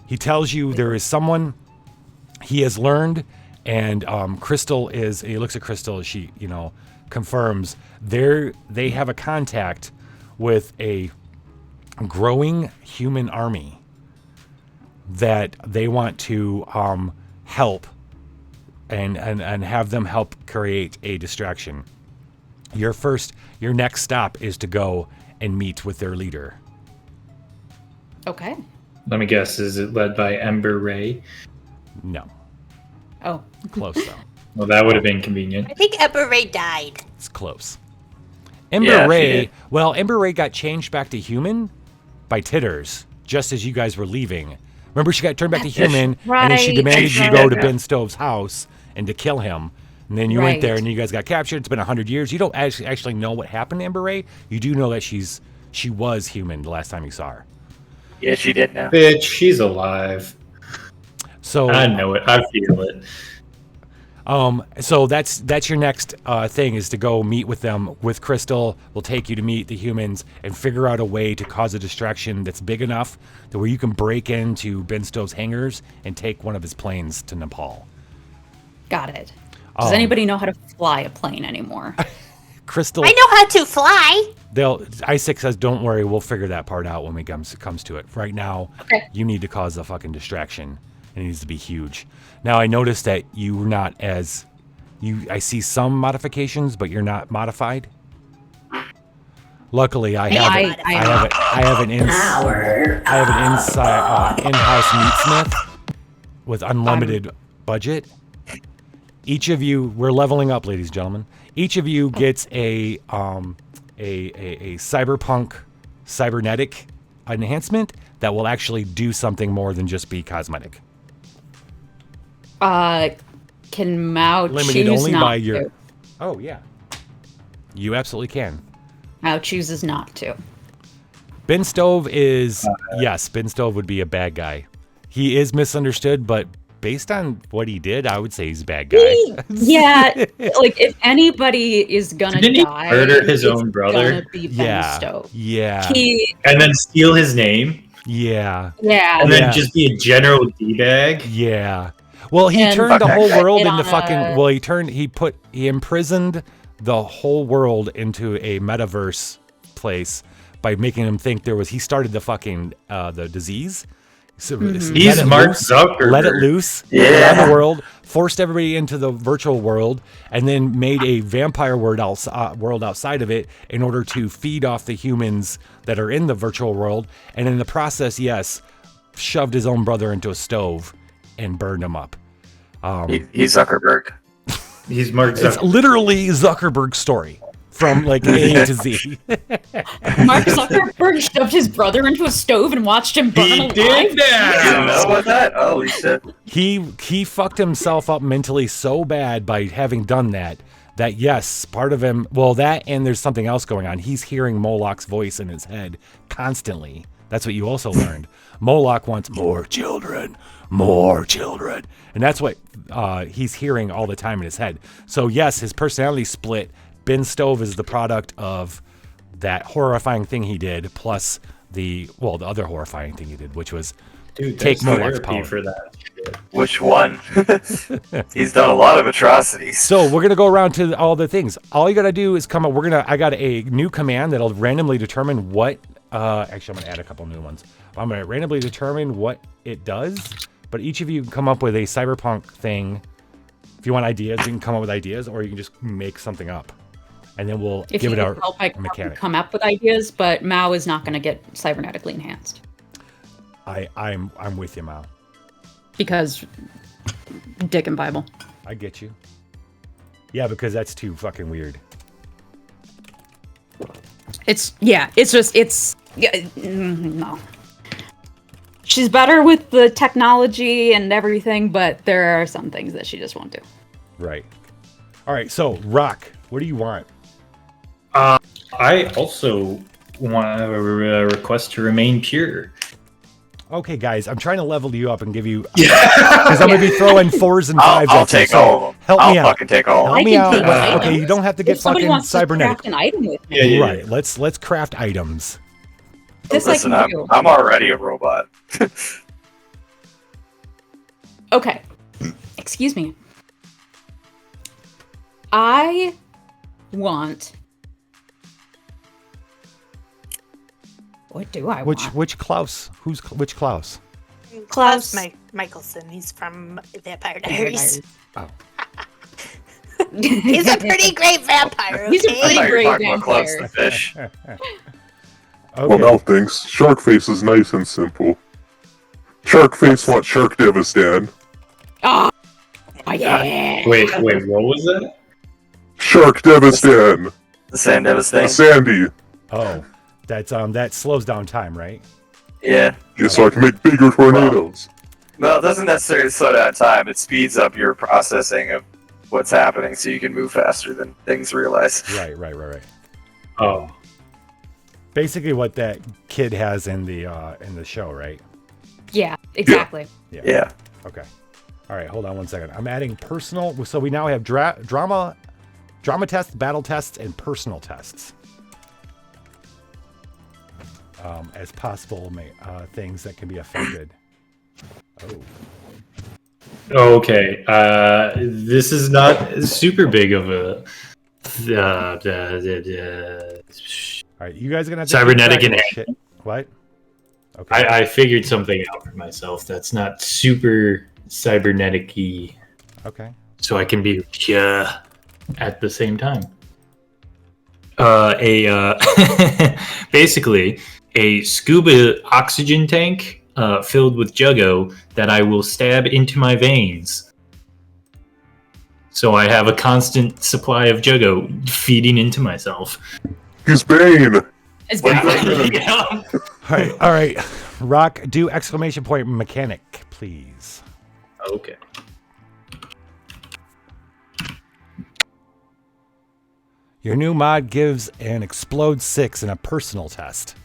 He tells you there is someone he has learned, and Crystal is, he looks at Crystal, she, confirms they have a contact with a growing human army that they want to help and have them help create a distraction. Your next stop is to go and meet with their leader.
Okay.
Let me guess, is it led by Ember Ray?
No.
Oh.
Close, though.
Well, that would have been convenient.
I think Ember Ray died.
It's close. Ember Ray got changed back to human by Titters, just as you guys were leaving. Remember, she got turned back to human, and then she demanded you go to Ben Stove's house and to kill him. And then you went there, and you guys got captured. It's been 100 years. You don't actually know what happened to Ember Ray. You do know that she was human the last time you saw her.
Yeah, she did now.
Bitch, she's alive.
So
I know it. I feel it.
So that's your next thing, is to go meet with them. With Crystal, we'll take you to meet the humans and figure out a way to cause a distraction that's big enough that where you can break into Ben Stove's hangars and take one of his planes to Nepal.
Got it. Does anybody know how to fly a plane anymore?
Crystal,
I know how to fly.
Isaac says, "Don't worry, we'll figure that part out when it comes to it. Right now, you need to cause a fucking distraction. It needs to be huge." Now, I noticed that you were not I see some modifications, but you're not modified. Luckily, I have an in-house meatsmith with unlimited budget. Each of you, we're leveling up, ladies and gentlemen. Each of you gets a cyberpunk cybernetic enhancement that will actually do something more than just be cosmetic.
Can Mao
limited
choose
only
not
by your?
to?
Oh yeah, you absolutely can.
Mao chooses not to.
Ben Stove is yes. Ben Stove would be a bad guy. He is misunderstood, but based on what he did, I would say he's a bad guy.
Yeah, like if anybody is gonna
Didn't
die,
he murder his own
it's
brother?
gonna be Ben Stove.
Yeah.
And then steal his name?
Yeah.
Yeah.
And then just be a general D-bag?
Yeah. Well, he
And
turned the whole world
on
into fucking. He imprisoned the whole world into a metaverse place by making him think he started the fucking the disease. So
He's Mark Zuckerberg.
Let it loose around the world, forced everybody into the virtual world, and then made a vampire world outside of it in order to feed off the humans that are in the virtual world. And in the process, shoved his own brother into a stove and burned him up.
He's Zuckerberg.
He's Mark Zuckerberg.
It's literally Zuckerberg's story from like A to Z.
Mark Zuckerberg shoved his brother into a stove and watched him burn alive.
You know about that? Holy shit.
He fucked himself up mentally so bad by having done that yes, part of him, that and there's something else going on. He's hearing Moloch's voice in his head constantly. That's what you also learned. Moloch wants more children. And that's what he's hearing all the time in his head. So yes, his personality split. Ben Stove is the product of that horrifying thing he did, plus the other horrifying thing he did, which was take Moloch's power.
For that.
Which one? He's done a lot of atrocities.
So we're gonna go around to all the things. All you gotta do is come up. I got a new command that'll randomly determine what. Actually, I'm gonna add a couple new ones. I'm gonna randomly determine what it does but each of you can come up with a cyberpunk thing. If you want ideas, you can come up with ideas, or you can just make something up, and then we'll
If
give
you
it our
can help, I can
mechanic.
come up with ideas, but Mao is not going to get cybernetically enhanced
I'm with you, Mal.
because Dick and Bible.
I get you. Yeah, because that's too fucking weird.
No. She's better with the technology and everything, but there are some things that she just won't do.
Right. All right. So, Rock, what do you want?
I also want a request to remain pure.
Okay, guys, I'm trying to level you up and give you because I'm gonna be throwing 4s and 5s.
I'll
at you,
take
so
all of them.
Help
I'll
me out.
fucking take all of them.
Help me
I can
out.
take
Okay,
items.
you don't have to get
If somebody
fucking
wants to
cybernetic.
craft an item with me,
Yeah.
Right. Let's craft items.
this
Listen,
I can do.
I'm already a robot.
Okay. Excuse me. I want. What do I want?
Which Klaus? Which Klaus?
Klaus
Michelson. He's from Vampire
Vampire
Diaries.
Oh.
He's a pretty great vampire.
He's a
okay?
pretty
I thought you were
great
talking about Klaus
vampire.
the fish.
Well,
Okay.
now thanks. Shark face is nice and simple. Shark face wants Shark Devistan.
Oh, yeah.
Wait, what was that?
Shark Devistan.
The Sand Devastation.
Sandy.
Oh, that's that slows down time, right?
Yeah.
Yeah, so I can make bigger tornadoes.
No, it doesn't necessarily slow down time. It speeds up your processing of what's happening so you can move faster than things realize.
Right.
Oh,
Basically, what that kid has in the show, right?
Yeah, exactly.
Yeah.
Okay. All right, hold on one second. I'm adding personal. So we now have drama tests, battle tests, and personal tests as possible things that can be affected. Oh.
okay. This is not super big of a.
All right, you guys are gonna have to
Cybernetic
keep track of this
enhancement.
shit. What? Okay.
I figured something out for myself that's not super cybernetic-y,
Okay.
so I can be pure at the same time. Basically a scuba oxygen tank filled with Juggo that I will stab into my veins. So I have a constant supply of Juggo feeding into myself.
He's Bane.
It's
Yeah.
All right. Rock, do exclamation point mechanic, please.
Okay.
Your new mod gives an explode 6 in a personal test.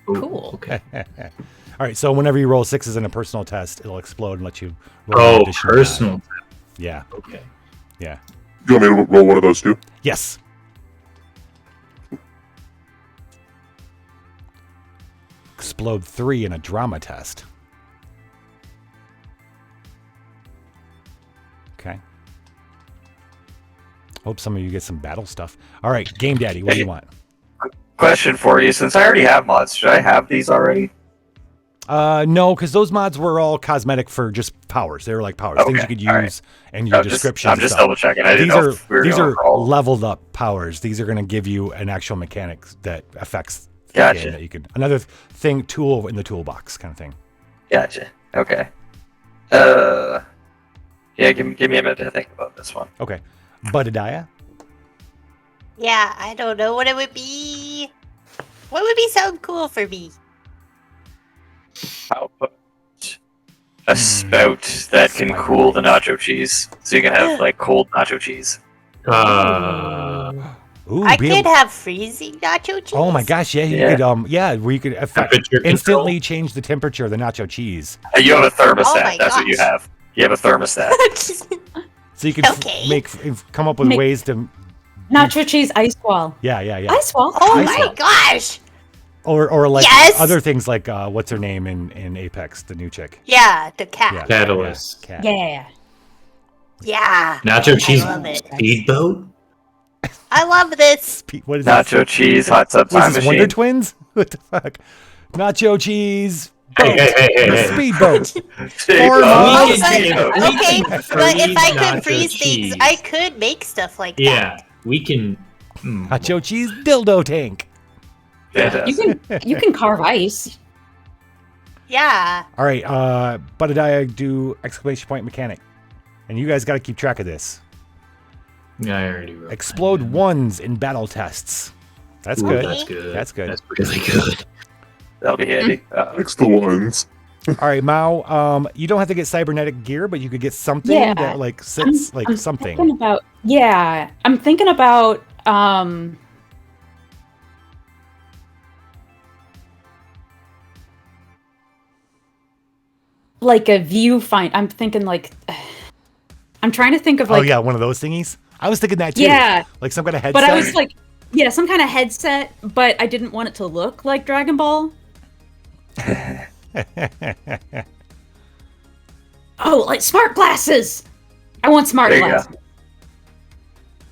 Cool.
Okay.
All right, so whenever you roll 6s in a personal test, it'll explode and let you roll an
Oh,
additional
personal.
die. Yeah,
Okay.
yeah.
You want me to roll one of those too?
Yes. Explode 3 in a drama test. Okay. Hope some of you get some battle stuff. All right, Game Daddy, what do you want?
Question for you: since I already have mods, should I have these already?
No, because those mods were all cosmetic for just powers. They were like powers, things you
Okay,
could
all right.
use in your description.
I'm just double checking. I didn't
These
know
are
if we were
these
going
are
for all of them.
leveled up powers. These are going to give you an actual mechanic that affects the
Gotcha.
game that you can another thing tool in the toolbox kind of thing.
Gotcha. Okay. Yeah, give me a minute to think about this one.
Okay, Budadiah.
Yeah, I don't know what it would be. What would be so cool for me?
I'll put a spout that can cool the nacho cheese, so you can have like cold nacho cheese.
Ooh,
I
be
could
able-
have freezing nacho cheese.
Oh my gosh, yeah, you
Yeah.
could where you could affect,
Temperature
instantly change the temperature of the nacho cheese.
You have a thermostat.
Oh my
That's what you
gosh.
have. You have a thermostat.
So you could
Okay.
come up with
Make-
ways to
Nacho cheese ice wall.
yeah.
Ice wall.
Oh
Ice
my
wall.
gosh.
Or like
Yes!
other things like what's her name in Apex, the new chick.
Yeah, the cat.
Yeah.
Catalyst.
Cat.
Yeah.
Yeah.
Nacho cheese
love it.
speedboat?
I love this.
What is this?
Nacho cheese, hot tub
Was
time
this Wonder
machine.
Twins? What the fuck? Nacho cheese, The speedboat.
Speedboat.
But if I could freeze things, I could make stuff like that.
Yeah, we can.
Nacho cheese dildo tank.
You can carve ice.
Yeah.
All right, Budadiah, do exclamation point mechanic. And you guys got to keep track of this.
Yeah, I already wrote.
Explode ones in battle tests. That's
Ooh,
good.
That's good.
That's good.
That's really good.
That'll be handy.
Fix the ones.
All right, Mao. You don't have to get cybernetic gear, but you could get something that like sits like something.
I'm thinking about like a viewfinder. I'm thinking like I'm trying to think of like
one of those thingies. I was thinking that too.
Yeah,
like some kind of headset.
But I was like, some kind of headset. But I didn't want it to look like Dragon Ball. Oh, like smart glasses. I want smart glasses.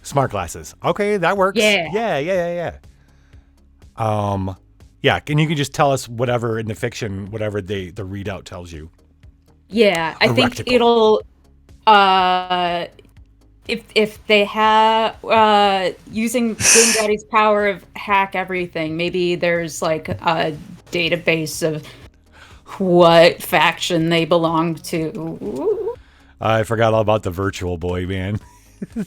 Smart glasses. Okay, that works.
Yeah.
Yeah. And you can just tell us whatever in the fiction, whatever the readout tells you.
Yeah, I think
rectical.
it'll if they have using Game Daddy's power of hack everything, maybe there's like a database of what faction they belong to.
I forgot all about the virtual boy, man.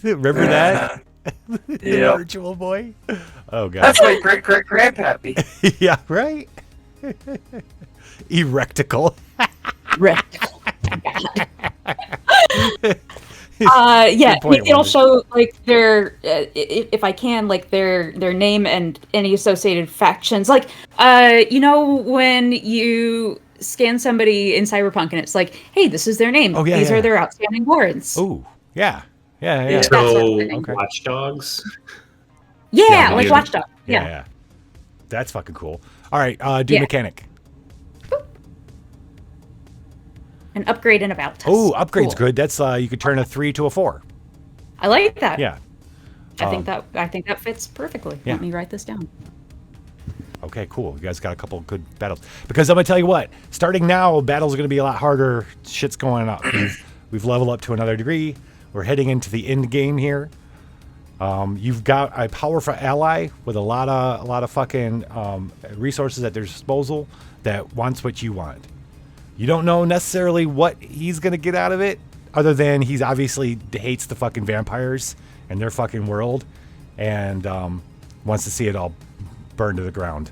Remember that?
Yeah.
Virtual boy? Oh god.
That's my great grandpappy.
Yeah, right? Erectical.
It'll show like their if I can, like their name and any associated factions. Like when you scan somebody in Cyberpunk and it's like, hey, this is their name. These are their outstanding warrants.
Oh, yeah. Yeah.
So Watchdogs.
Yeah, like Watchdog.
Yeah. That's fucking cool. All right, do mechanic.
An upgrade and about test.
Oh, upgrade's good. That's you could turn a 3 to a 4.
I like that.
Yeah.
I think that fits perfectly.
Yeah.
Let me write this down.
Okay, cool. You guys got a couple good battles. Because I'm gonna tell you what, starting now, battles are gonna be a lot harder. Shit's going up. We've leveled up to another degree. We're heading into the end game here. You've got a powerful ally with a lot of fucking resources at their disposal that wants what you want. You don't know necessarily what he's gonna get out of it, other than he's obviously hates the fucking vampires and their fucking world, and wants to see it all burn to the ground.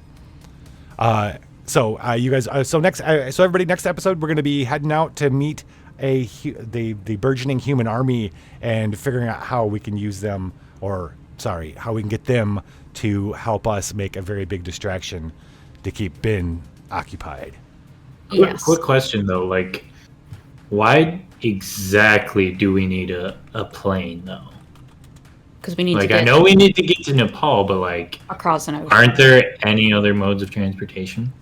So everybody, next episode we're gonna be heading out to meet the burgeoning human army and figuring out how we can use them, how we can get them to help us make a very big distraction to keep Ben occupied.
Quick question though, like, why exactly do we need a plane though?
Because we need
to
get
I know we need to get to Nepal, but like
across an ocean.
Aren't there any other modes of transportation?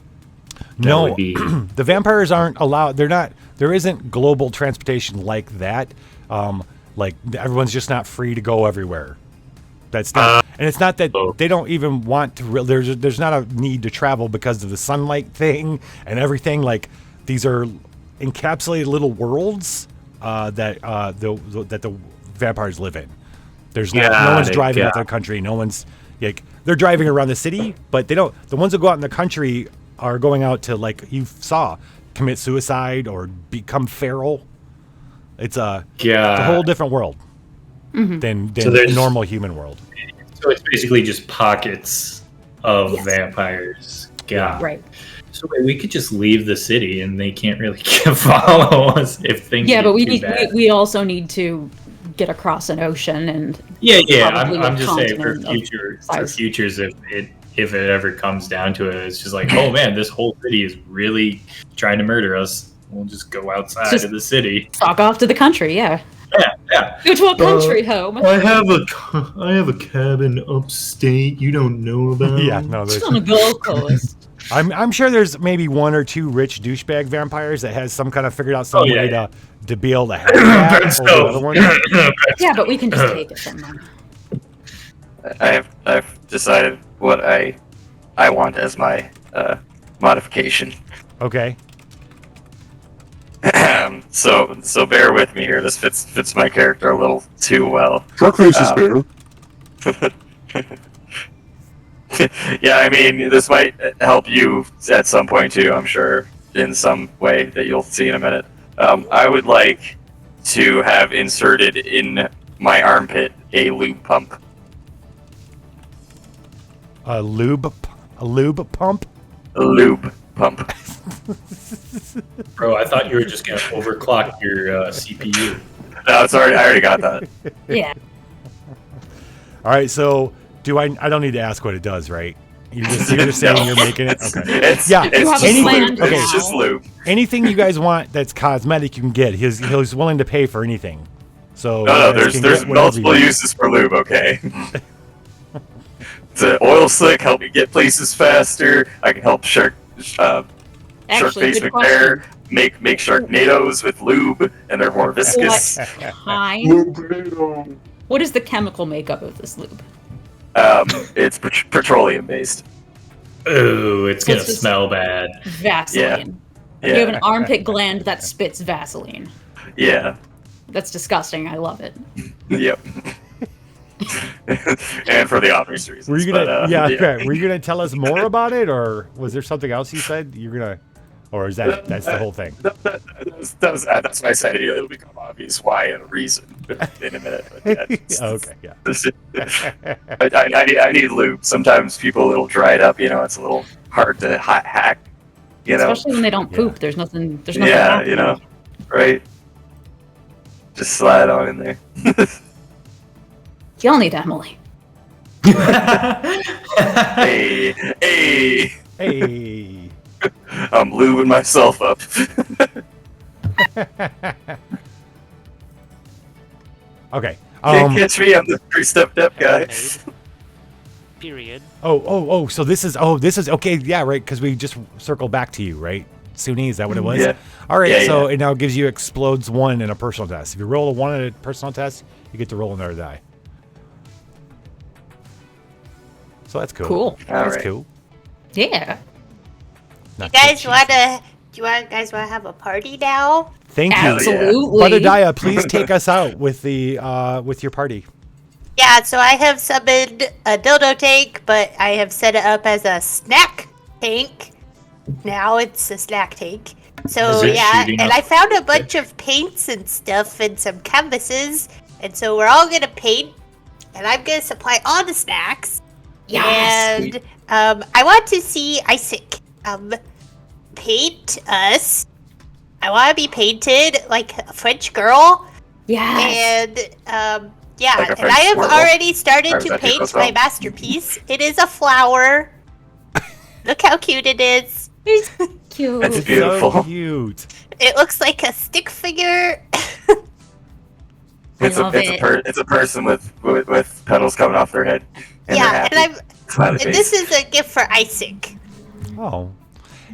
No, the vampires aren't allowed. There isn't global transportation like that. Like everyone's just not free to go everywhere. That's not, and it's not that they don't even want to. There's not a need to travel because of the sunlight thing and everything. Like these are encapsulated little worlds that the vampires live in. There's no one's driving out their country. No one's like they're driving around the city, but they don't. The ones that go out in the country are going out to, like you saw, commit suicide or become feral. It's a whole different world than the normal human world.
So it's basically just pockets of vampires. Yeah.
Right.
So we could just leave the city and they can't really follow us if things get
but
too bad.
we also need to get across an ocean and
I'm just saying for futures if it ever comes down to it, it's just like, oh man, this whole city is really trying to murder us. We'll just go outside of the city.
Fuck off to the country, yeah.
Yeah.
Go to a country home.
I have a cabin upstate you don't know about.
Yeah, no, there's
on a Gold Coast.
I'm sure there's maybe one or two rich douchebag vampires that has some kind of figured out some way to be able to have that over the other one.
Yeah, but we can just take it from them.
I've decided what I want as my modification.
Okay.
So bear with me here. This fits my character a little too well.
Sharkface is bear.
Yeah, I mean, this might help you at some point too, I'm sure, in some way that you'll see in a minute. I would like to have inserted in my armpit a lube pump.
A lube pump?
A lube pump.
Bro, I thought you were just gonna overclock your CPU.
No, it's already. I already got that.
Yeah.
All right, so I don't need to ask what it does, right? You're just saying you're making it? Okay.
It's
anything,
just lube.
okay.
It's just lube.
Anything you guys want that's cosmetic, you can get. He's willing to pay for anything. So
No, there's multiple uses for lube. Okay. It's an oil slick, help you get places faster. I can help shark face repair. Make Sharknadoes with lube, and they're more viscous.
What is the chemical makeup of this lube?
It's petroleum based.
Ooh, it's gonna
just
smell bad.
Vaseline.
Yeah.
You have an armpit gland that spits Vaseline.
Yeah.
That's disgusting. I love it.
Yep. And for the obvious reasons.
Were you gonna?
But,
Were you gonna tell us more about it, or was there something else you said you're gonna? Or is that's the whole thing?
That's why I said it'll become obvious why and a reason in a minute. But yeah,
okay, yeah.
I need lube. Sometimes it'll dry it up. It's a little hard to hack.
Especially when they don't poop. There's nothing.
Yeah,
happening.
right. Just slide on in there.
Y'all need Emily.
Hey. I'm lubing myself up.
Okay.
Can't catch me. I'm the 3-step dep guy.
Period.
Oh. So this is okay. Yeah, right. Because we just circled back to you, right? Suni, is that what it was?
Yeah.
All right.
Yeah,
so it now gives you explodes 1 in a personal test. If you roll a 1 in a personal test, you get to roll another die. So that's cool.
Cool.
That's
right.
cool.
Yeah.
You guys wanna have a party now?
Thank you.
Absolutely.
Buttadiah, please take us out with with your party.
Yeah, so I have summoned a dildo tank, but I have set it up as a snack tank. Now it's a snack tank. So yeah, and I found a bunch of paints and stuff and some canvases, and so we're all gonna paint, and I'm gonna supply all the snacks.
Yes.
And I want to see Isaac paint us. I want to be painted like a French girl.
Yes.
And yeah,
Like a
and
French
I have
squirrel?
already started
Or is
to
that
paint
Nico's
my
fault?
masterpiece. It is a flower. Look how cute it is.
It's cute.
That's beautiful.
So cute.
It looks like a stick figure.
It's a person with petals coming off their head. And
Yeah,
they're happy. Smiley
and
face.
this is a gift for Isaac.
Oh.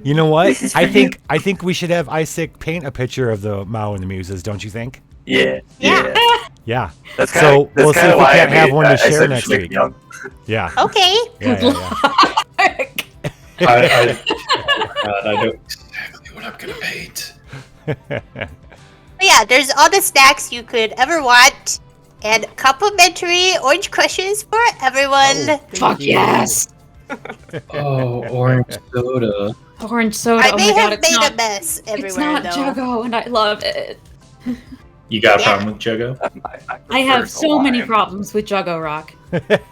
You know what? I think we should have Isaac paint a picture of the Mao and the Muses, don't you think?
Yeah.
Yeah.
That's
So
kinda,
we'll see if we can't have one to share next
week.
week. Yeah.
Okay.
Yeah.
I know exactly what I'm gonna paint.
But yeah, there's all the snacks you could ever want, and complimentary orange crushes for everyone.
Fuck yes.
Oh, orange soda.
Orange soda.
I
oh
may
my God,
have
it's
made
not,
a mess everywhere,
It's not
though.
Juggo, and I love it.
You got a problem with Juggo?
I have so many problems with Juggo Rock.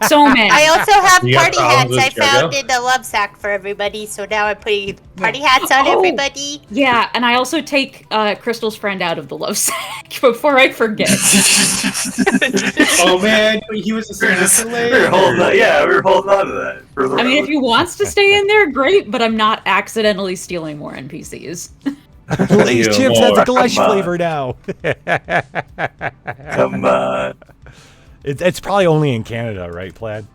So many.
I also have
You got
party hats
problems
I
with
found
Juggo?
in the love sack for everybody, so now I'm putting party hats on
Oh.
everybody.
Yeah, and I also take Crystal's friend out of the love sack before I forget.
Oh man, he was a
We were holding on to that. For the
I mean,
road.
if he wants to stay in there, great, but I'm not accidentally stealing more NPCs.
Lay's
Yeah,
chips has
more.
a Glush
Come on.
flavor now.
Come on.
It's probably only in Canada, right, Plaid?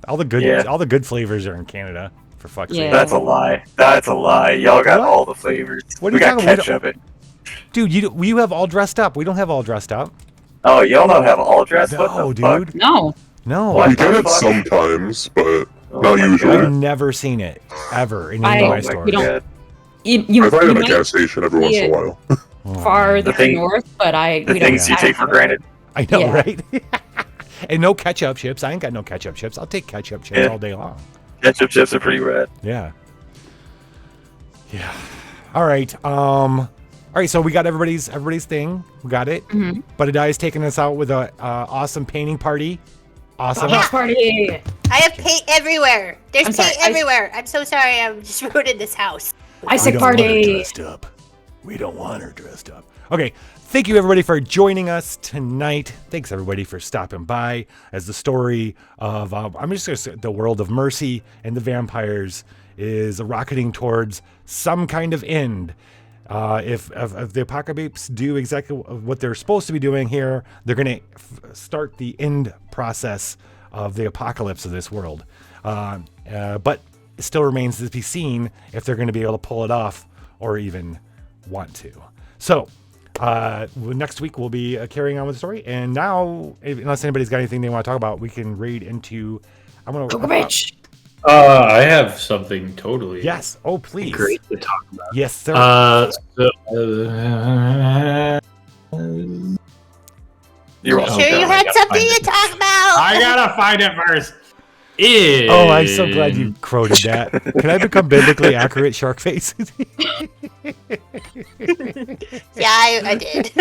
All the good flavors are in Canada. For fuck's sake.
That's a lie. That's a lie. Y'all got all the flavors.
What are
we
you
got
talking about?
ketchup.
Dude, you have all dressed up. We don't have all dressed up.
Oh, y'all don't have all dressed up?
No,
What the fuck?
dude.
No.
No.
What
We
the
get it
fuck?
sometimes, but
Oh
not
my
usually.
I've never seen it ever in any of my
I-
stores.
we don't-
I find it at a gas station every once in a while.
Farther north, but
the things you take for granted.
I know, right? And no ketchup chips. I ain't got no ketchup chips. I'll take ketchup chips all day long.
Ketchup chips are pretty rad.
Yeah. Yeah. All right. All right. So we got everybody's thing. We got it.
Mm-hmm.
But is taking us out with a awesome painting party. Awesome.
Yeah.
Party.
I have paint everywhere. There's paint everywhere. I'm so sorry. I'm just ruining this house.
Isaac party.
Dressed up. We don't want her dressed up.
Okay. Thank you, everybody, for joining us tonight. Thanks, everybody, for stopping by as the story of, I'm just going to say, the world of Mercy and the vampires is rocketing towards some kind of end. If the Apocabitch do exactly what they're supposed to be doing here, they're going to start the end process of the apocalypse of this world. But it still remains to be seen if they're going to be able to pull it off or even want to. So, next week we'll be carrying on with the story, and now, unless anybody's got anything they want to talk about, we can raid into. I'm gonna.
Apocabitch.
I have something totally.
Yes. Oh, please.
Great to talk about.
Yes, sir.
You're
sure you had something to talk about?
I gotta find it first.
Oh, I'm so glad you quoted that. Can I become biblically accurate, Shark Face?
Yeah, I did.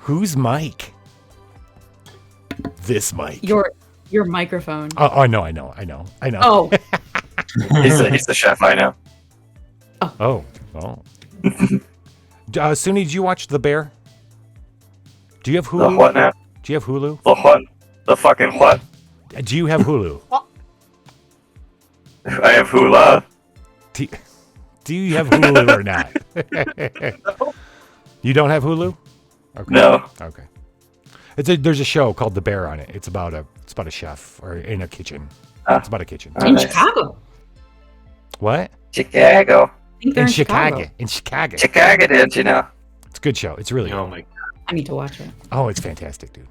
Whose mic? This mic.
Your microphone.
Oh, I know.
Oh.
He's the chef, I know.
Oh. Suni, did you watch The Bear? Do you have Hulu?
The what now?
Do you have Hulu?
The what? The fucking what?
Do you have Hulu?
I have hula.
Do you have Hulu or not? You don't have Hulu? Okay.
No.
Okay. There's a show called The Bear on it. It's about a chef or in a kitchen. It's about a kitchen.
In Chicago.
What?
Chicago.
In Chicago.
In Chicago.
Chicago, did you know?
It's a good show. It's really good.
Oh my god.
I need to watch it.
Oh, it's fantastic, dude.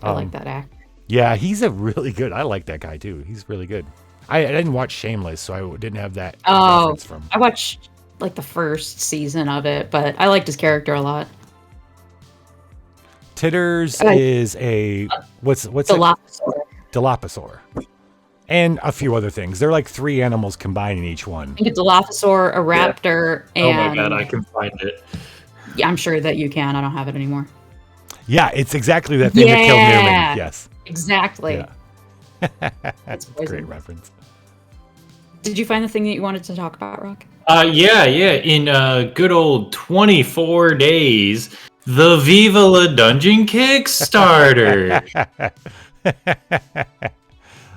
I like that actor.
Yeah, he's a really good. I like that guy too. He's really good. I didn't watch Shameless, so I didn't have that reference from.
I watched like the first season of it, but I liked his character a lot.
Titters is a what's Dilophosaur. And a few other things. They're like 3 animals combined in each one.
I think it's a Dilophosaur, a raptor, and...
Oh my god, I can find it.
Yeah, I'm sure that you can. I don't have it anymore.
Yeah, it's exactly that thing that killed Newman. Yes.
Exactly.
Yeah. That's a great reference.
Did you find the thing that you wanted to talk about, Rock?
Yeah. In good old 24 days, the Viva La Dungeon Kickstarter.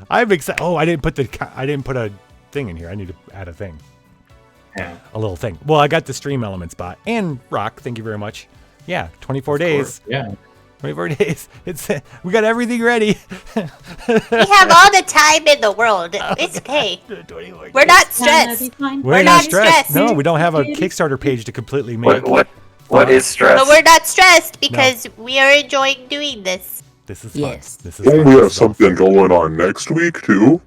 I'm excited. Oh, I didn't put a thing in here. I need to add a thing.
Yeah.
A little thing. Well, I got the stream element spot. And Rock, thank you very much. Yeah, 24 days.
Yeah.
24 days. We got everything ready.
We have all the time in the world. It's okay. We're not stressed.
We're not stressed. No, we don't have a Kickstarter page to completely make.
What is stress?
But we're not stressed because we are enjoying doing this.
This is fun.
Yes.
This is
And
fun
we have
stuff.
something going on next week too.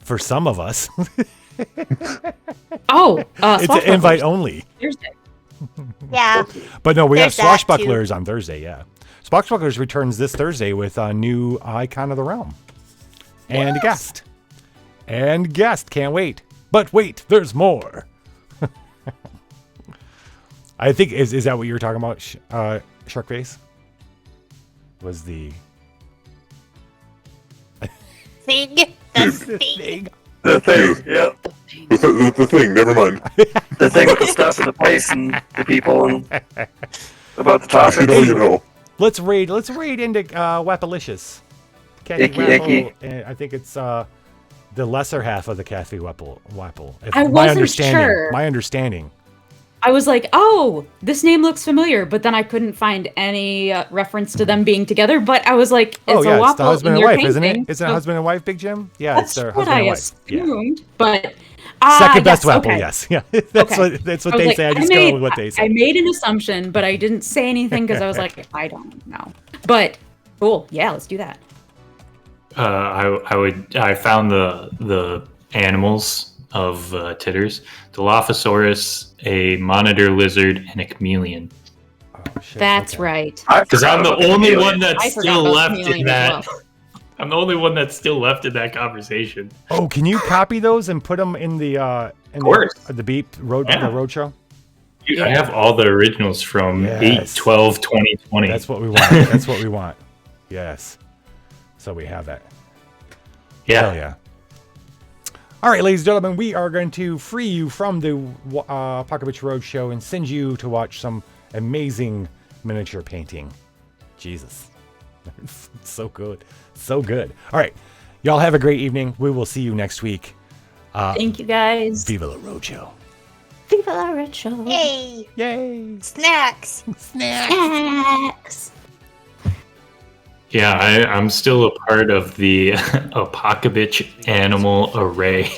For some of us.
It's
an invite only.
Thursday.
Yeah.
But no, we have
There's that,
Swashbucklers on Thursday, yeah. Swashbucklers returns this Thursday with a new Icon of the Realm. And a guest. Can't wait. But wait, there's more. I think, is that what you were talking about, Sharkface? Was the...
Thing. The thing.
The thing, yeah.
The thing, never mind.
The thing with the stuff and the place and the people and about the topic.
You know.
Let's raid into Wapalicious.
Icky.
I think it's the lesser half of the Kathy Wapple.
I wasn't sure.
My understanding.
I was like, oh, this name looks familiar, but then I couldn't find any reference to them being together. But I was like, it's a Wapple.
It's the husband
in
and
their
wife, isn't it?
painting,
Isn't it
so
husband and wife, Big Jim? Yeah,
that's
it's their
what
husband
I
and wife.
assumed. But
Second best
yes,
weapon,
okay.
yes. Yeah, that's
Okay.
that's what
I was
they
like,
say. I just go with what they
I
say.
made an assumption, but I didn't say anything because I was like, I don't know. But cool, yeah, let's do that.
I found the animals of Titters: Dilophosaurus, a monitor lizard, and a chameleon.
Oh, shit,
That's
okay.
right.
Because I'm the only one
I
that's
forgot
still
about
left in
chameleon as
that.
well.
I'm the only one that's still left in that conversation.
Oh, can you copy those and put them in the
course.
the beep road
Yeah.
the roadshow?
Dude, I have all the originals from
Yes.
8/12/2020.
That's what we want. That's what we want. Yes. So we have that.
Yeah.
Hell yeah. All right, ladies and gentlemen, we are going to free you from the Apocabitch Roadshow and send you to watch some amazing miniature painting. Jesus. So good. So good. All right. Y'all have a great evening. We will see you next week.
Thank you guys.
Viva la Roadshow.
Viva la Roadshow.
Yay!
Yay!
Snacks!
Snacks.
Yeah, I'm still a part of the Apocabitch Animal Array.